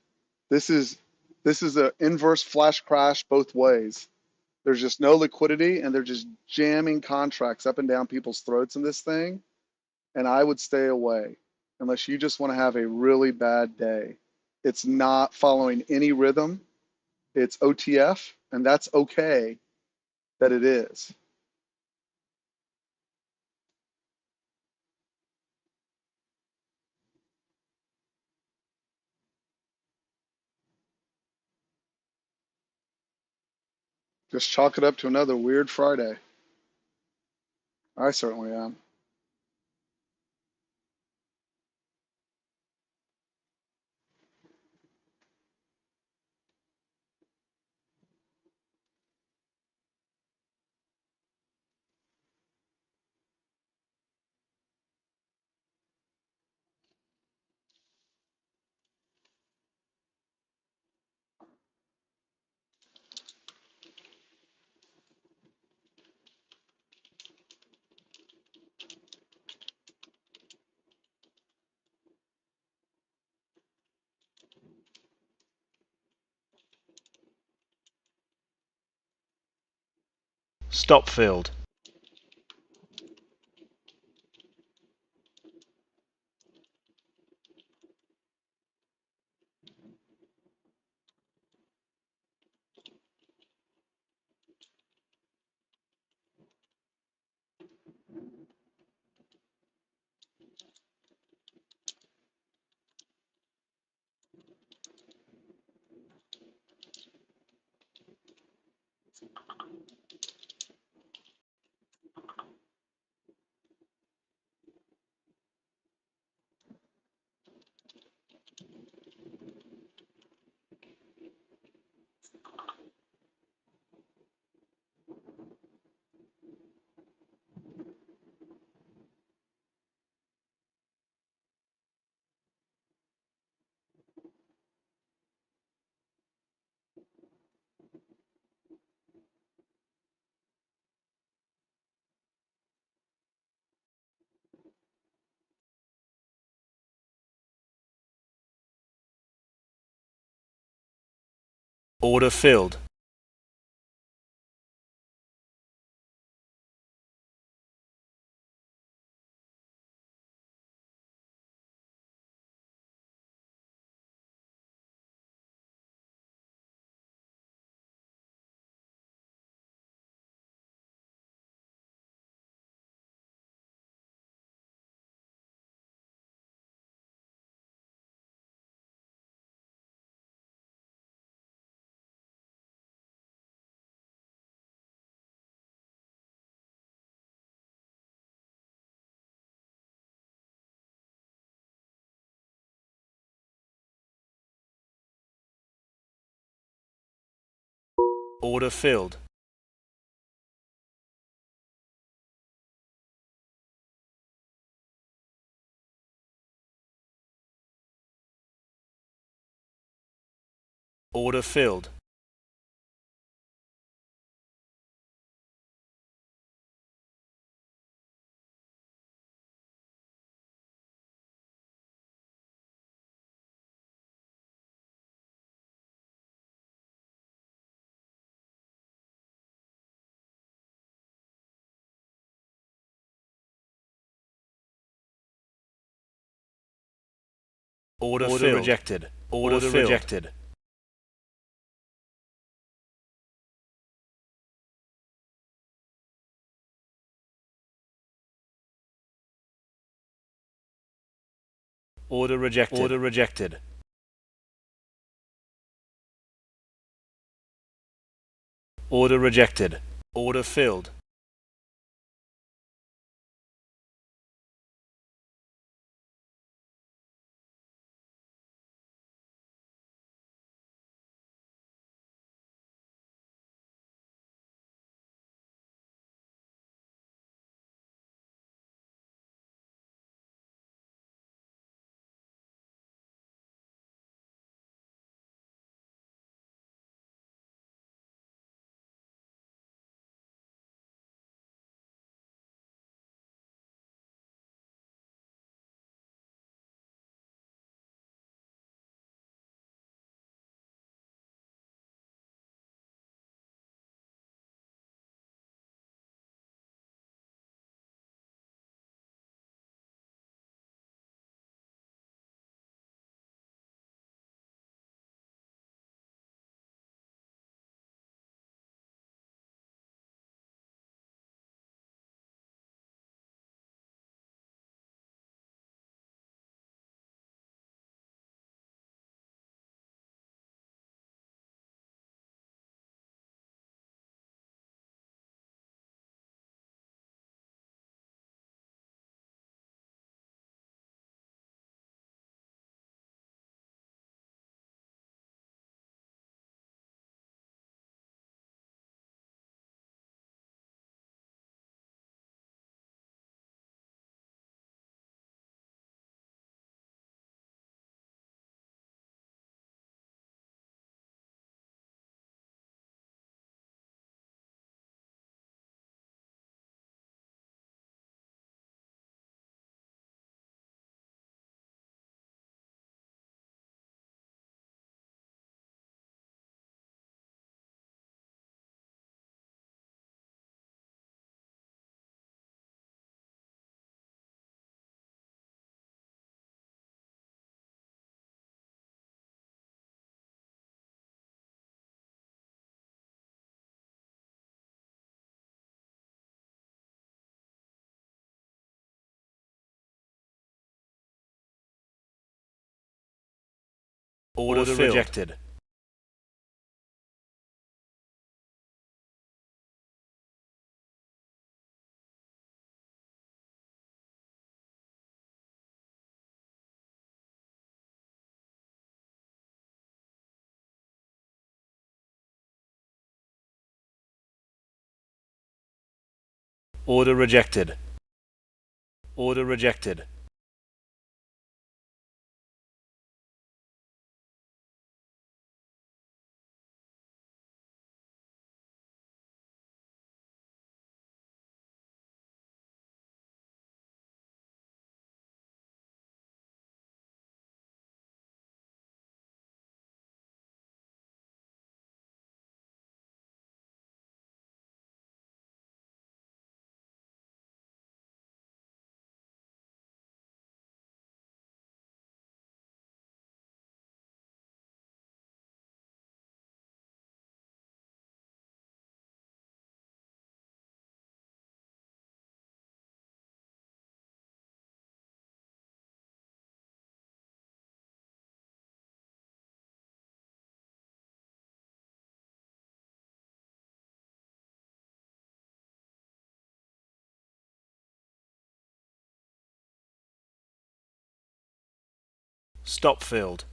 This is an inverse flash crash both ways. There's just no liquidity, and they're just jamming contracts up and down people's throats in this thing. And I would stay away unless you just want to have a really bad day. It's not following any rhythm. It's OTF, and that's okay that it is. Just chalk it up to another weird Friday. I certainly am. Stop filled. Order filled. Order filled. Order filled. Order filled. Rejected. Order rejected. Order rejected. Order rejected. Order rejected. Order filled. Order filled. Rejected. Order rejected. Order rejected. Stop filled.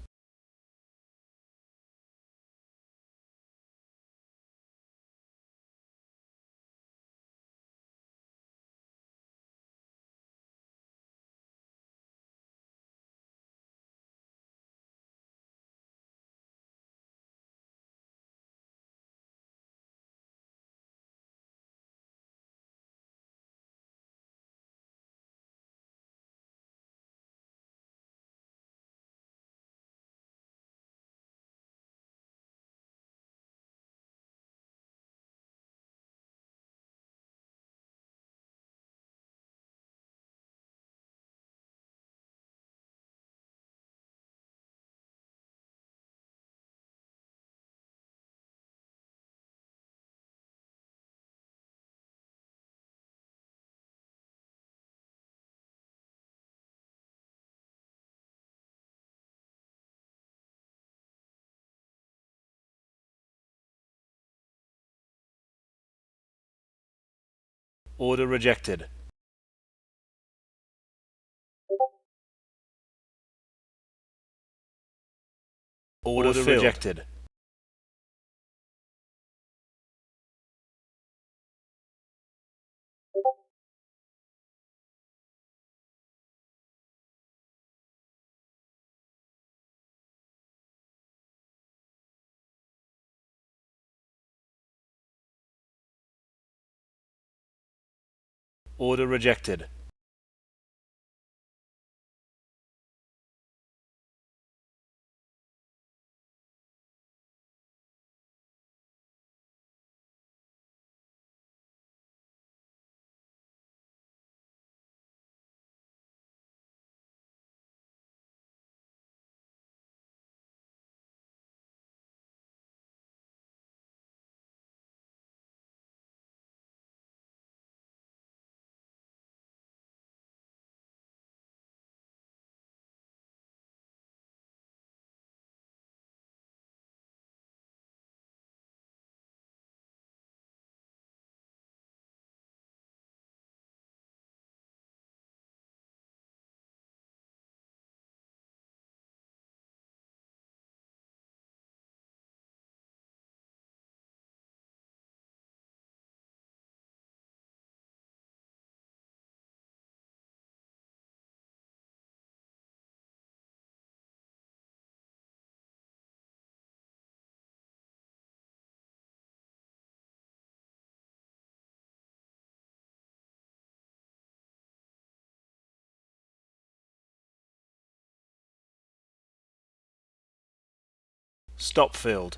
Order rejected. Order rejected. Order rejected. Stop field.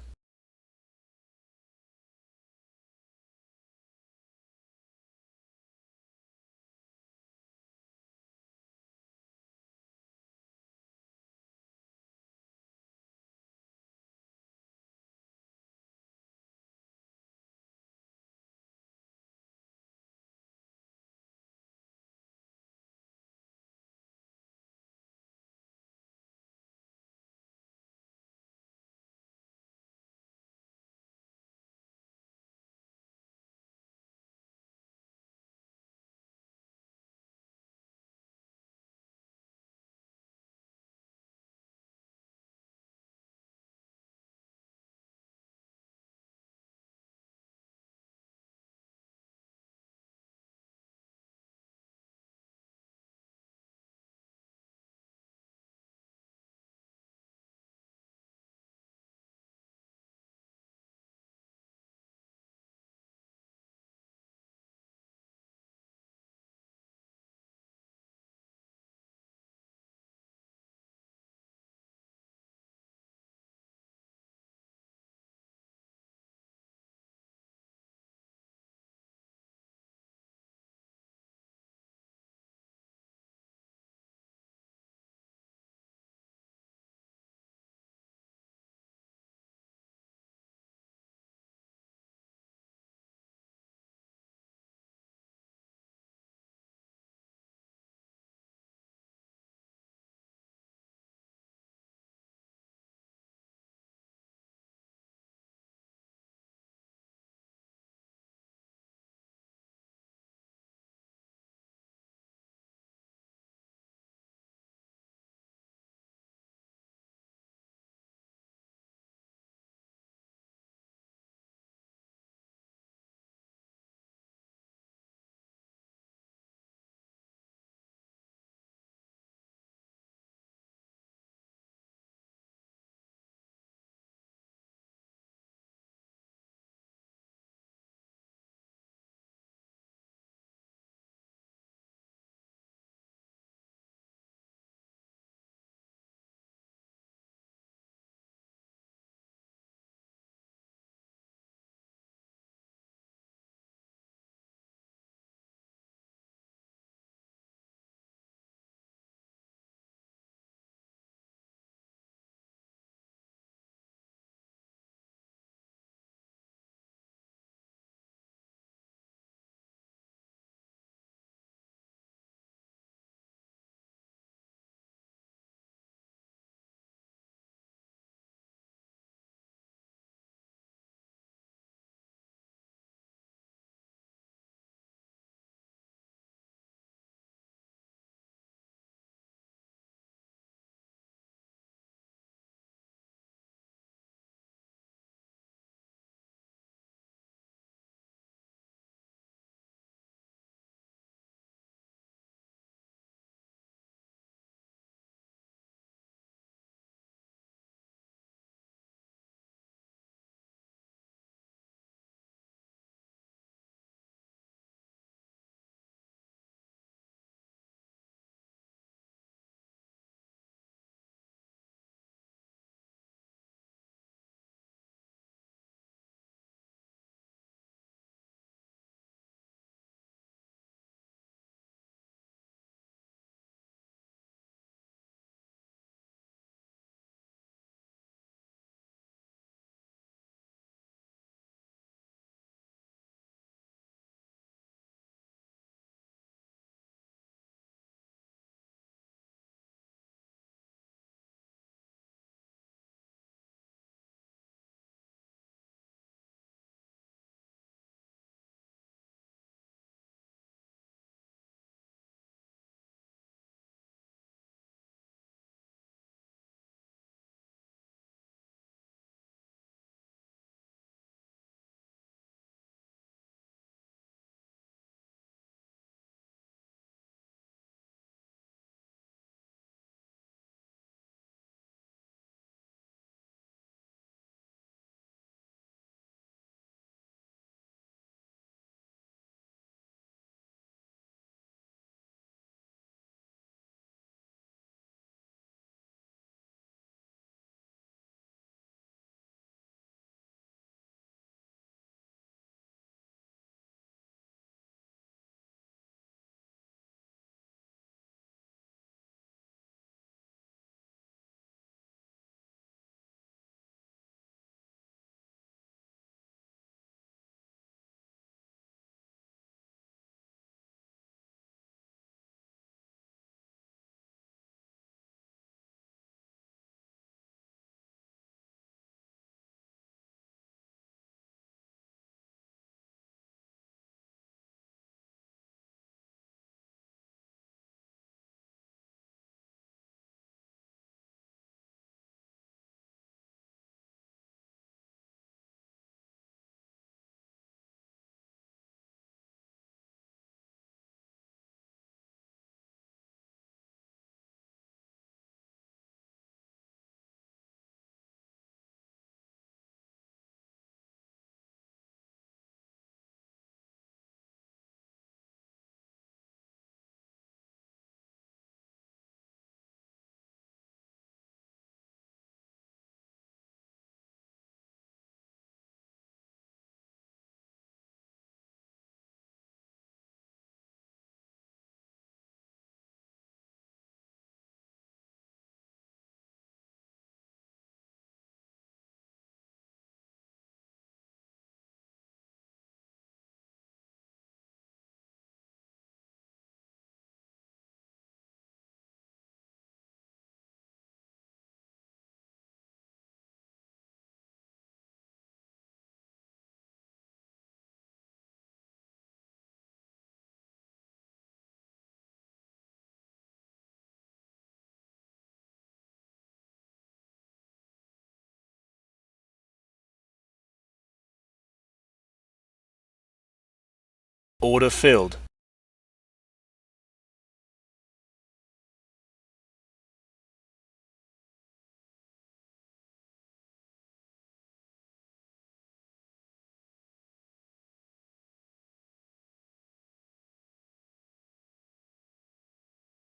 Order filled.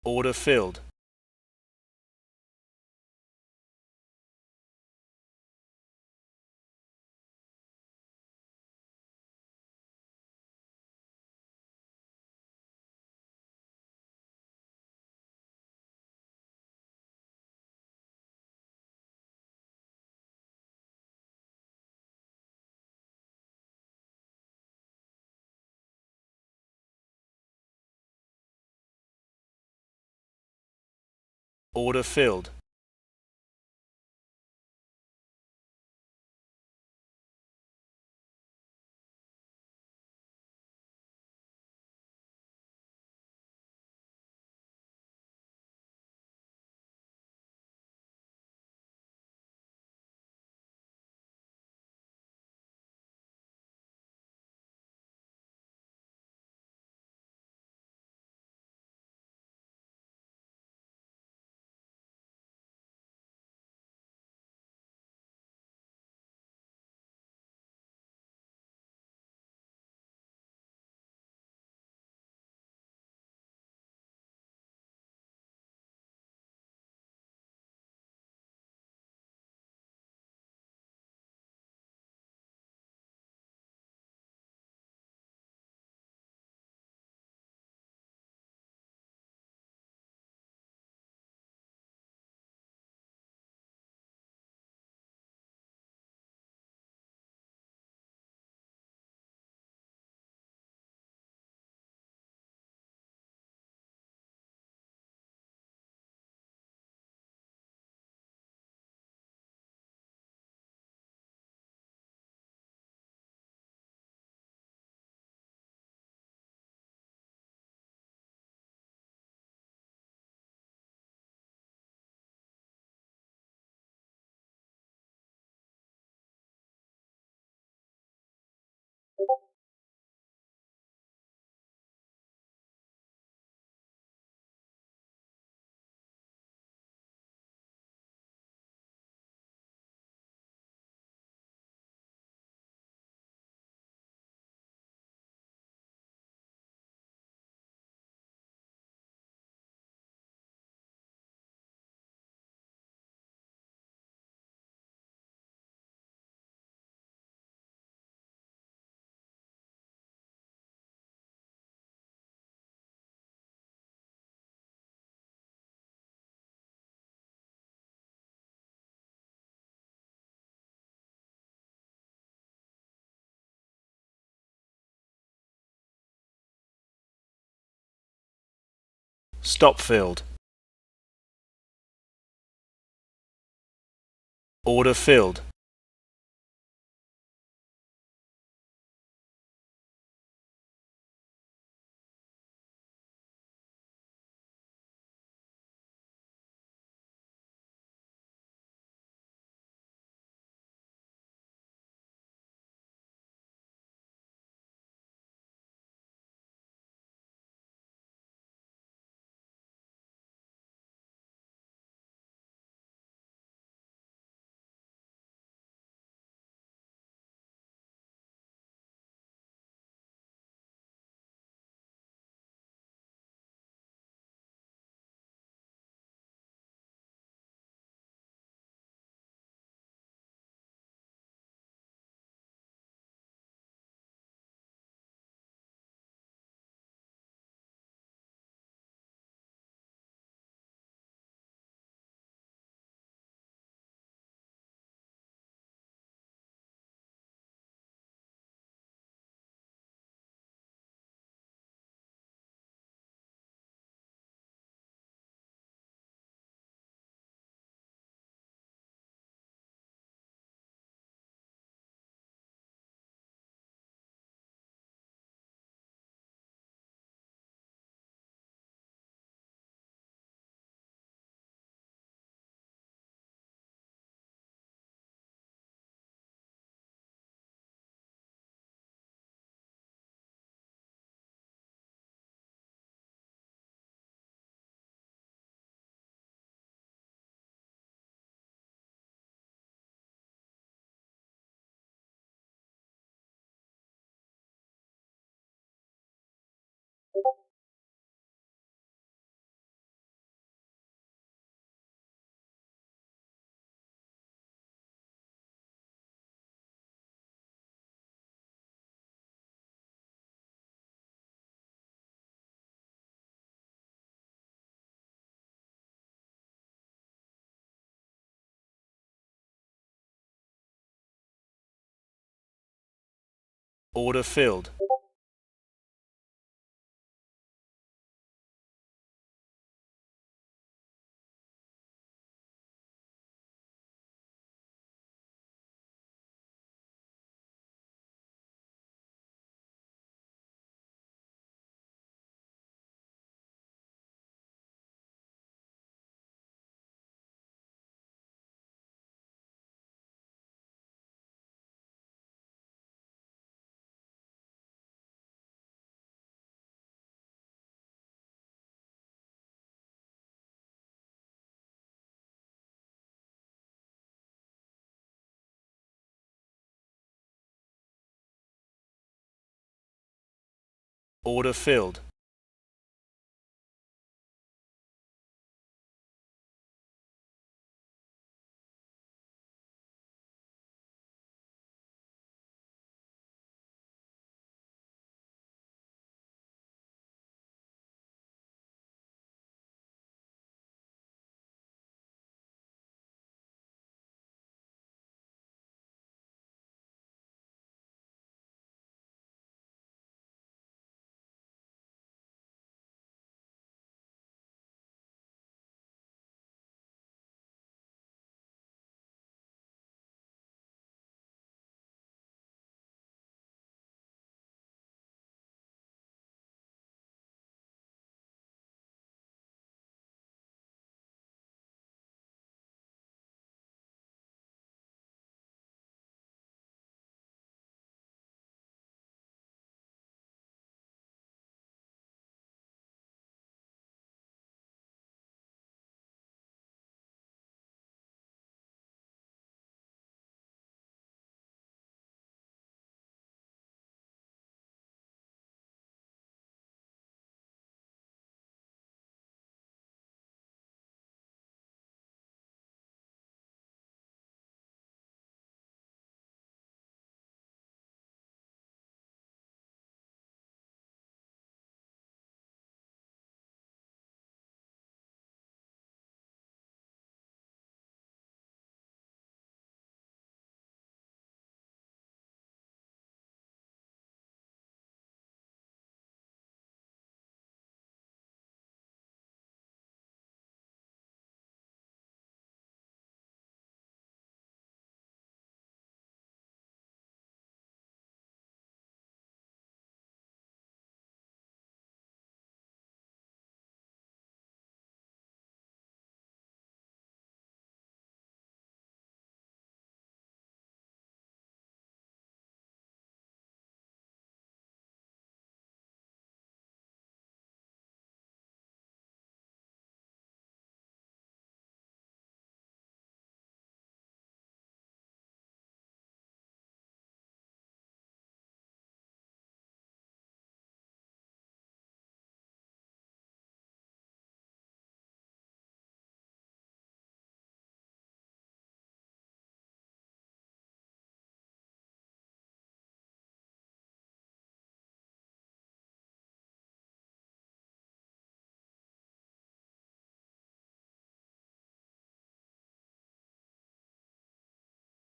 Order filled. Order filled. Stop filled. Order filled. Order filled. Order filled.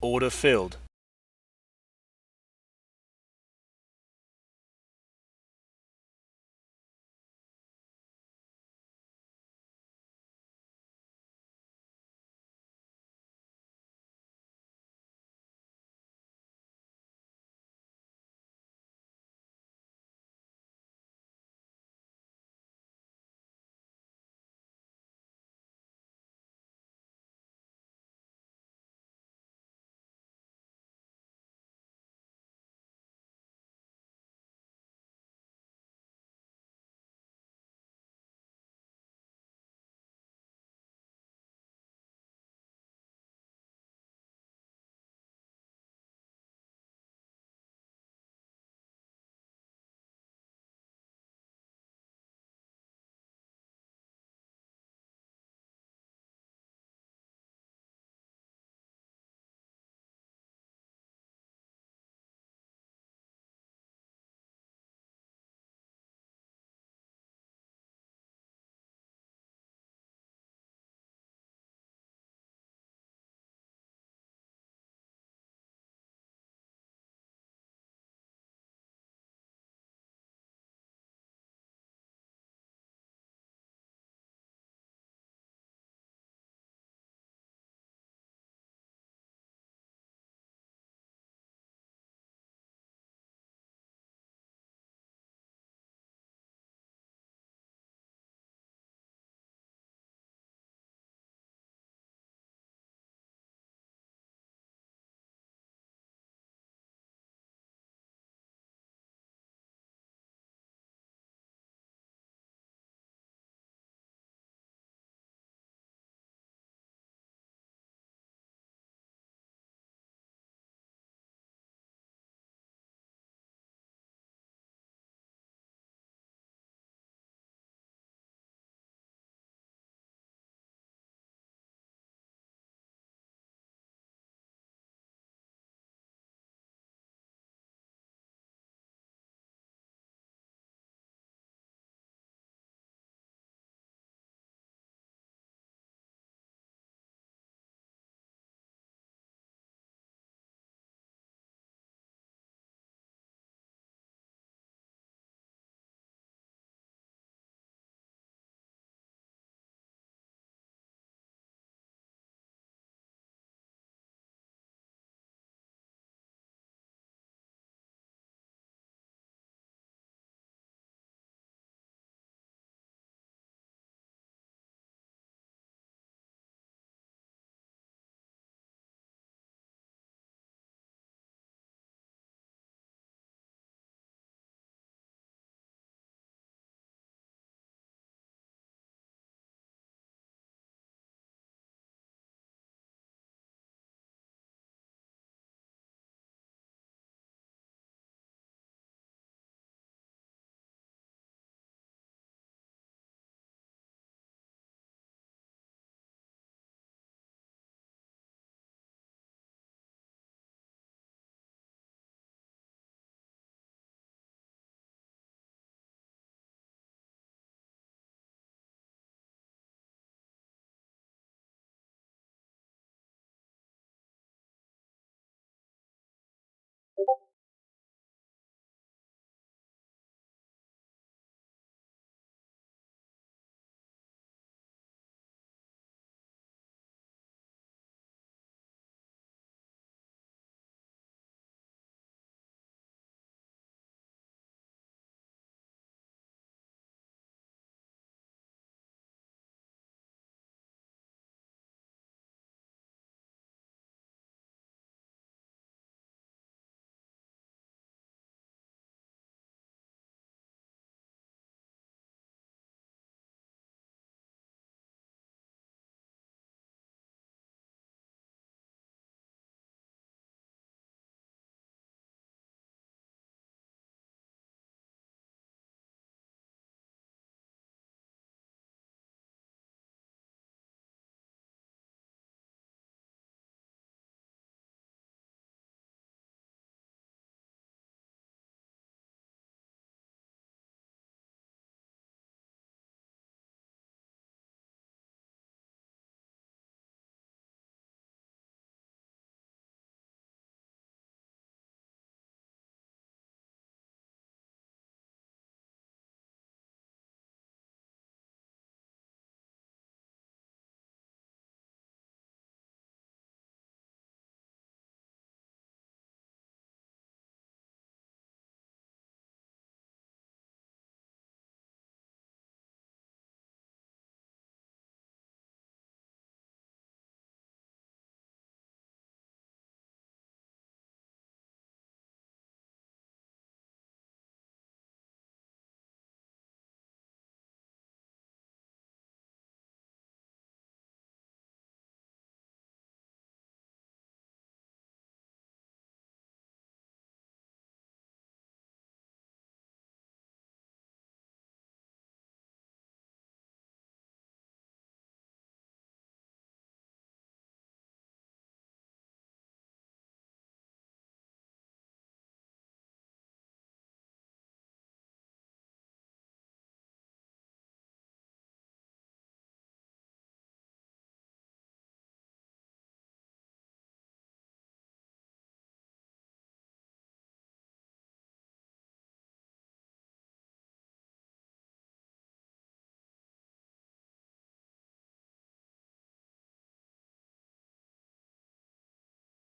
Order filled.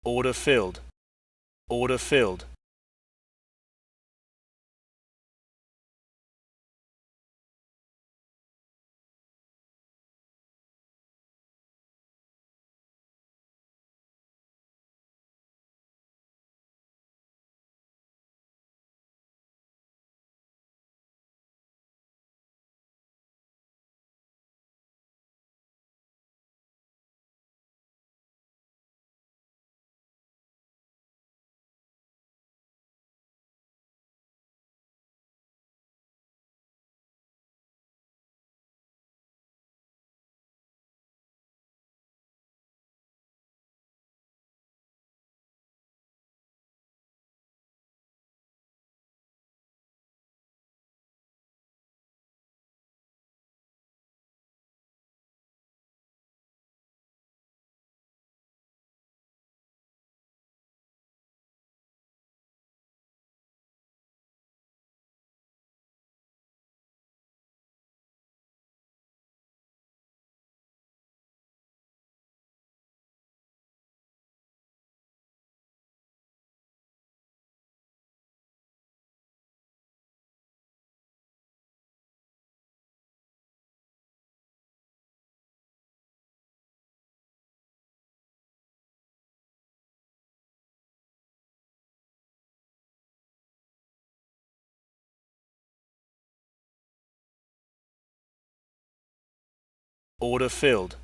Order filled. Order filled. Order filled.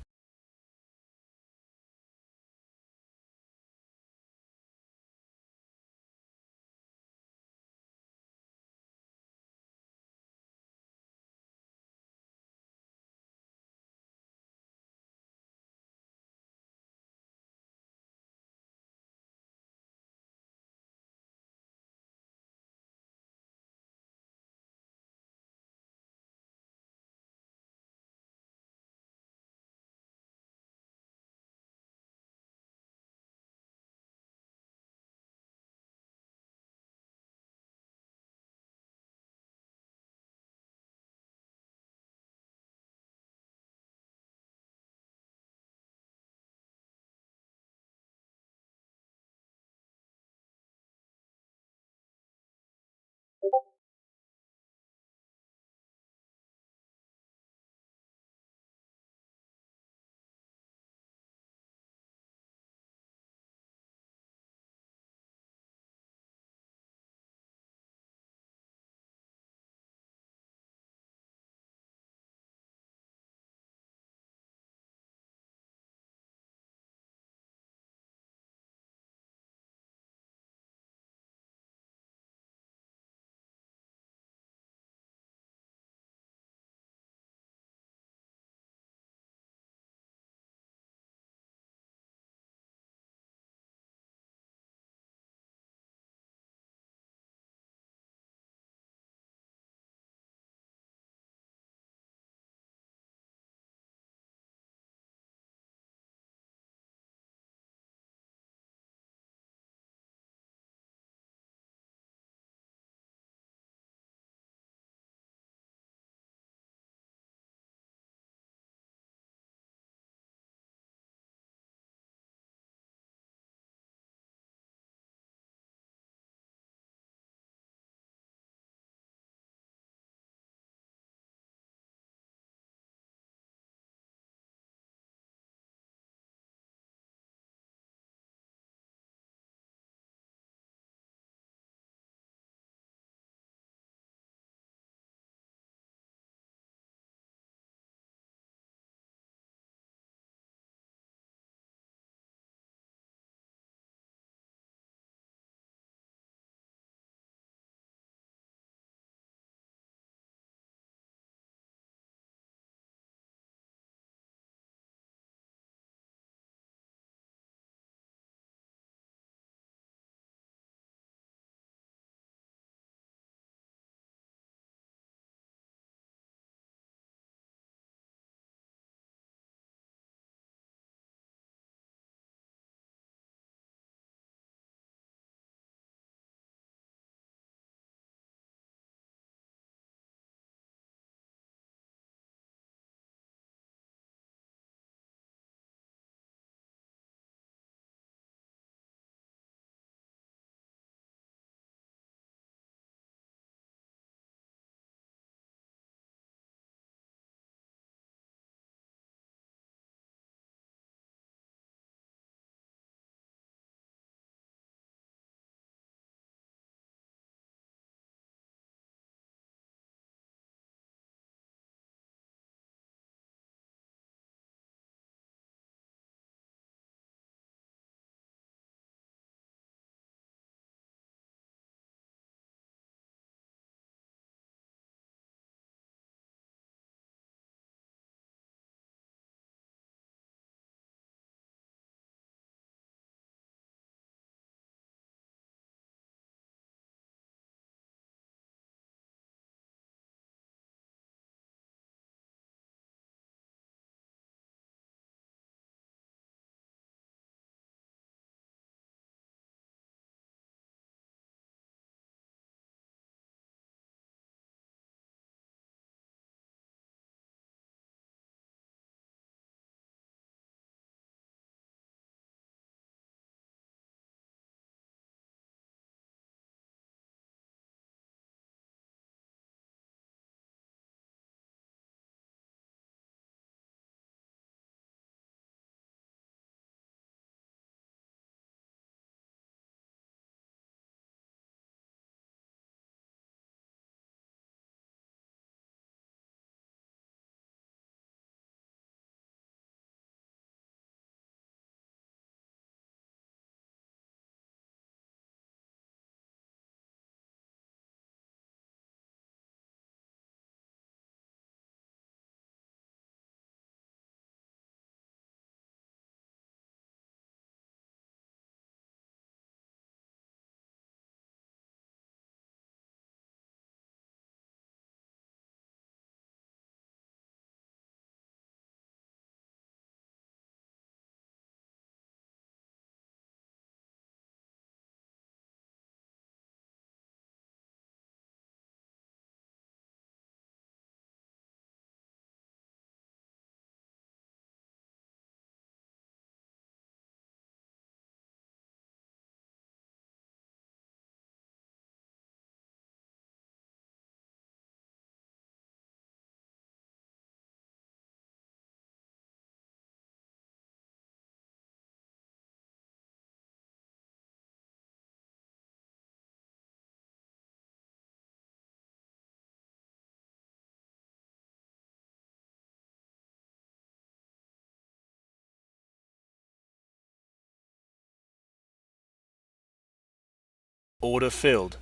Order filled.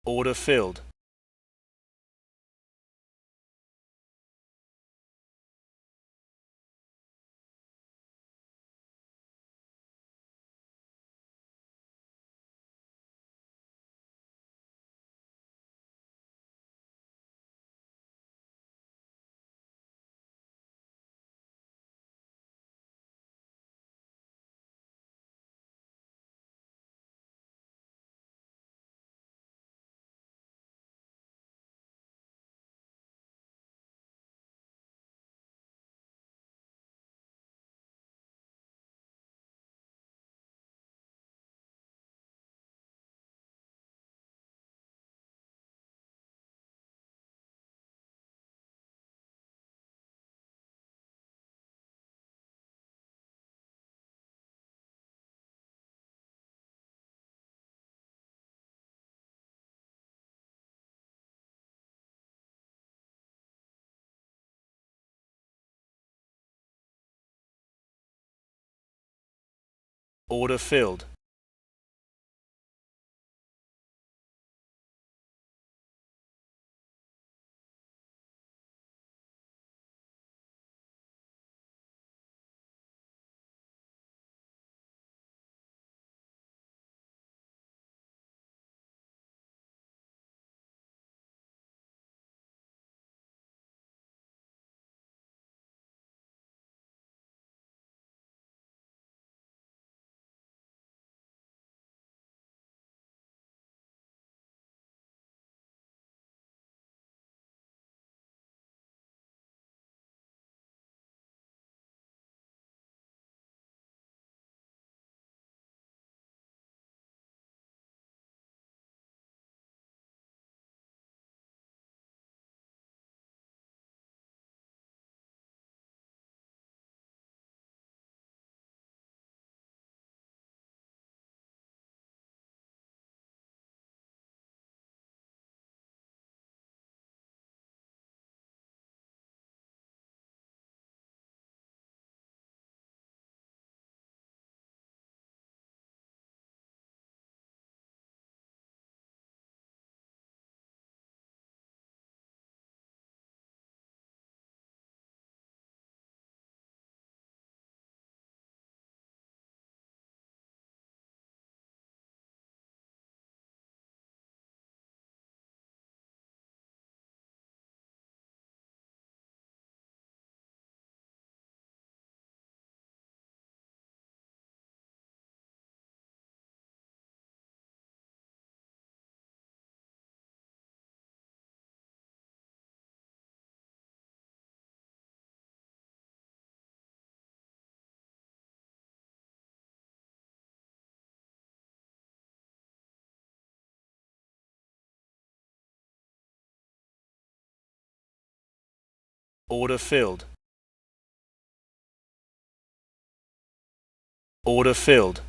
Order filled. Order filled. Order filled. Order filled.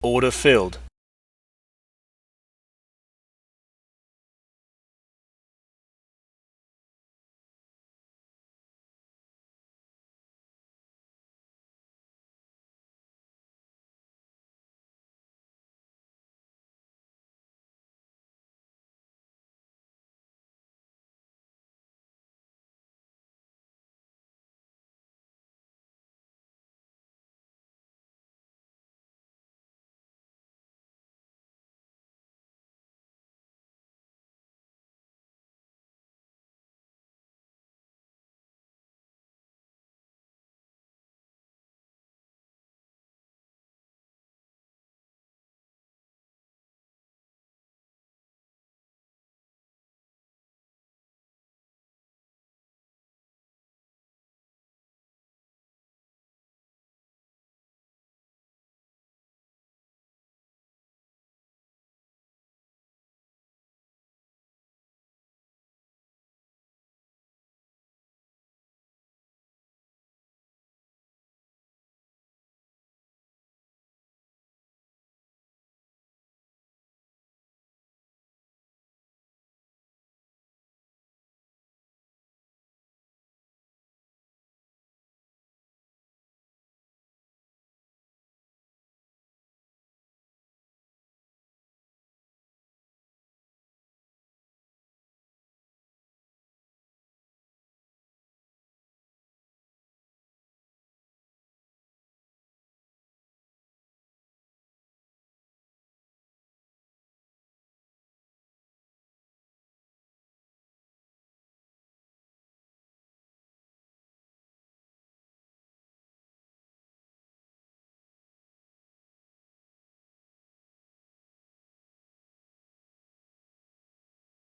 Order filled.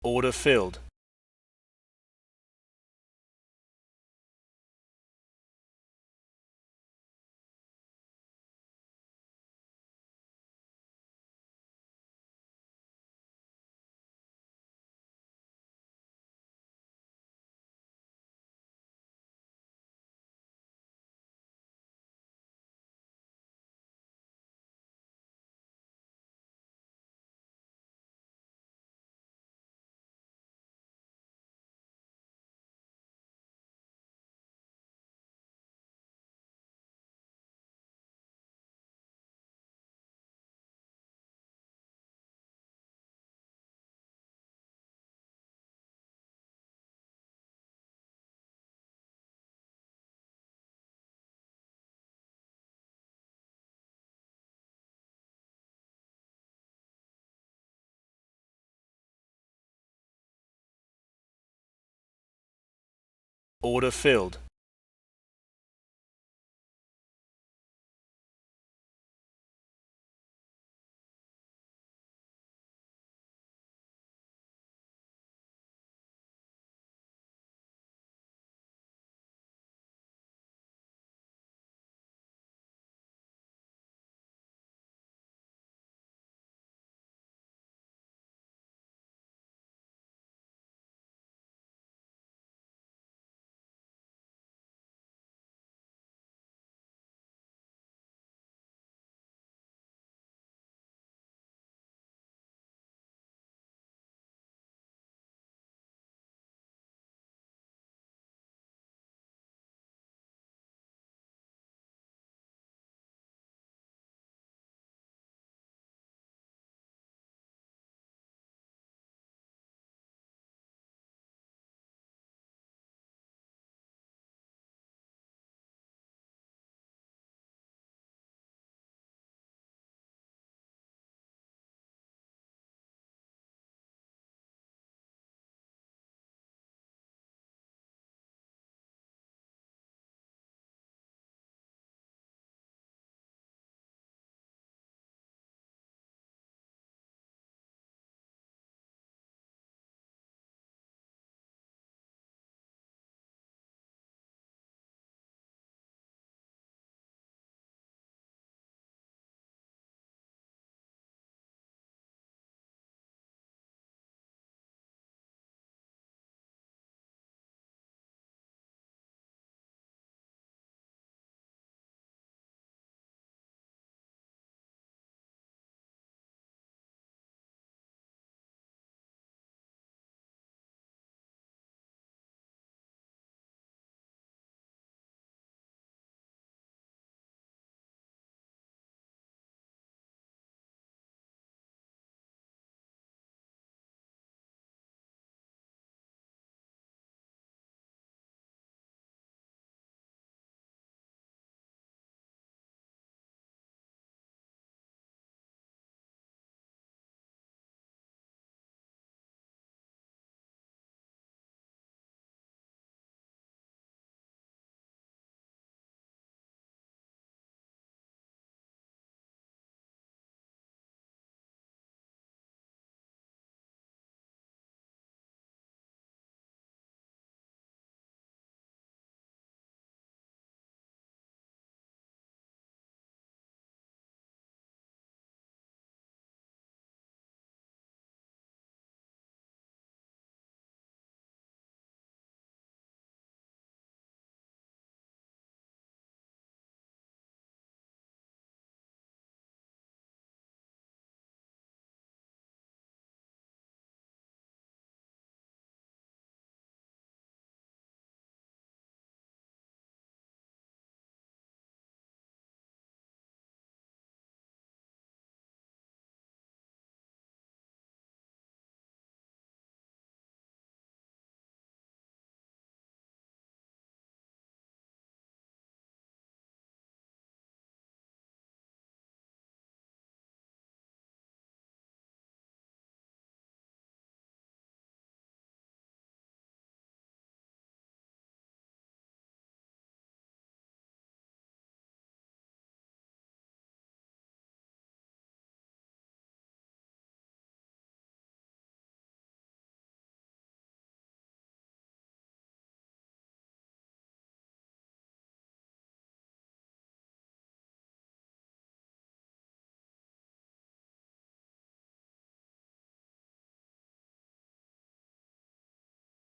Order filled. Order filled.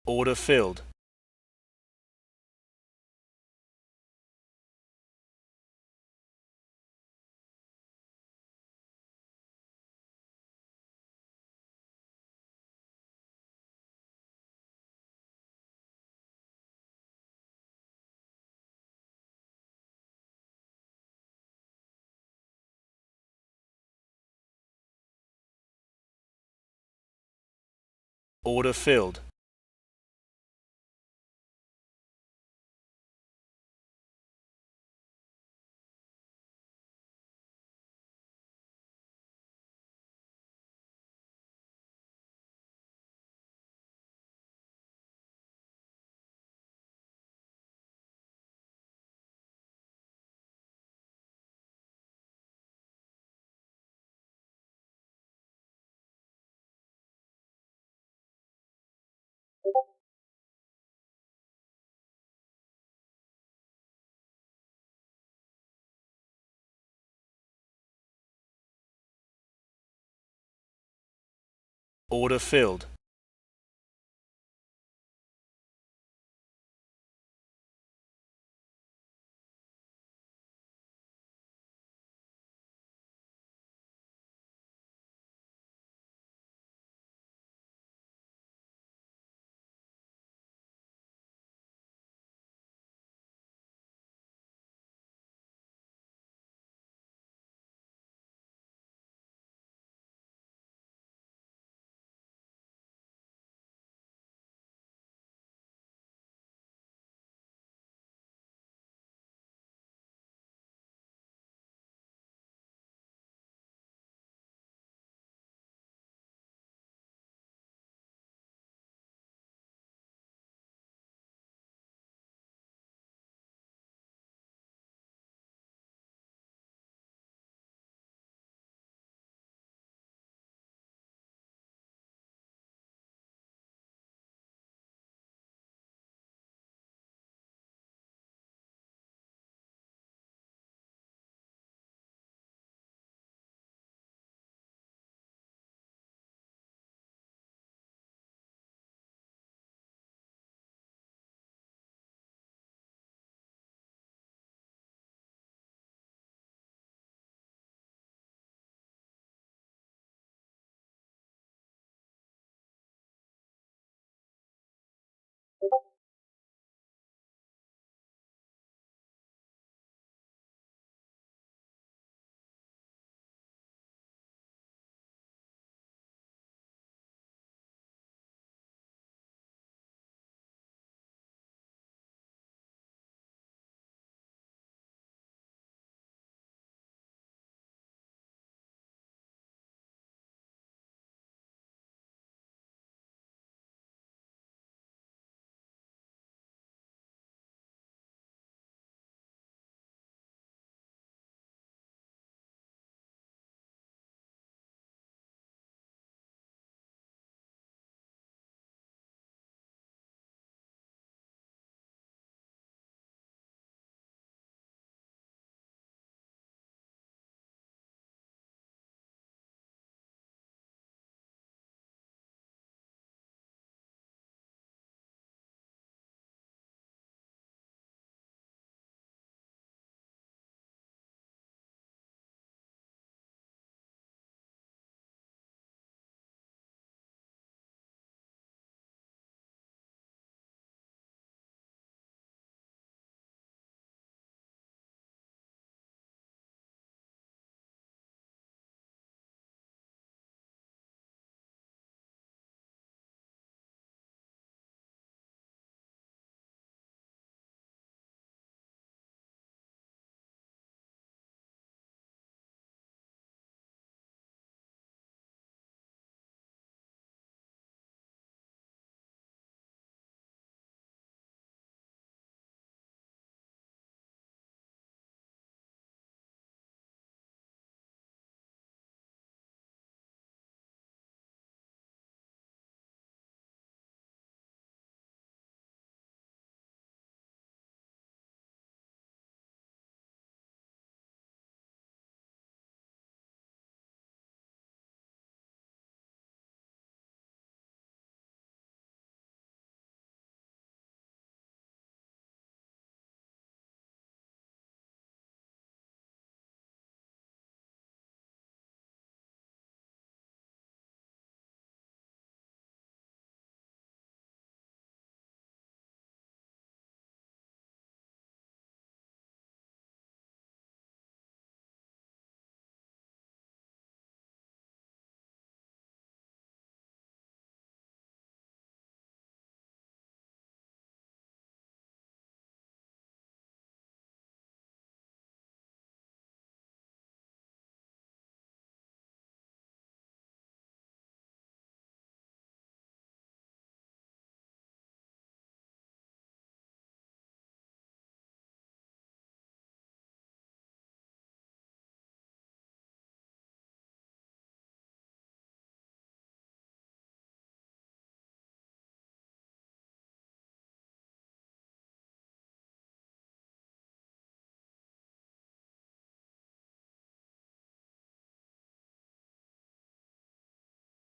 Order filled. Order filled. Order filled.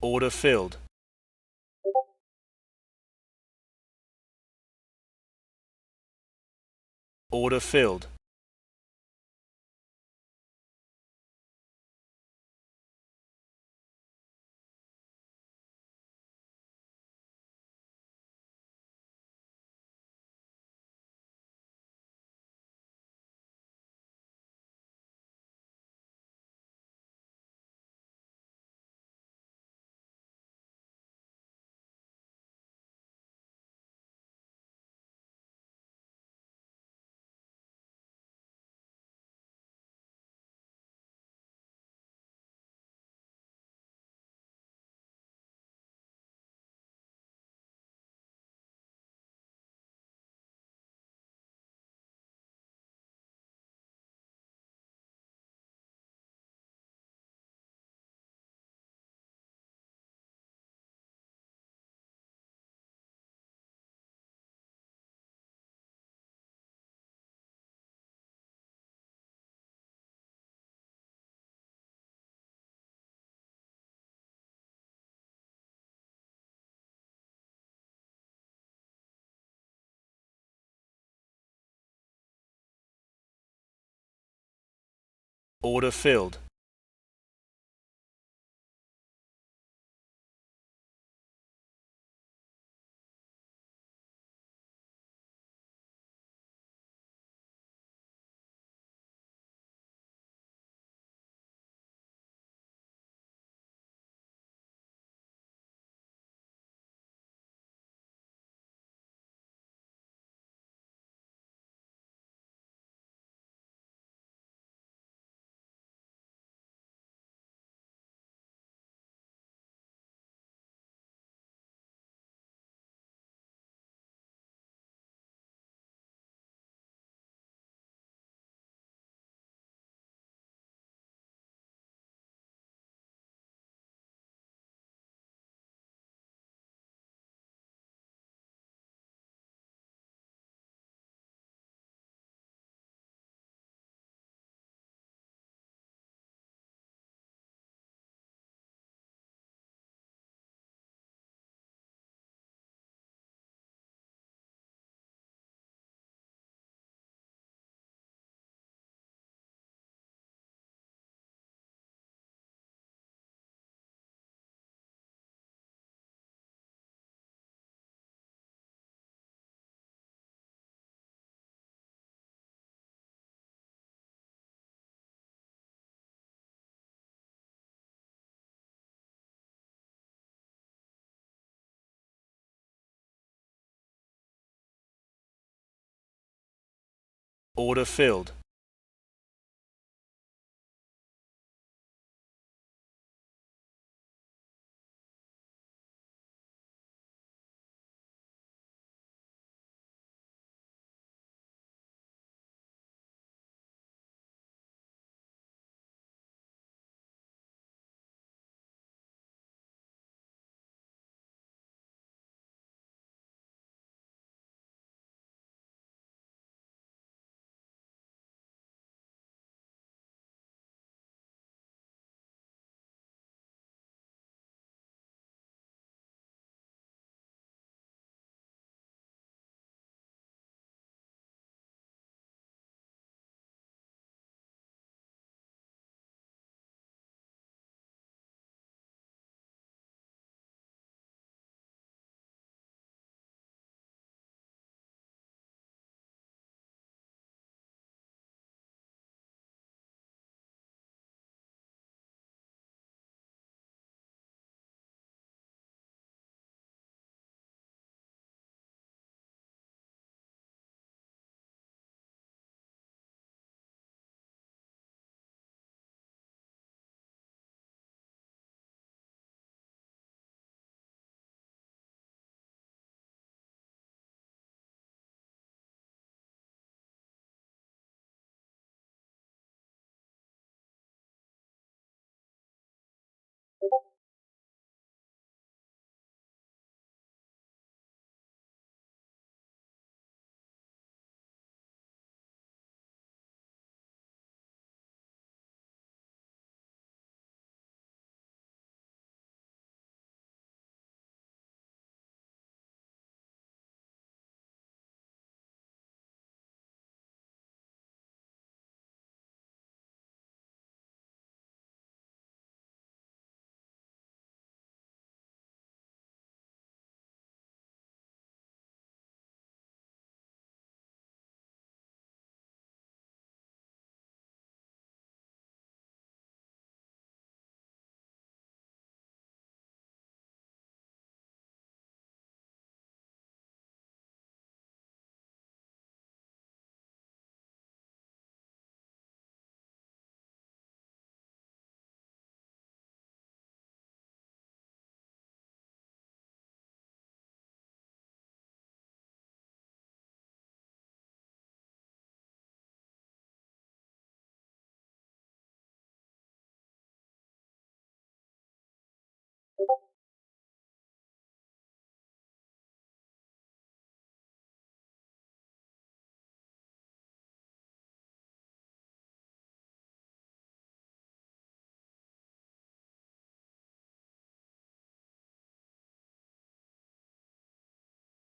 Order filled. Order filled. Order filled. Order filled.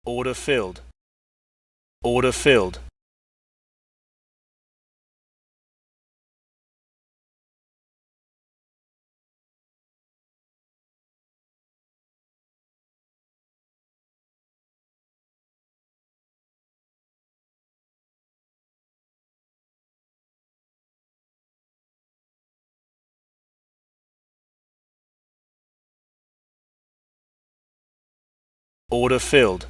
Order filled. Order filled. Order filled.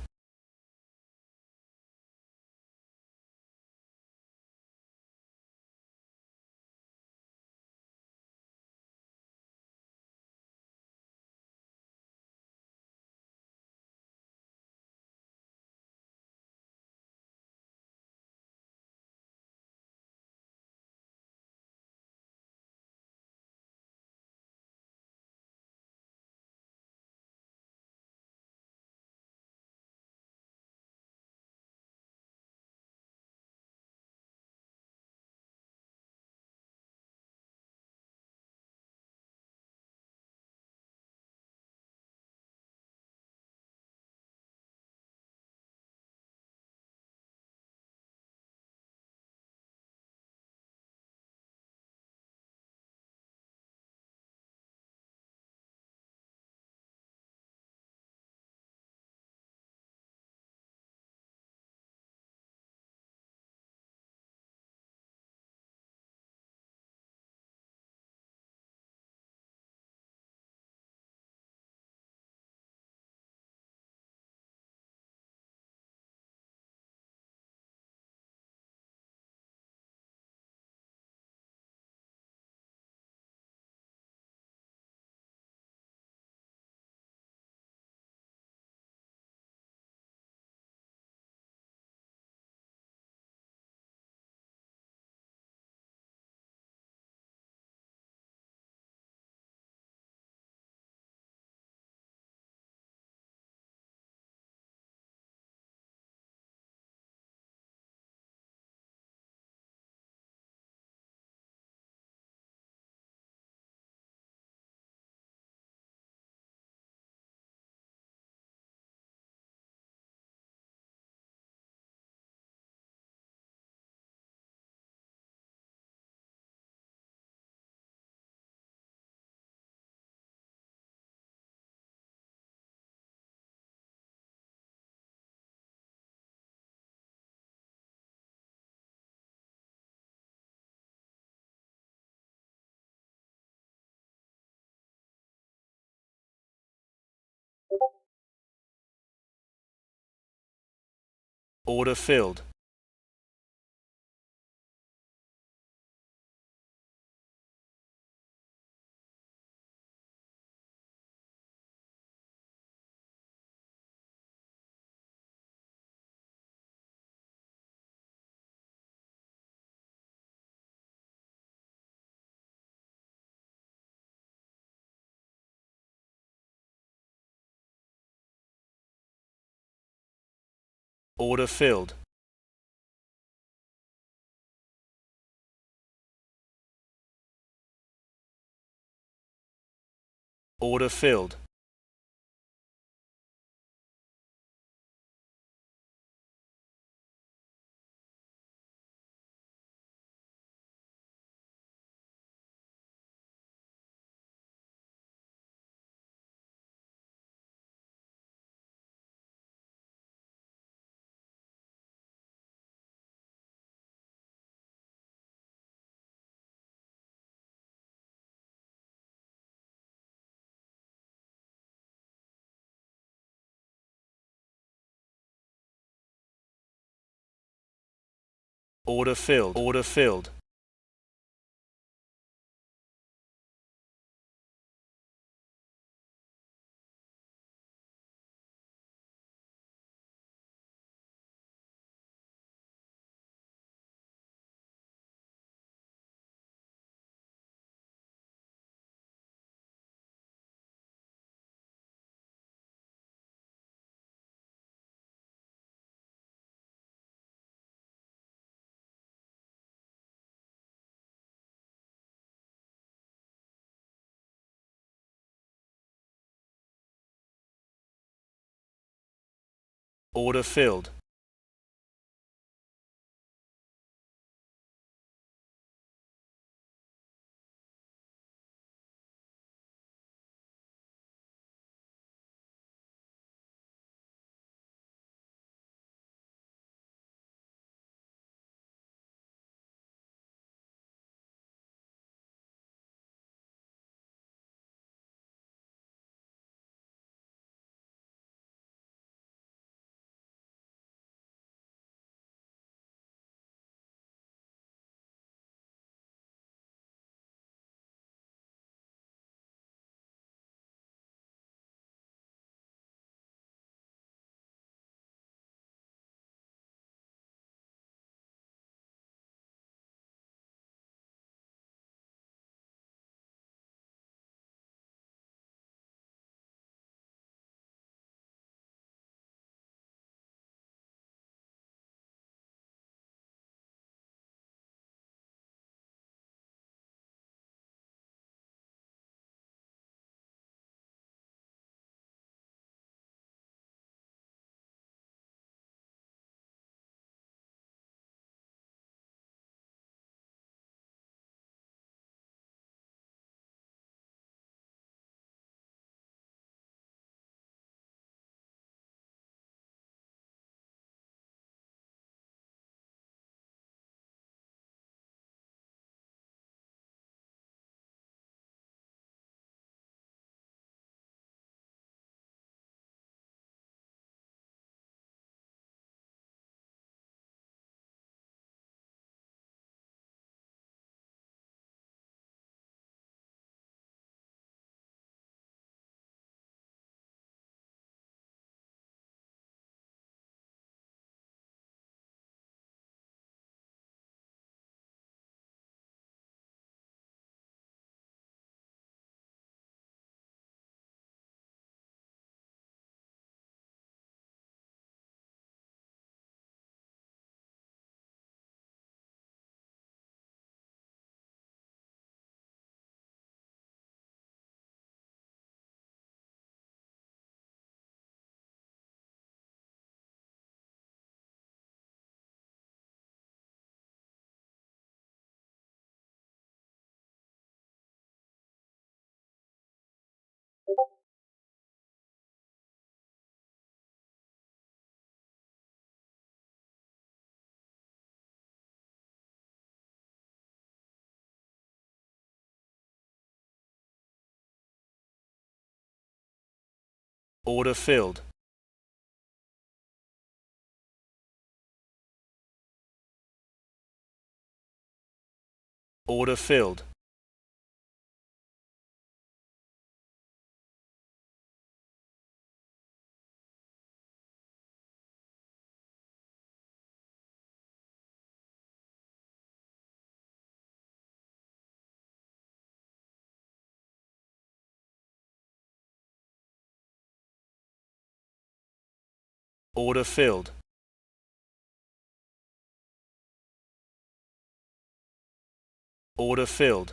Order filled. Order filled. Order filled. Order filled. Order filled. Order filled. Order filled. Order filled. Order filled. Order filled.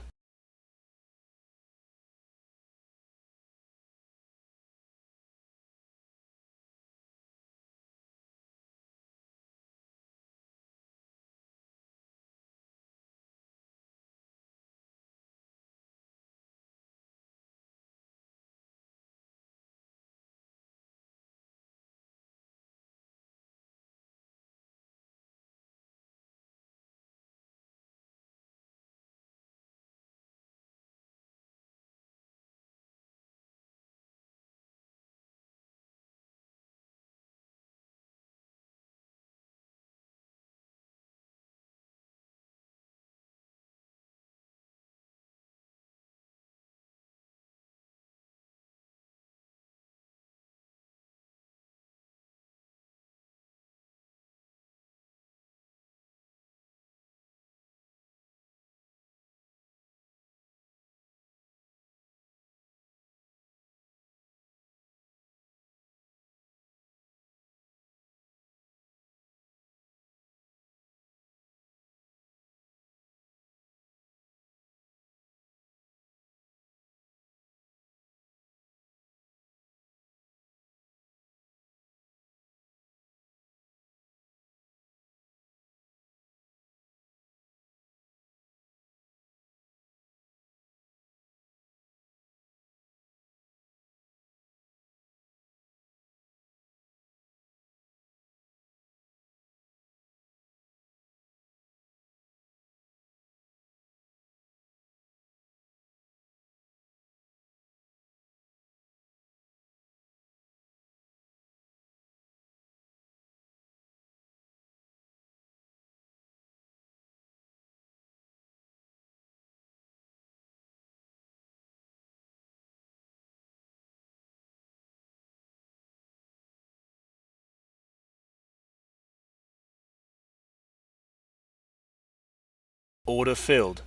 Order filled.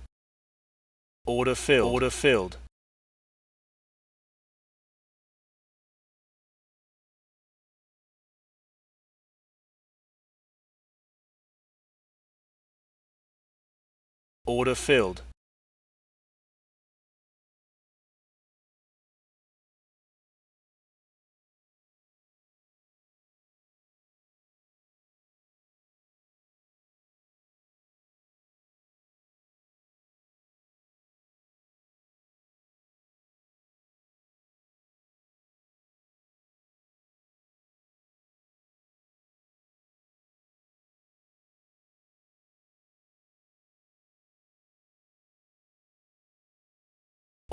Order filled. Order filled. Order filled.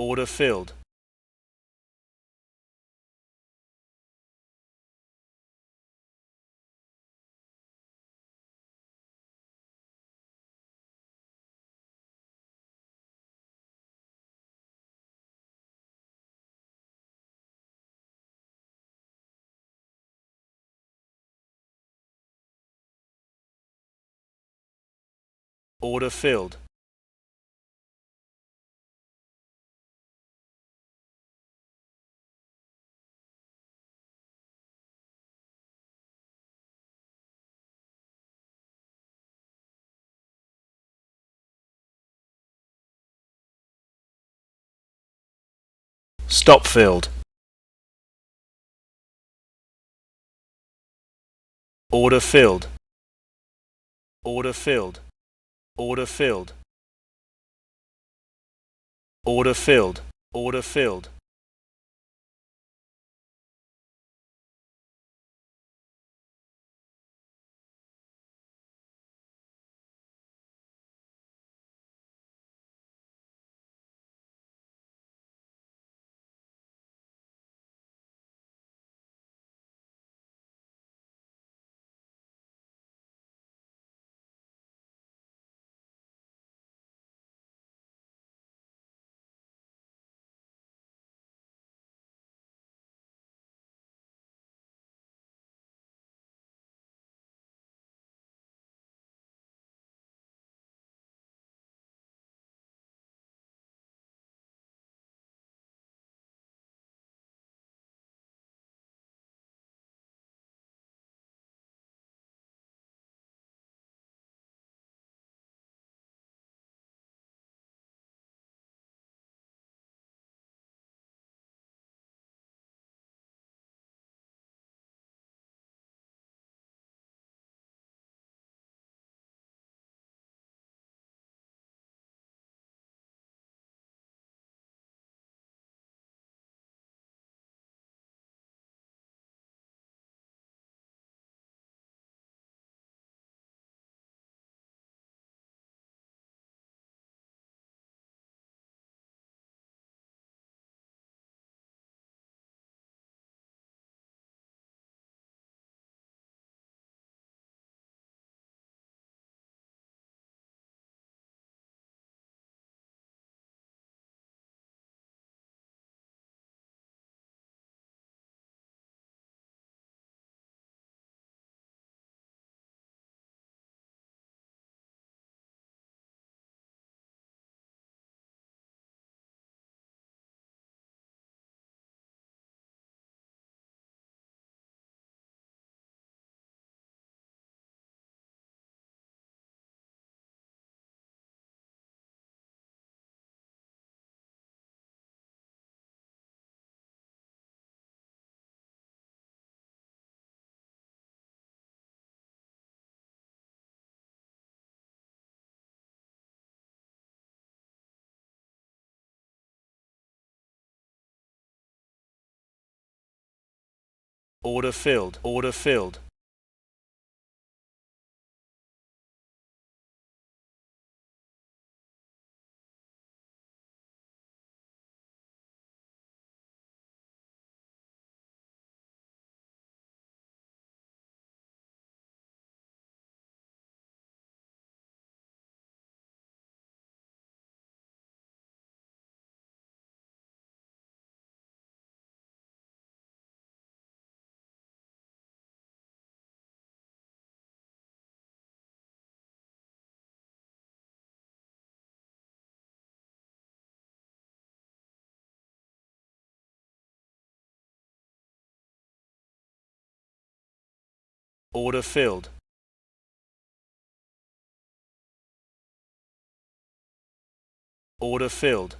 Order filled. Order filled. Stop filled. Order filled. Order filled. Order filled. Order filled. Order filled. Order filled. Order filled. Order filled. Order filled.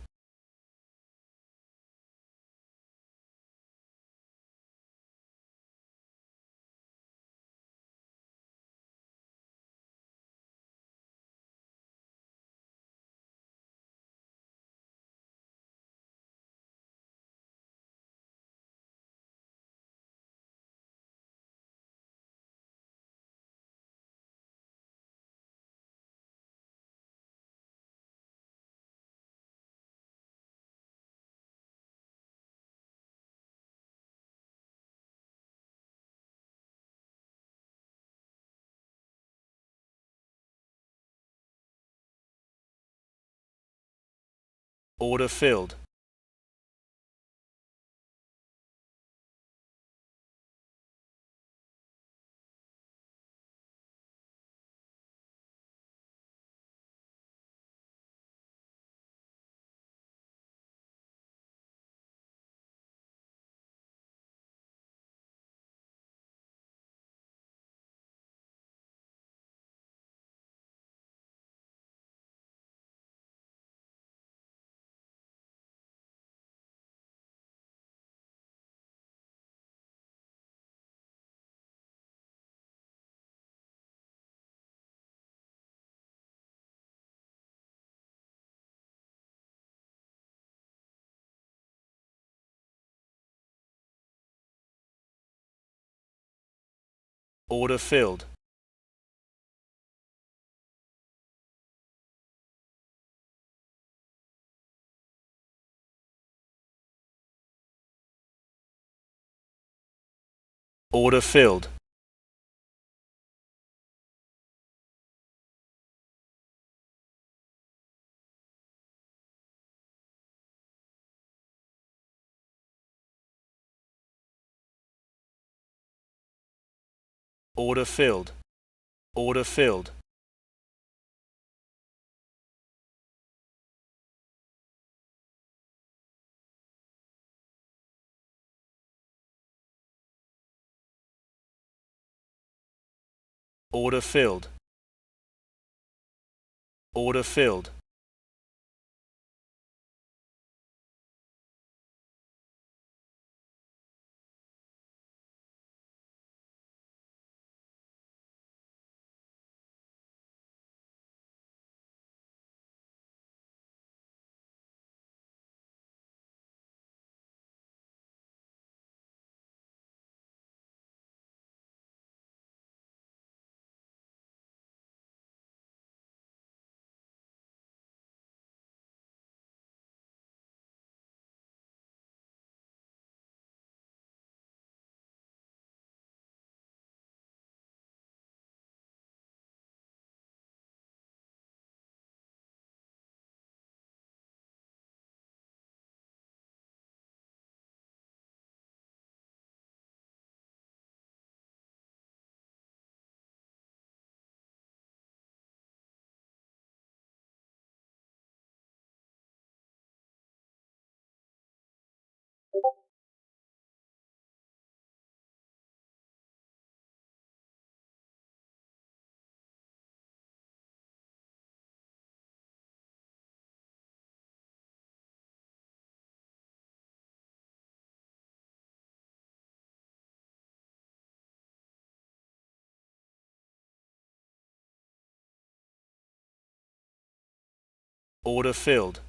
Order filled. Order filled. Order filled. Order filled. Order filled. Order filled. Order filled. Order filled.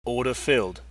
Order filled.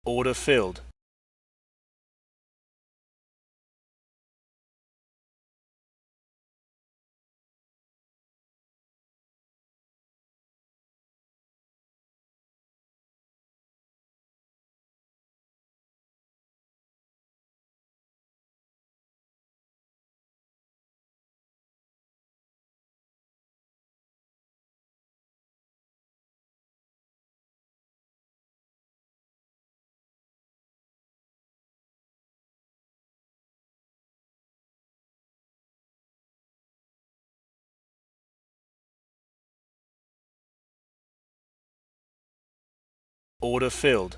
Order filled. Order filled.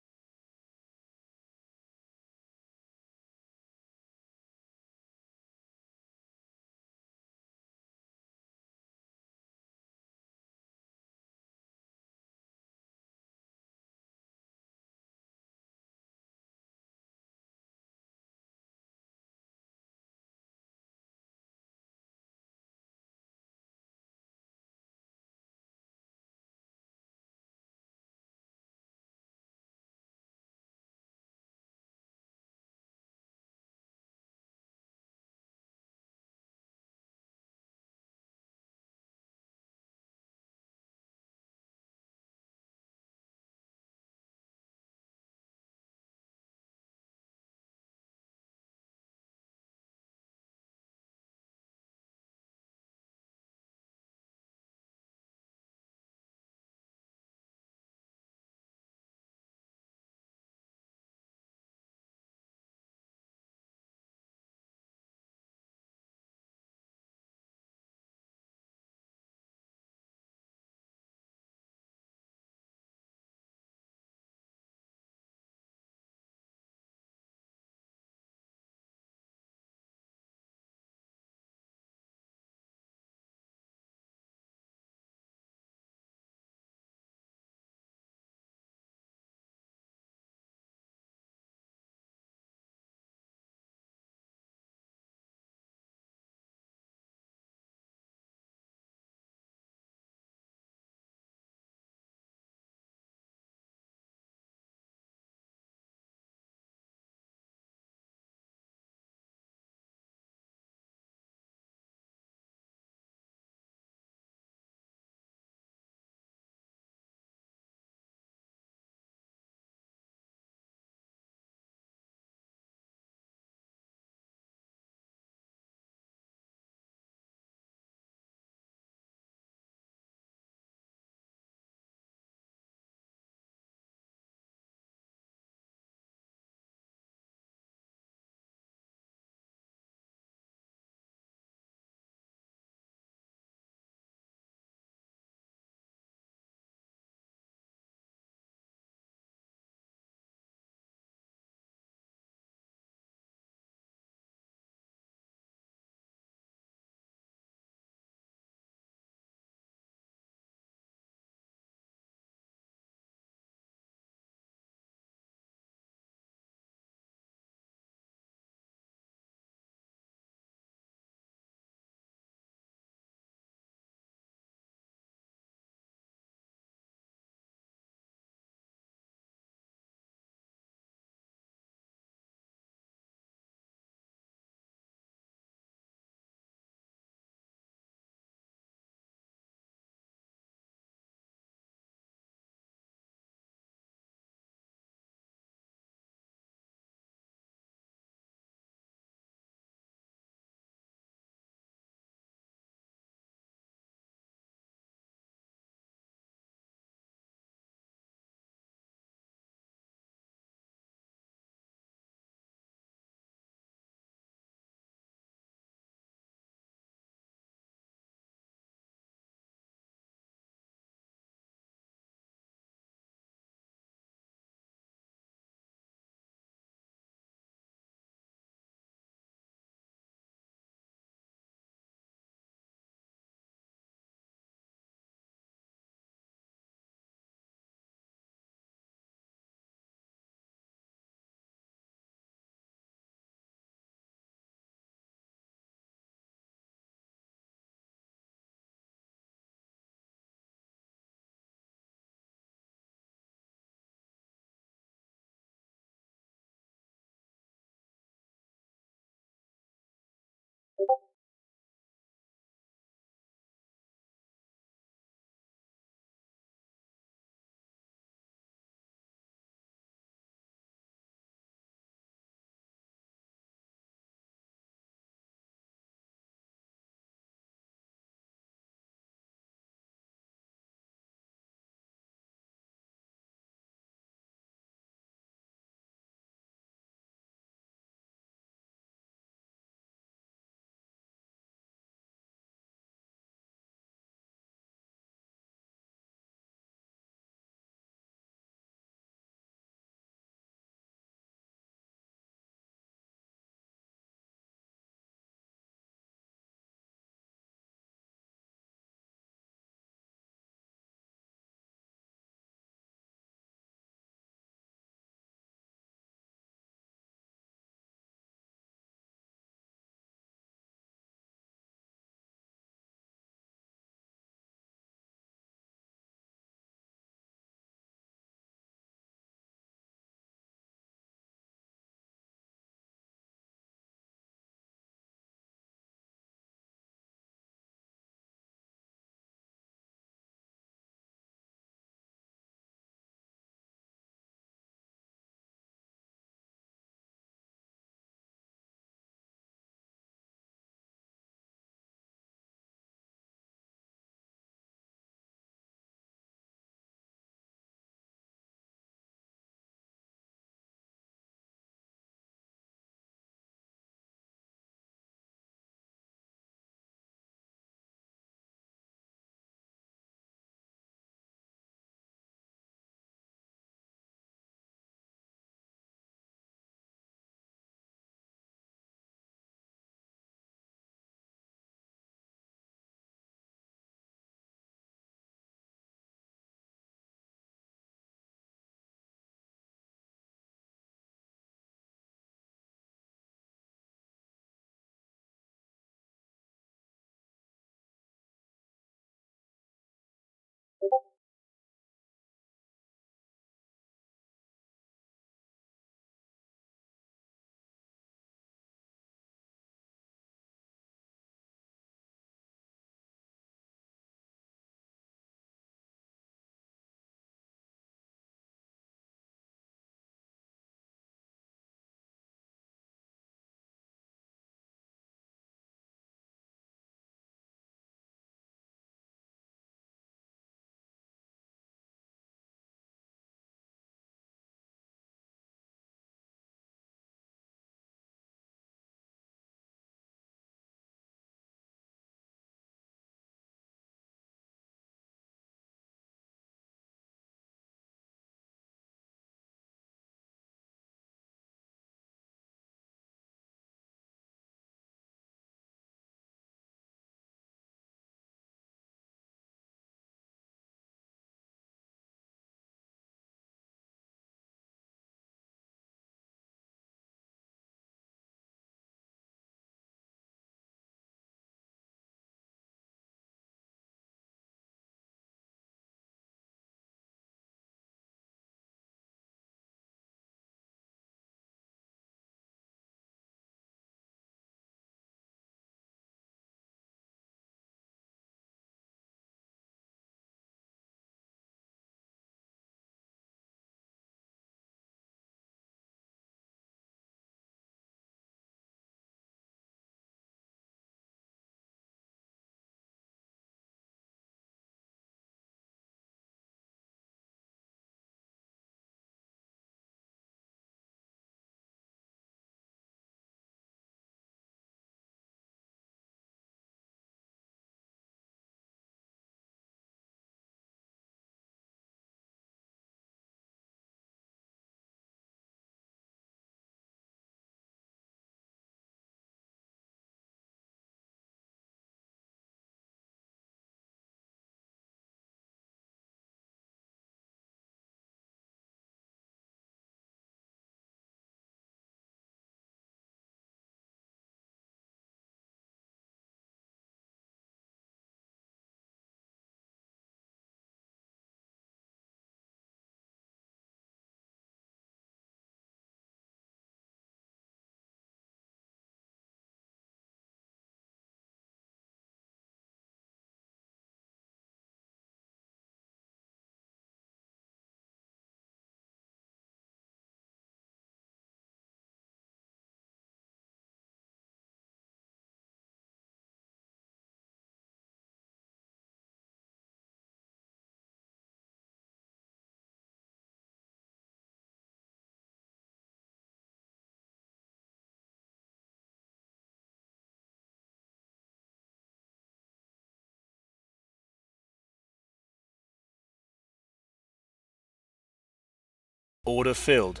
Order filled.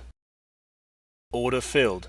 Order filled.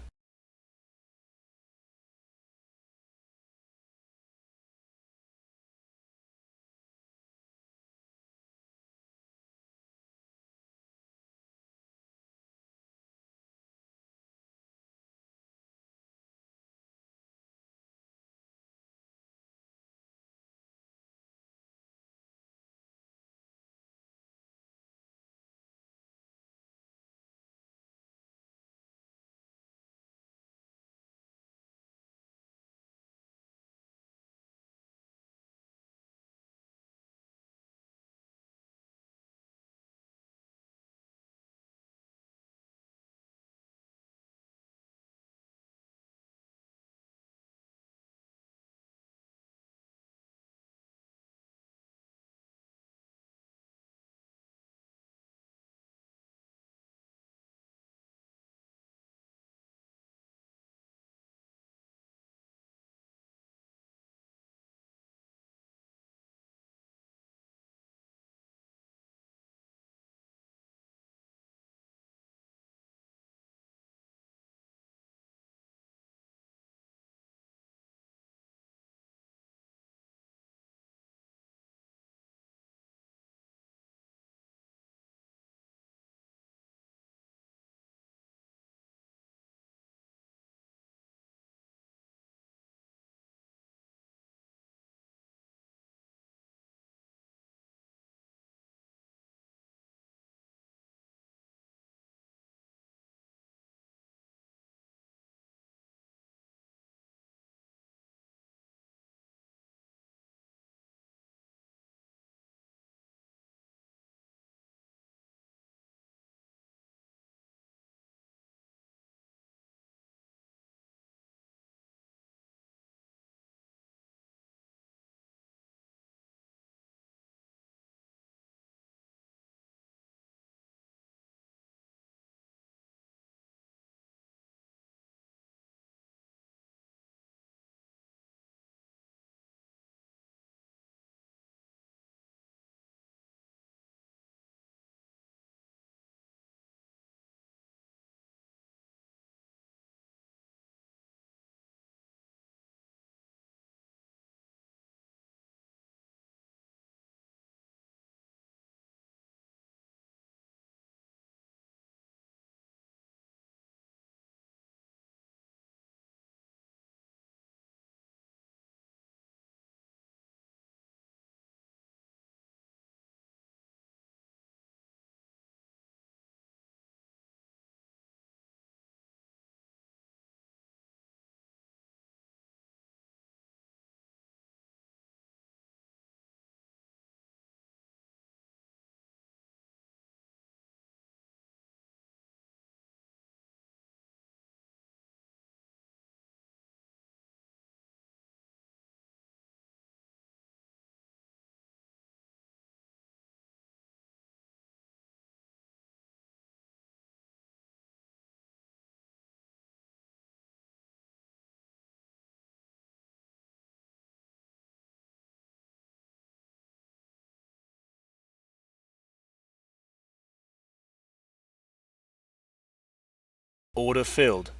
Order filled.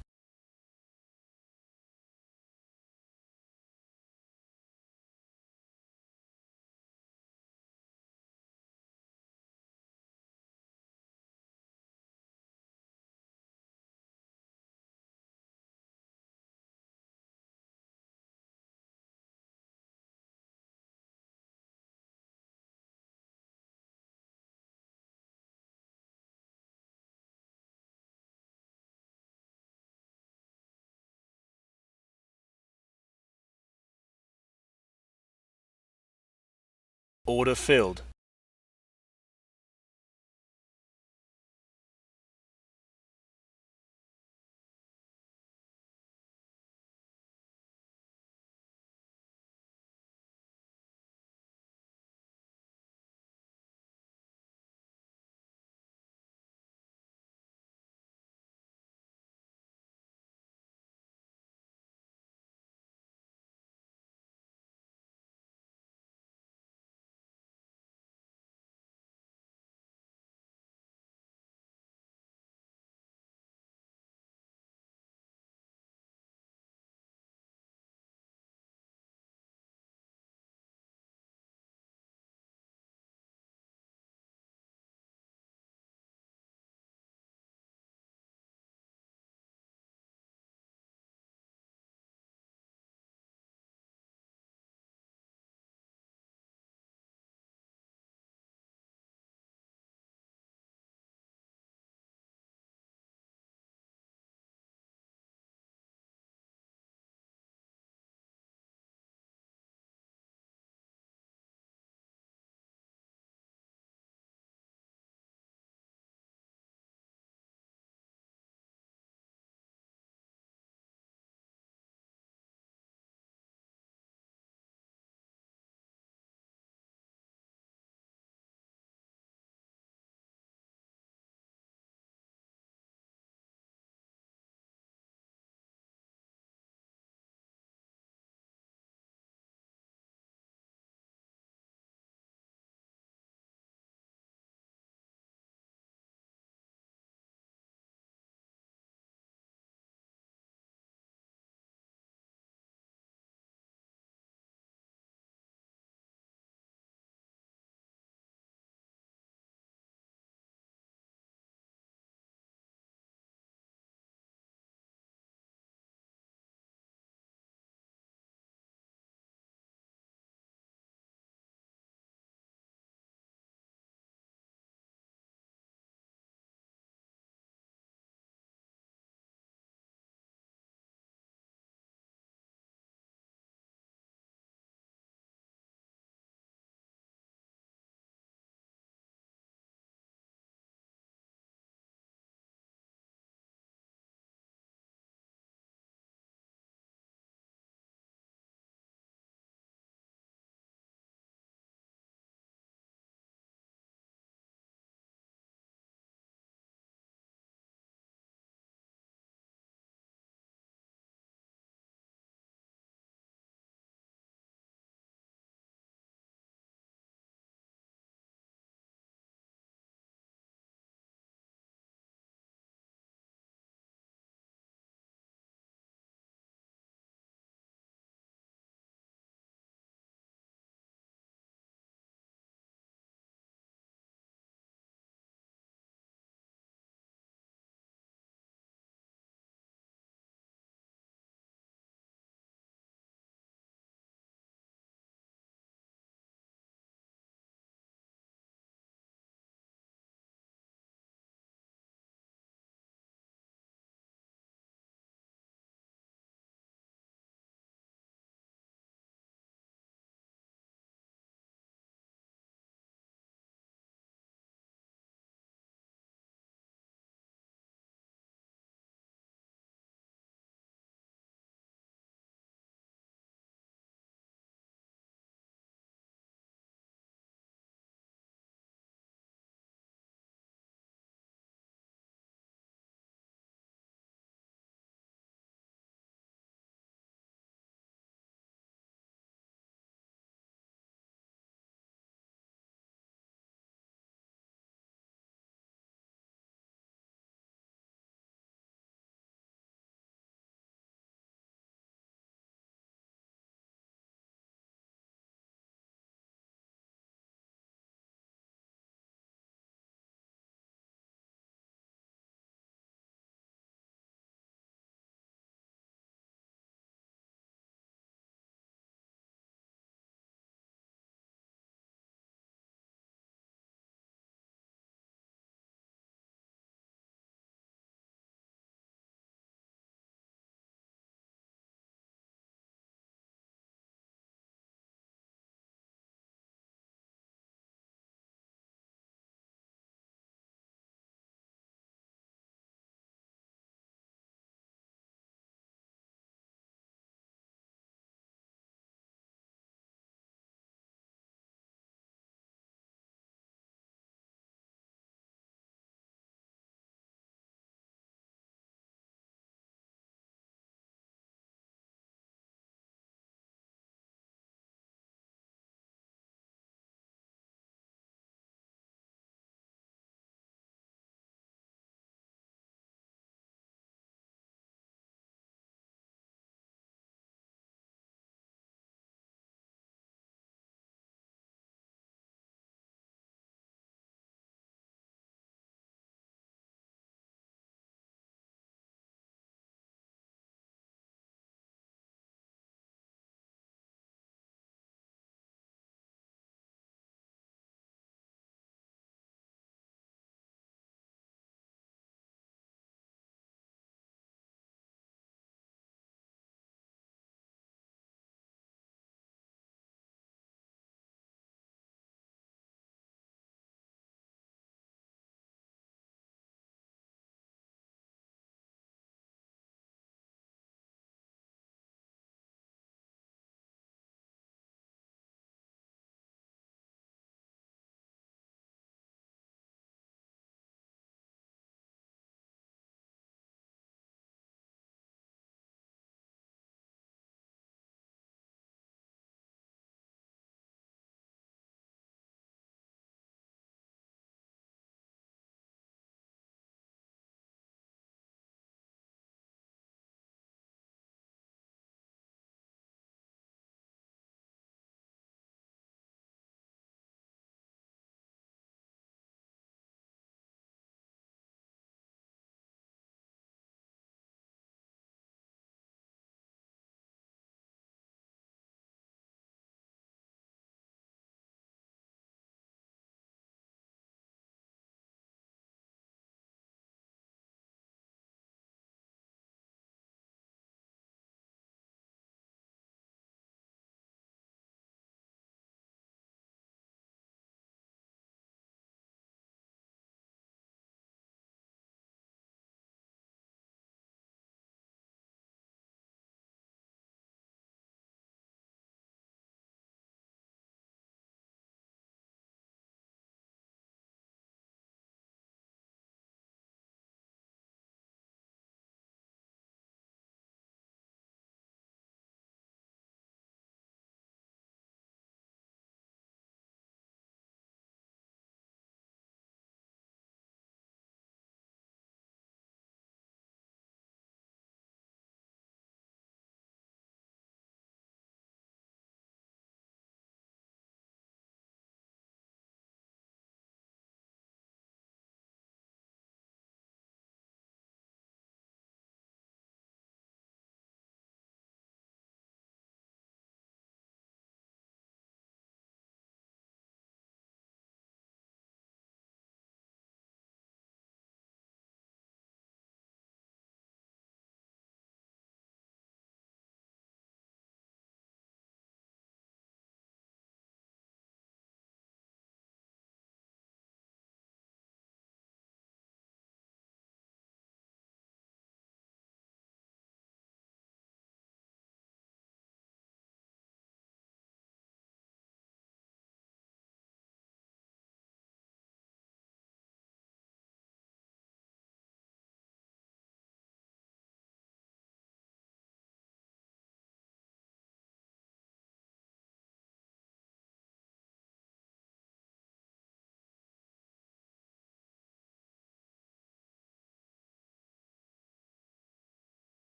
Order filled.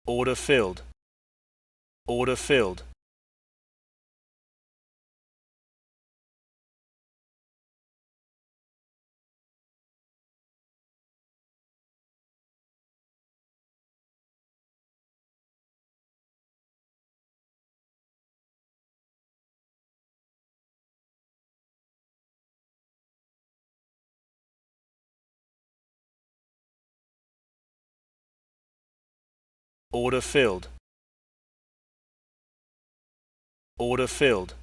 Order filled. Order filled. Order filled. Order filled.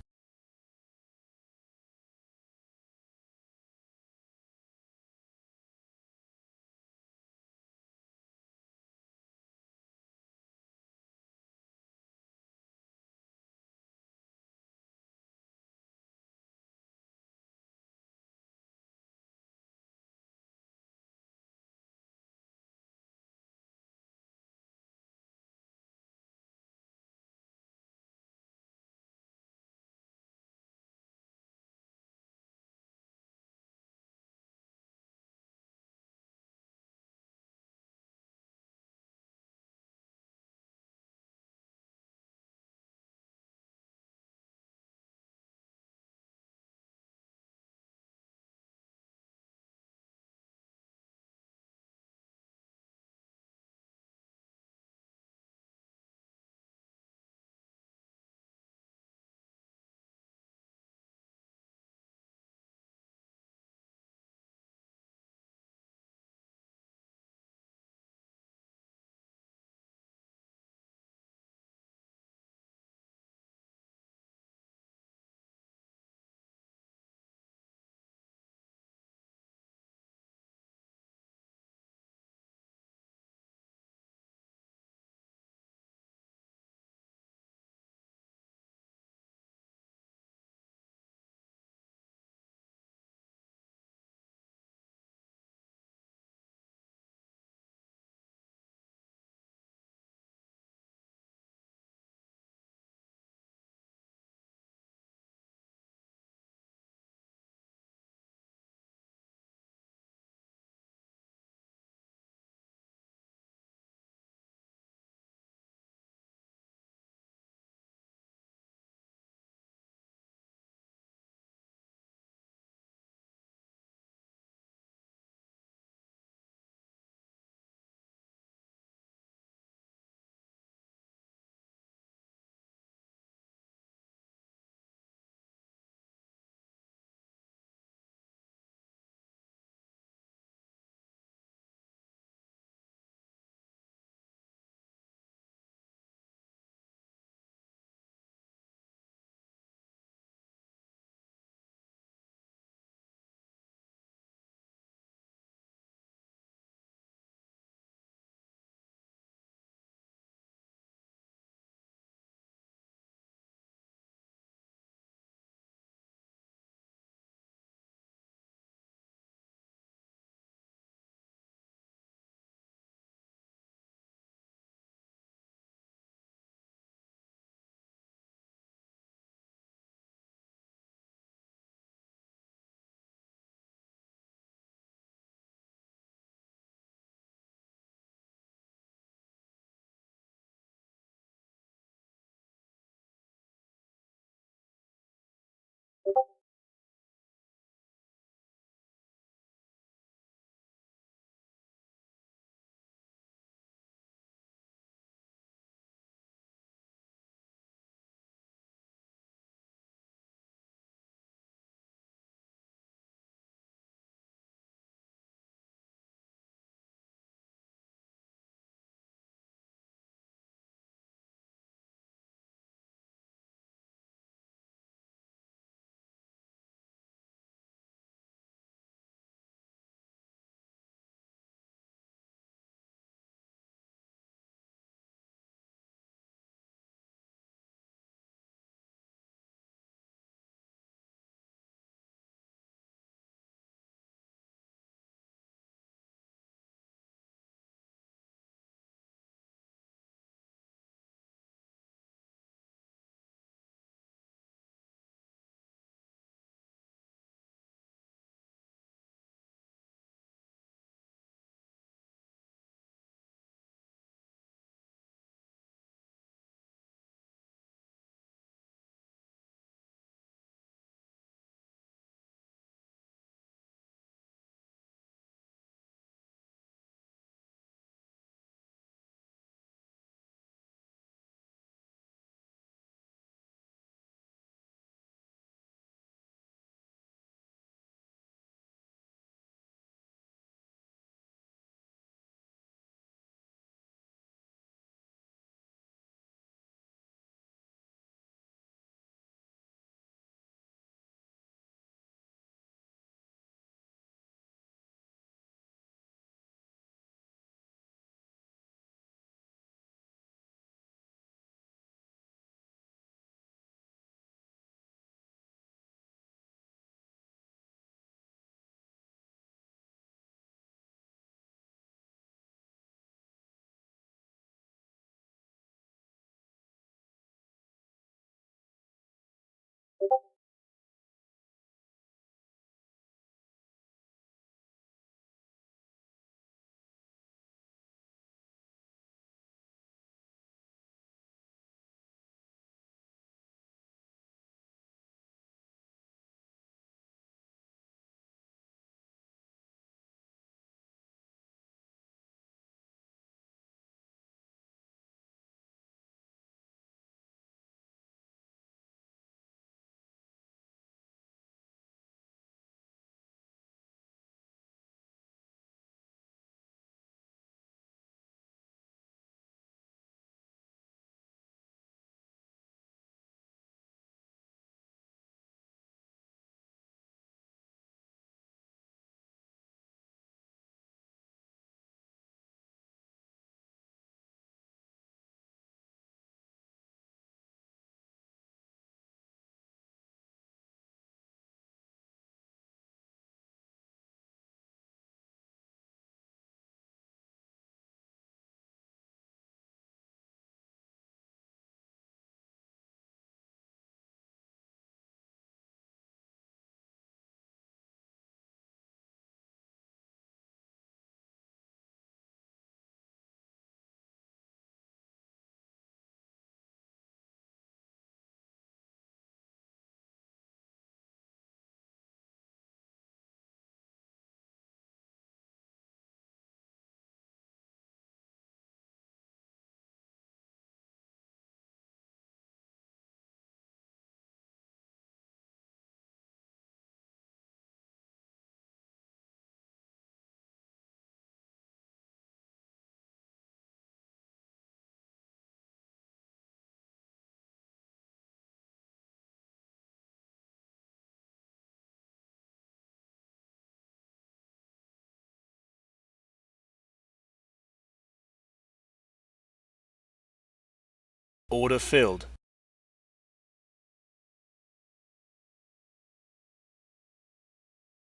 Order filled.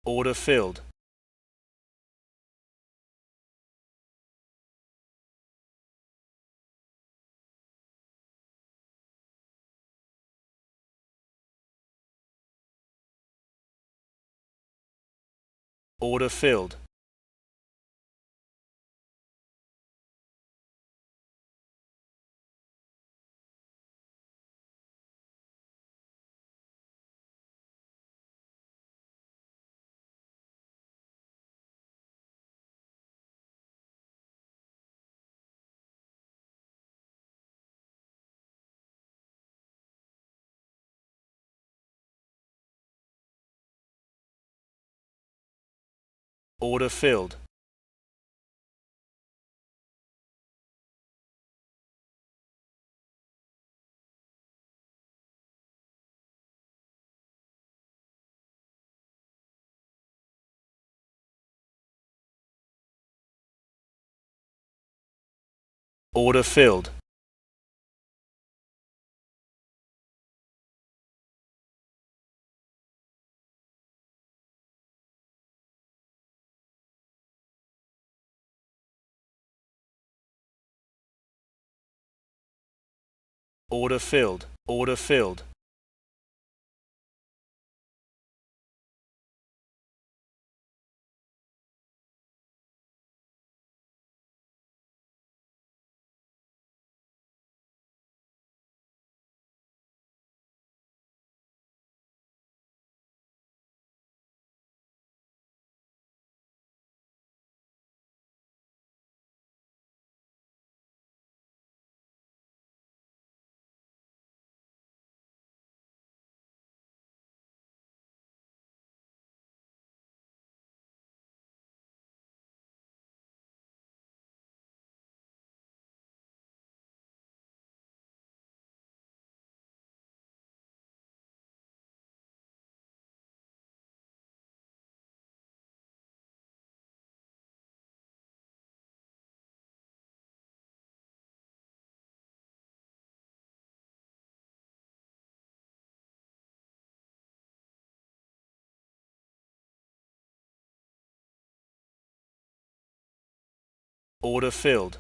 Order filled. Order filled. Order filled. Order filled. Order filled. Order filled. Order filled.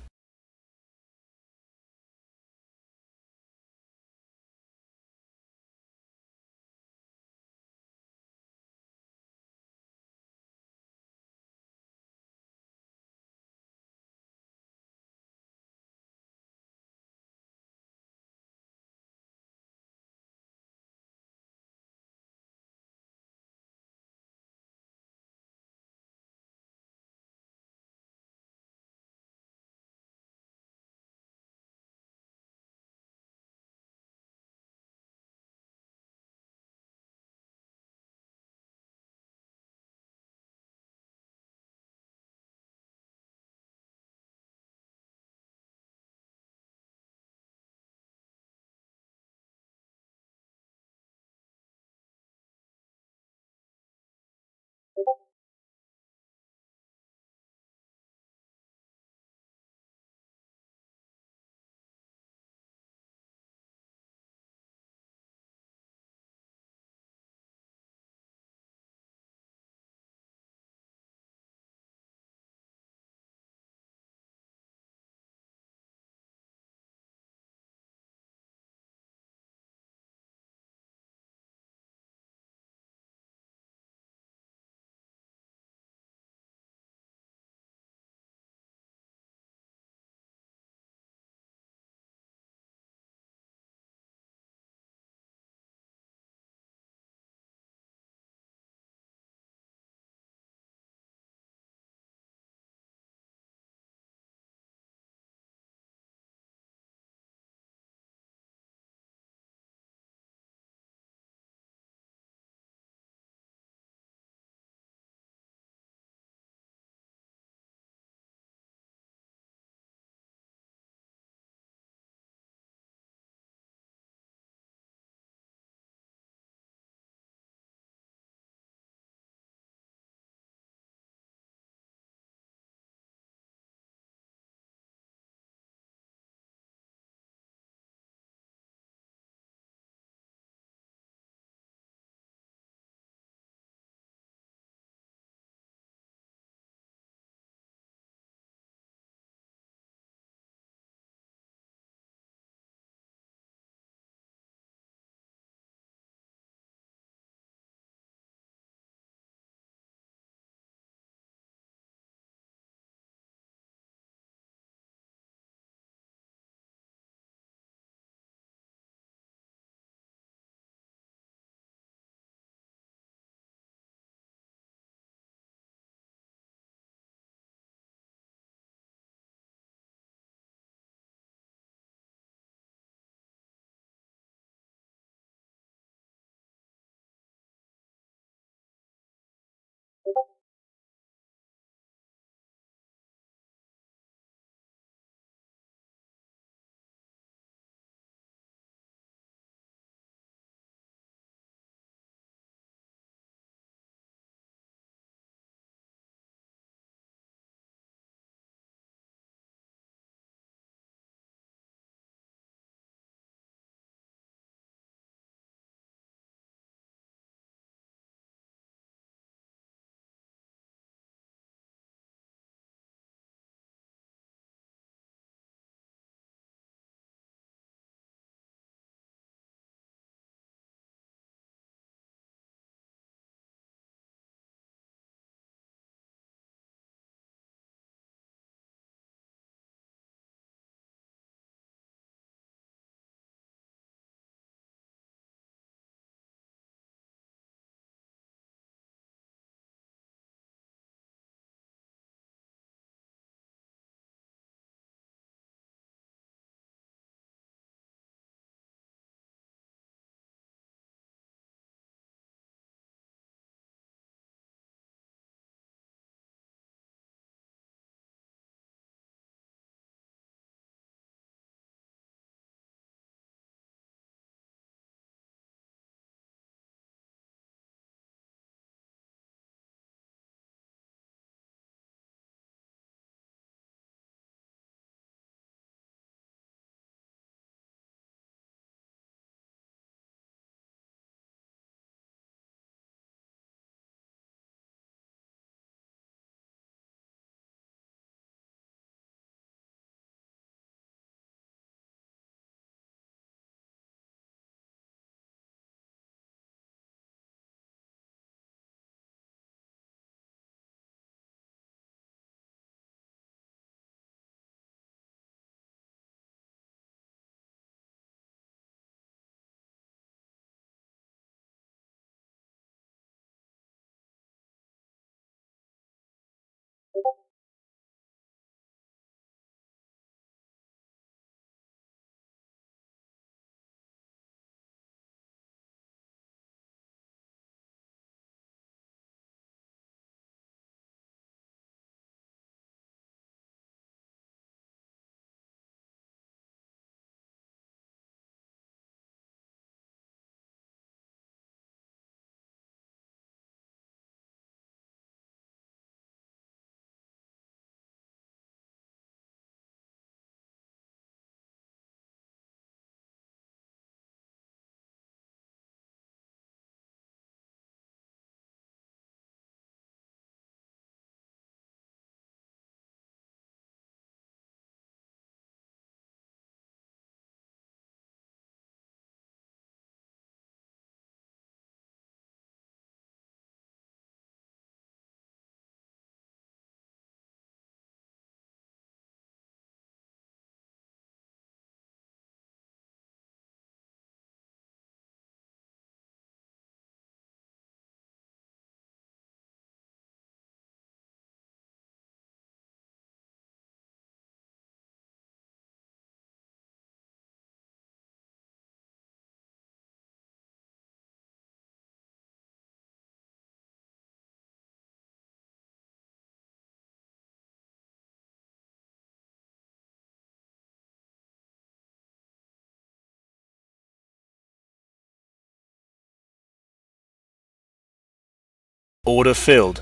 Order filled.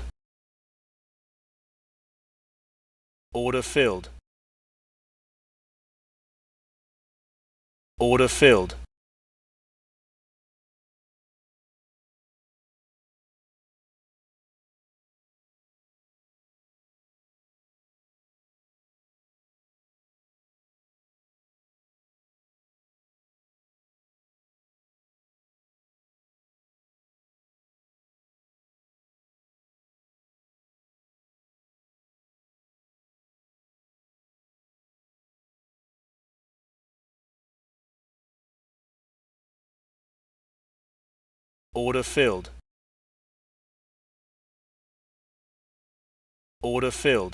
Order filled. Order filled. Order filled. Order filled.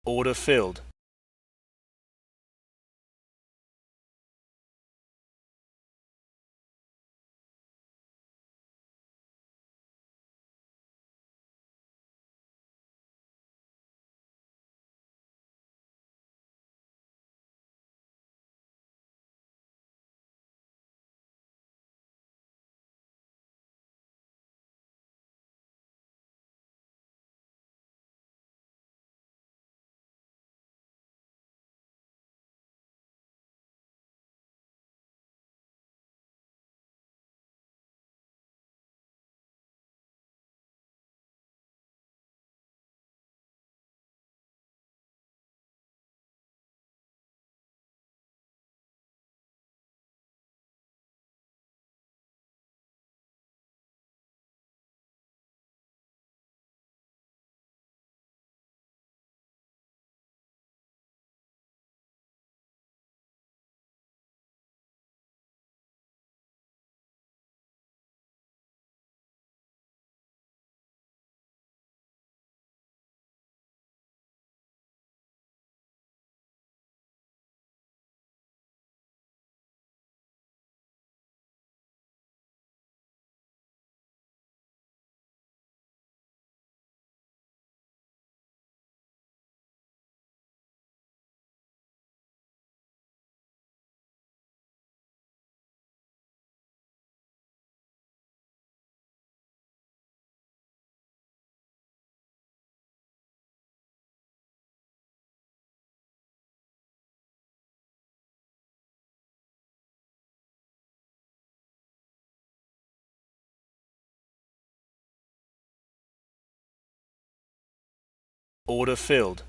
Order filled. Order filled.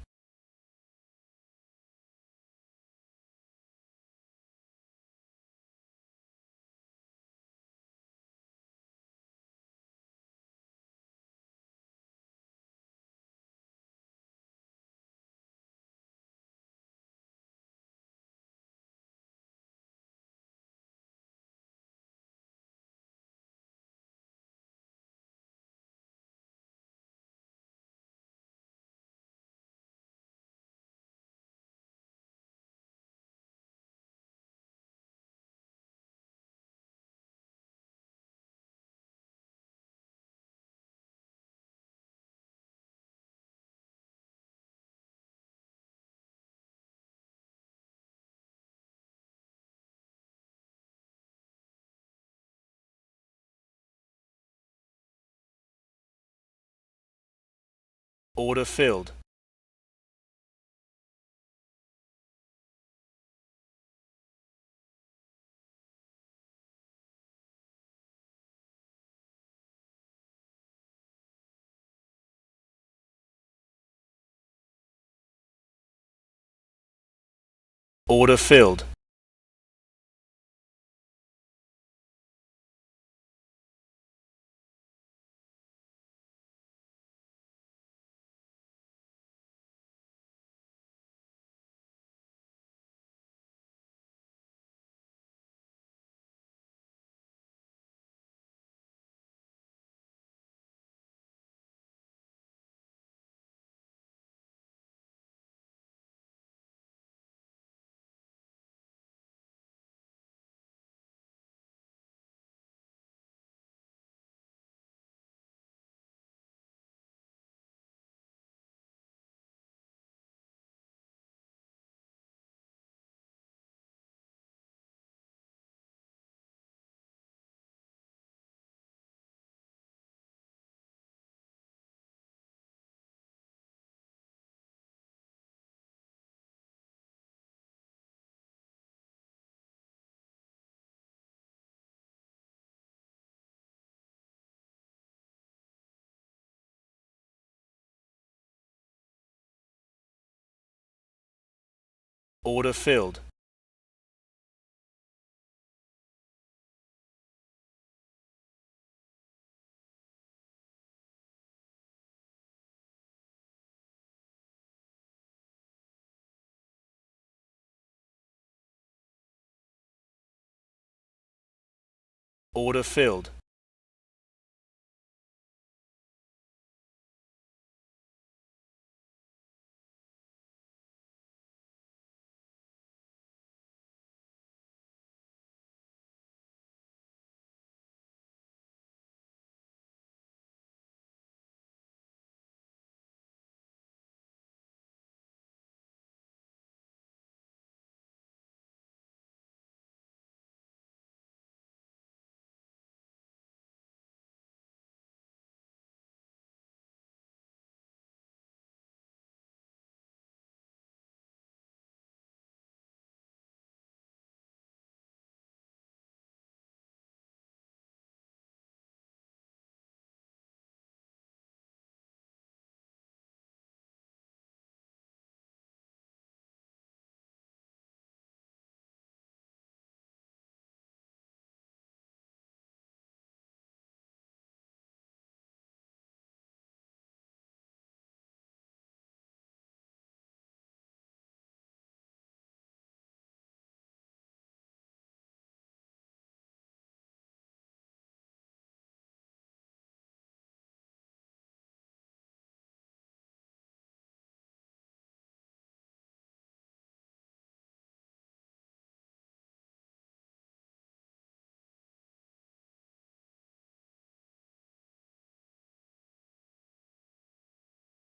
Order filled. Order filled. Order filled. Order filled.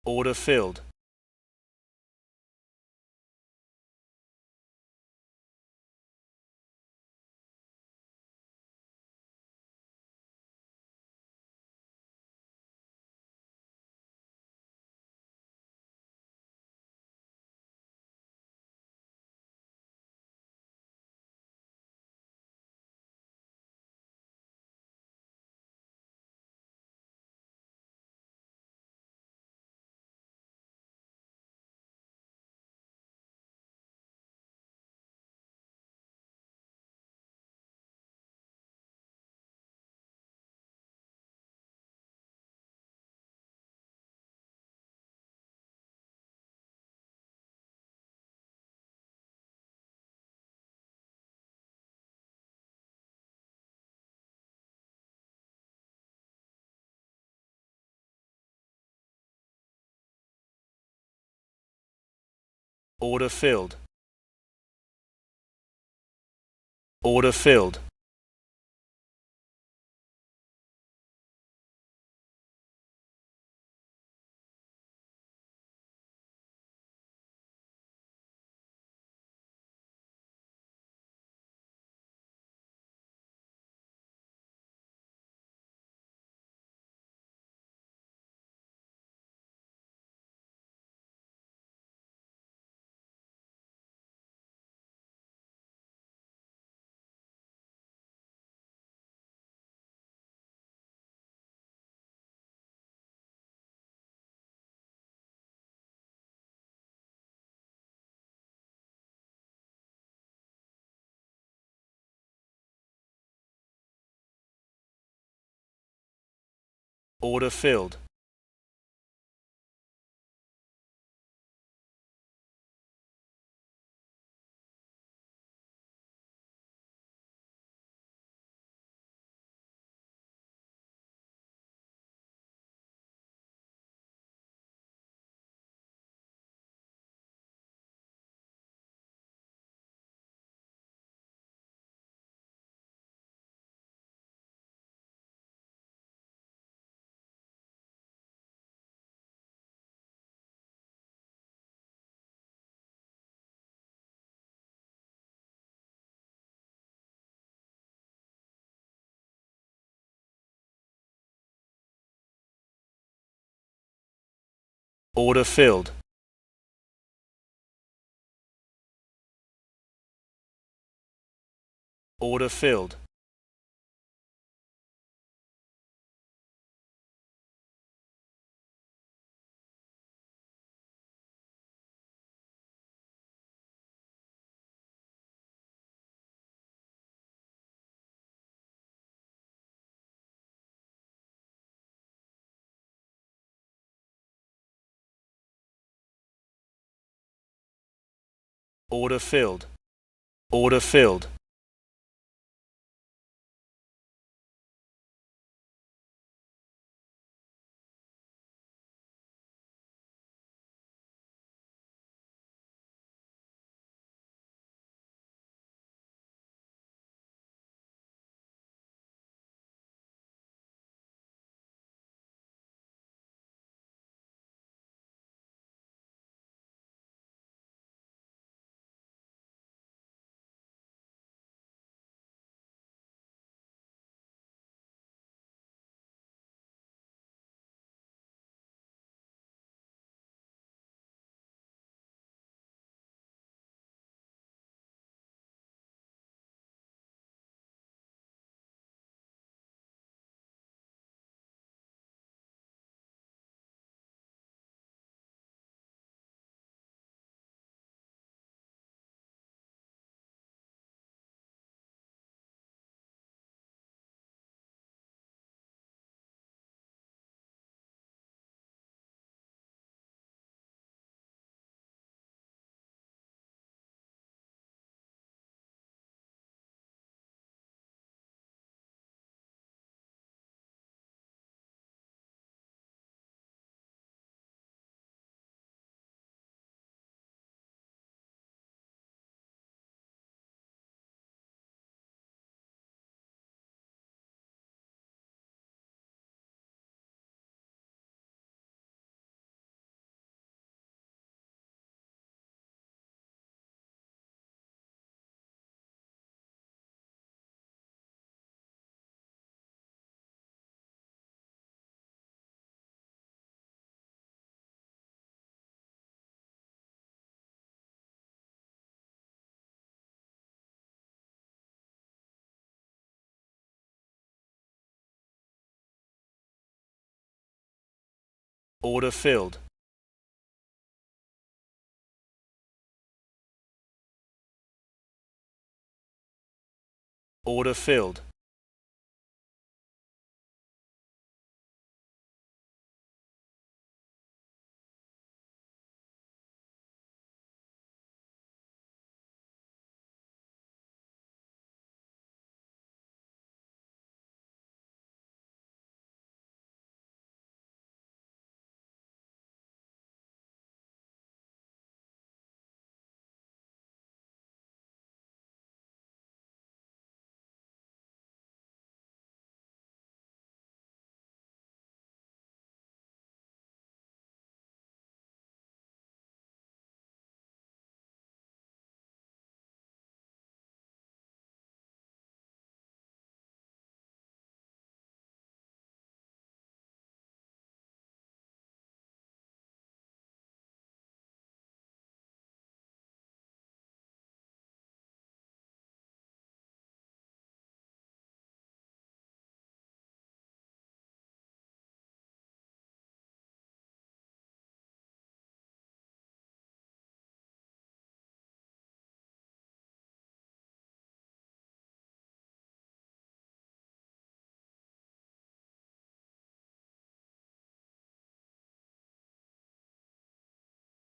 Order filled. Order filled. Order filled. Order filled. Order filled. Order filled. Order filled. Order filled. Order filled. Order filled.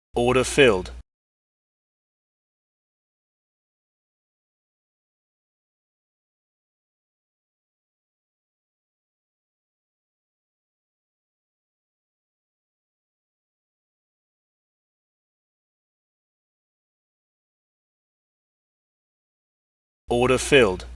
Order filled. Order filled.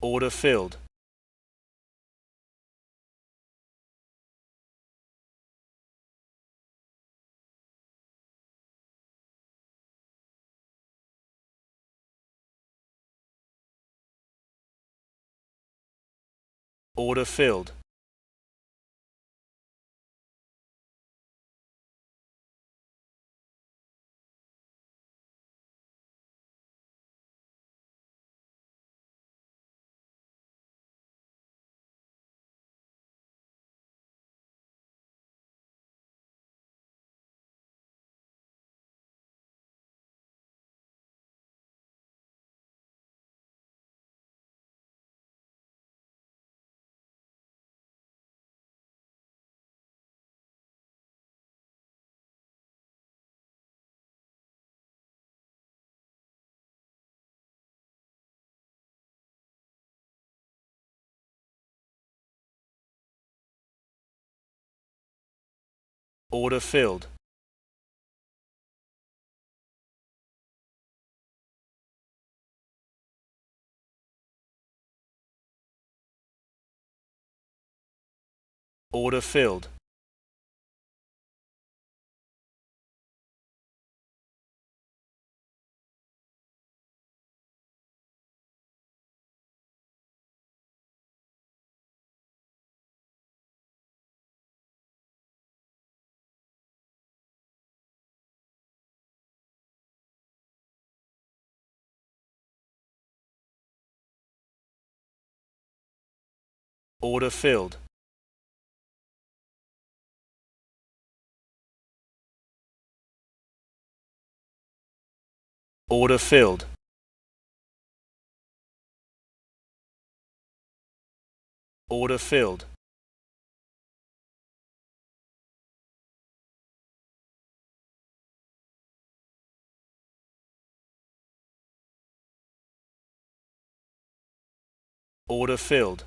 Order filled. Order filled. Order filled. Order filled. Order filled. Order filled. Order filled. Order filled.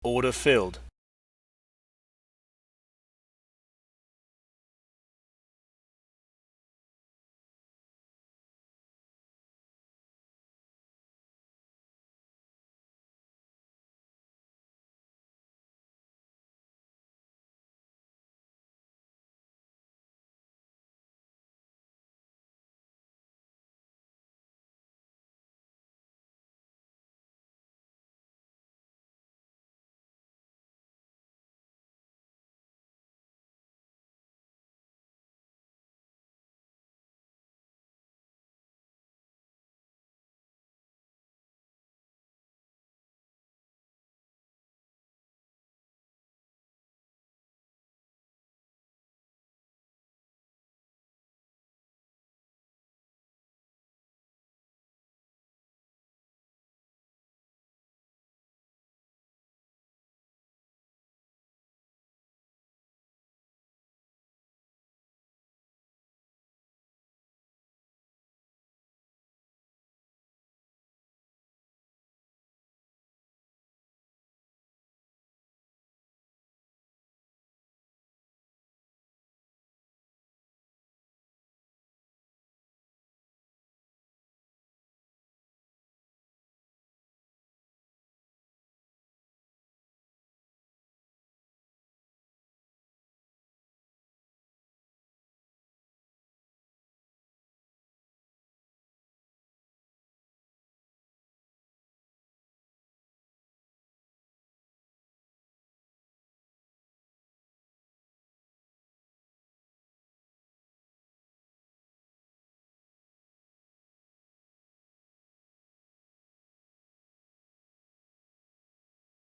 Order filled.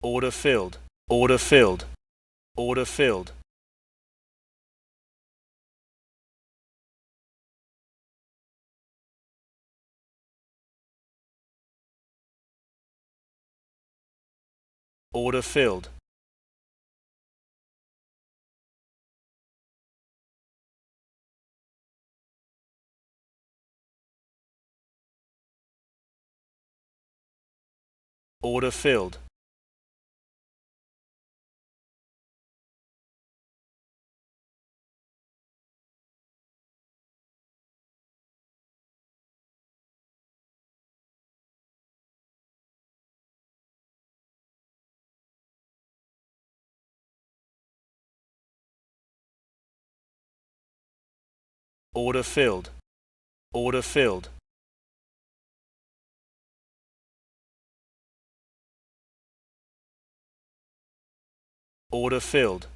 Order filled. Order filled. Order filled. Order filled. Order filled. Order filled. Order filled. Order filled.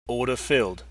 Order filled.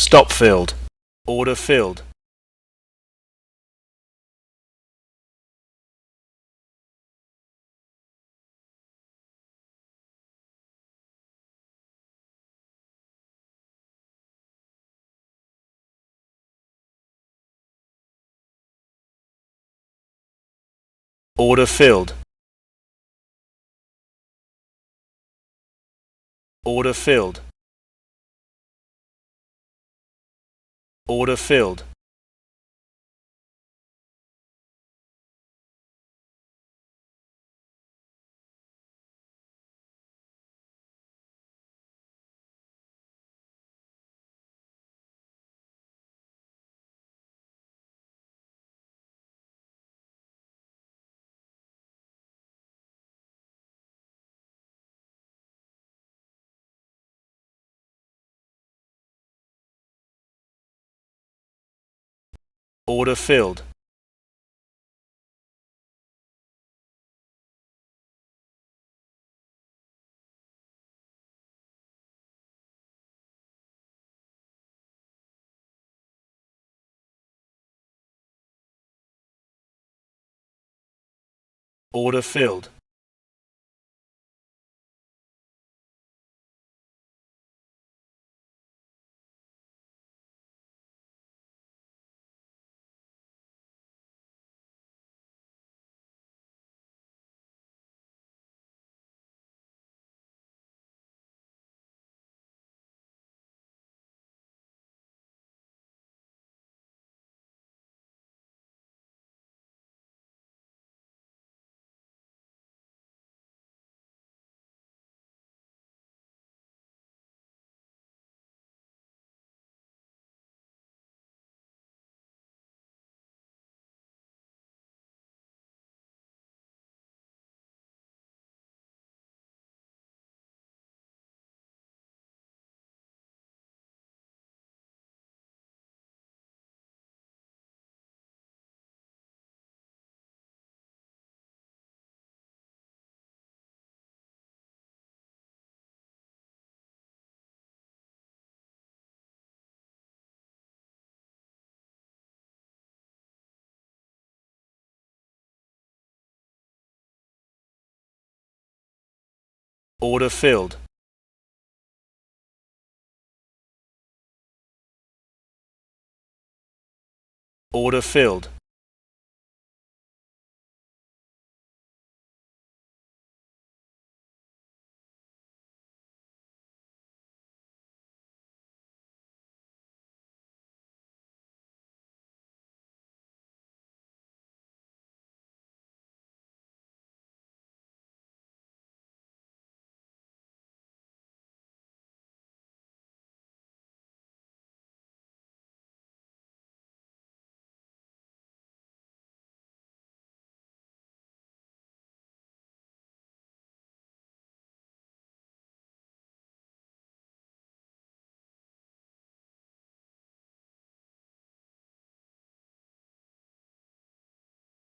Stop filled. Order filled. Order filled. Order filled. Order filled. Order filled. Order filled. Order filled. Order filled.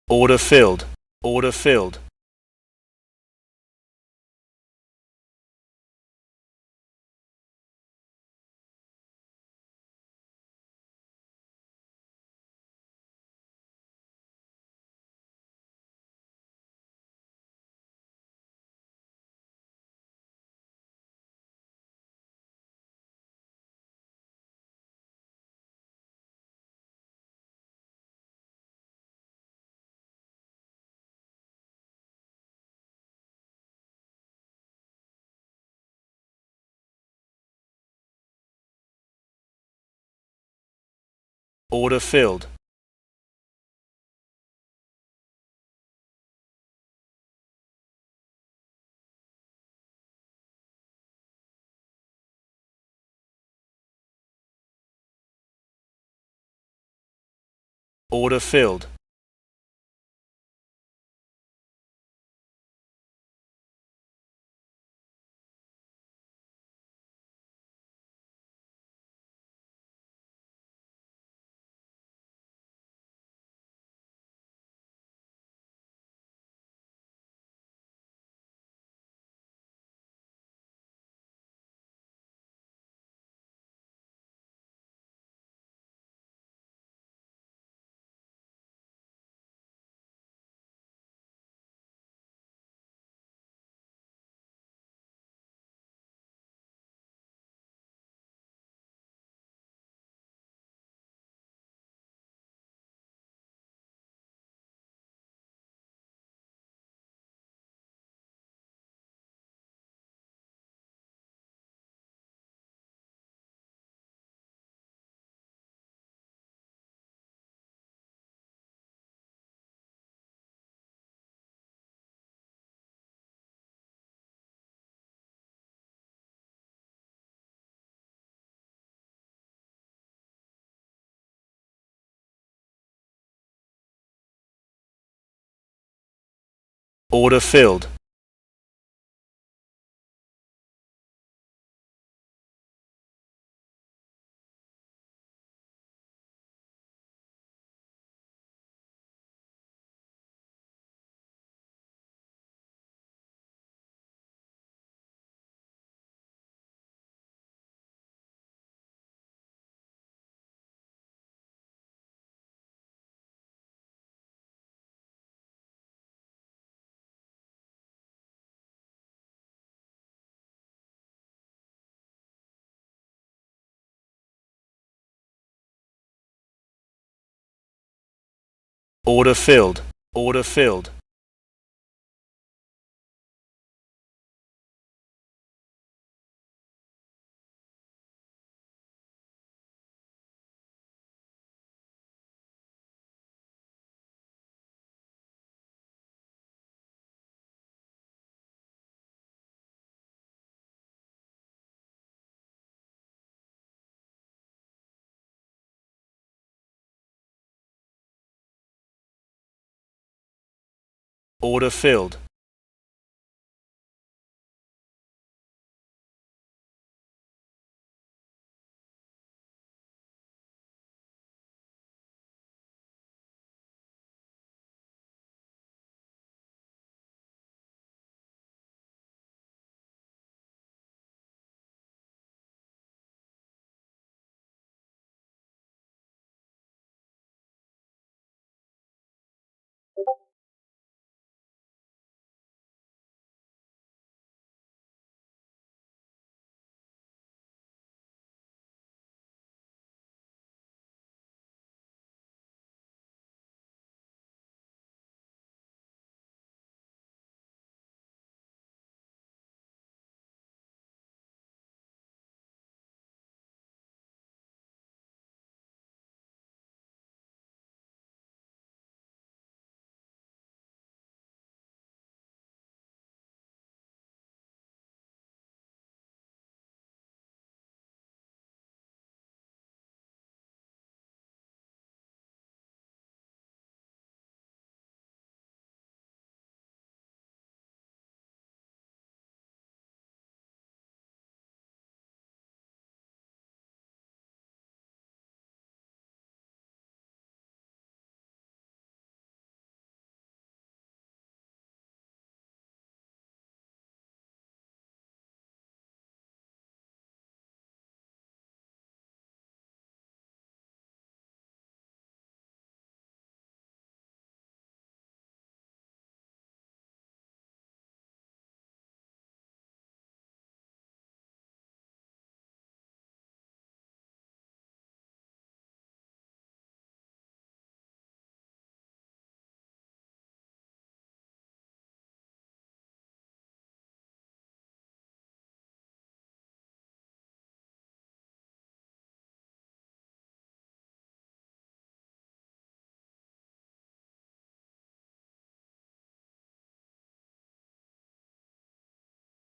Order filled. Order filled. Order filled. Order filled. Order filled. Order filled. Order filled. Order filled.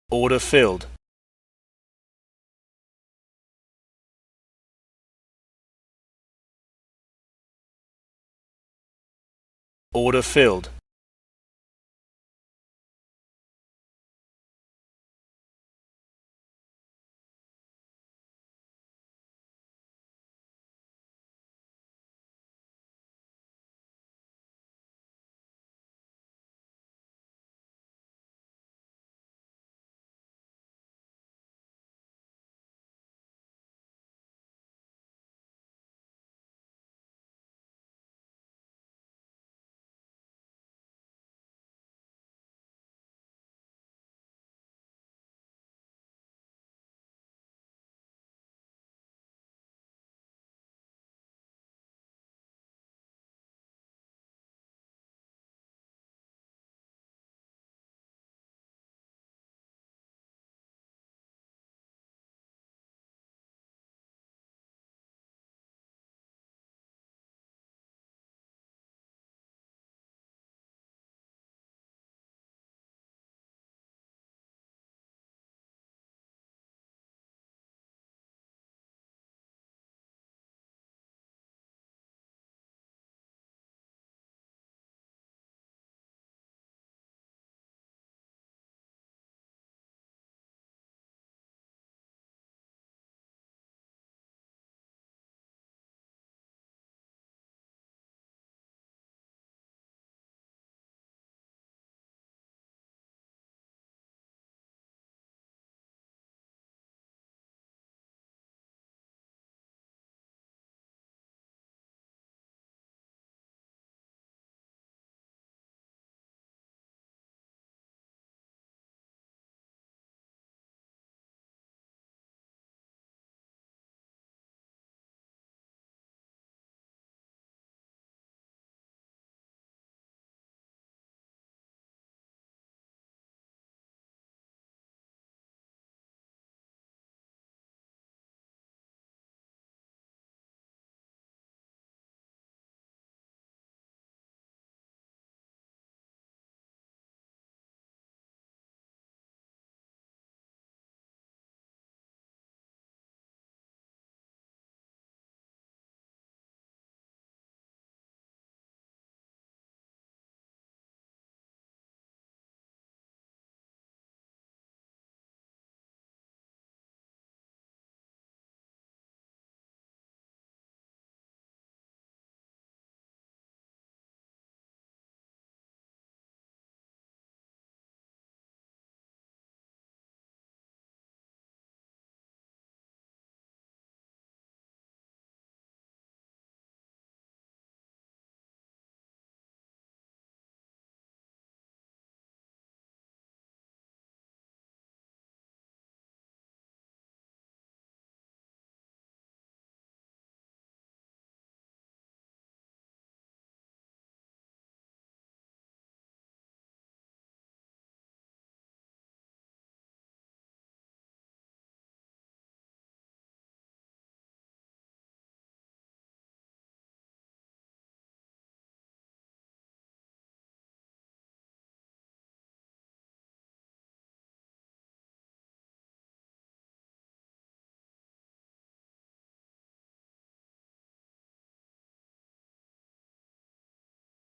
Order filled. Order filled.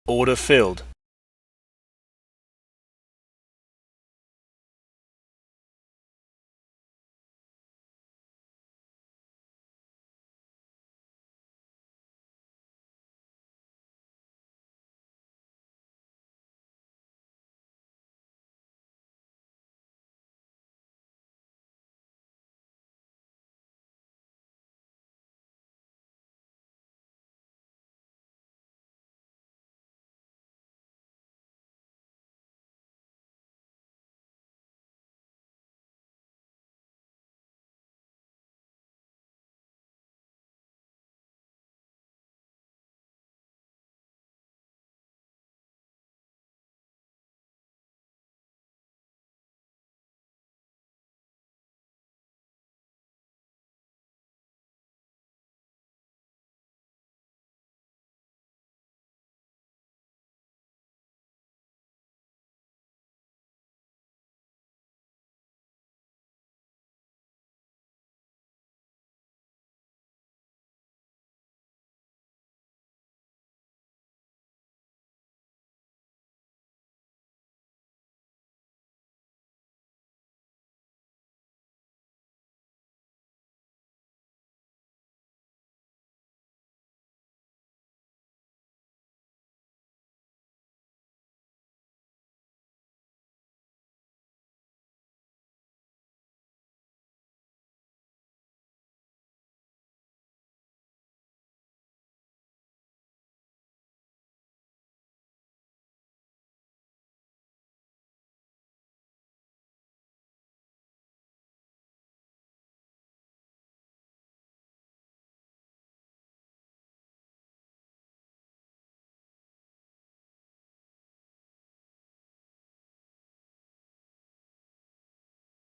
Order filled.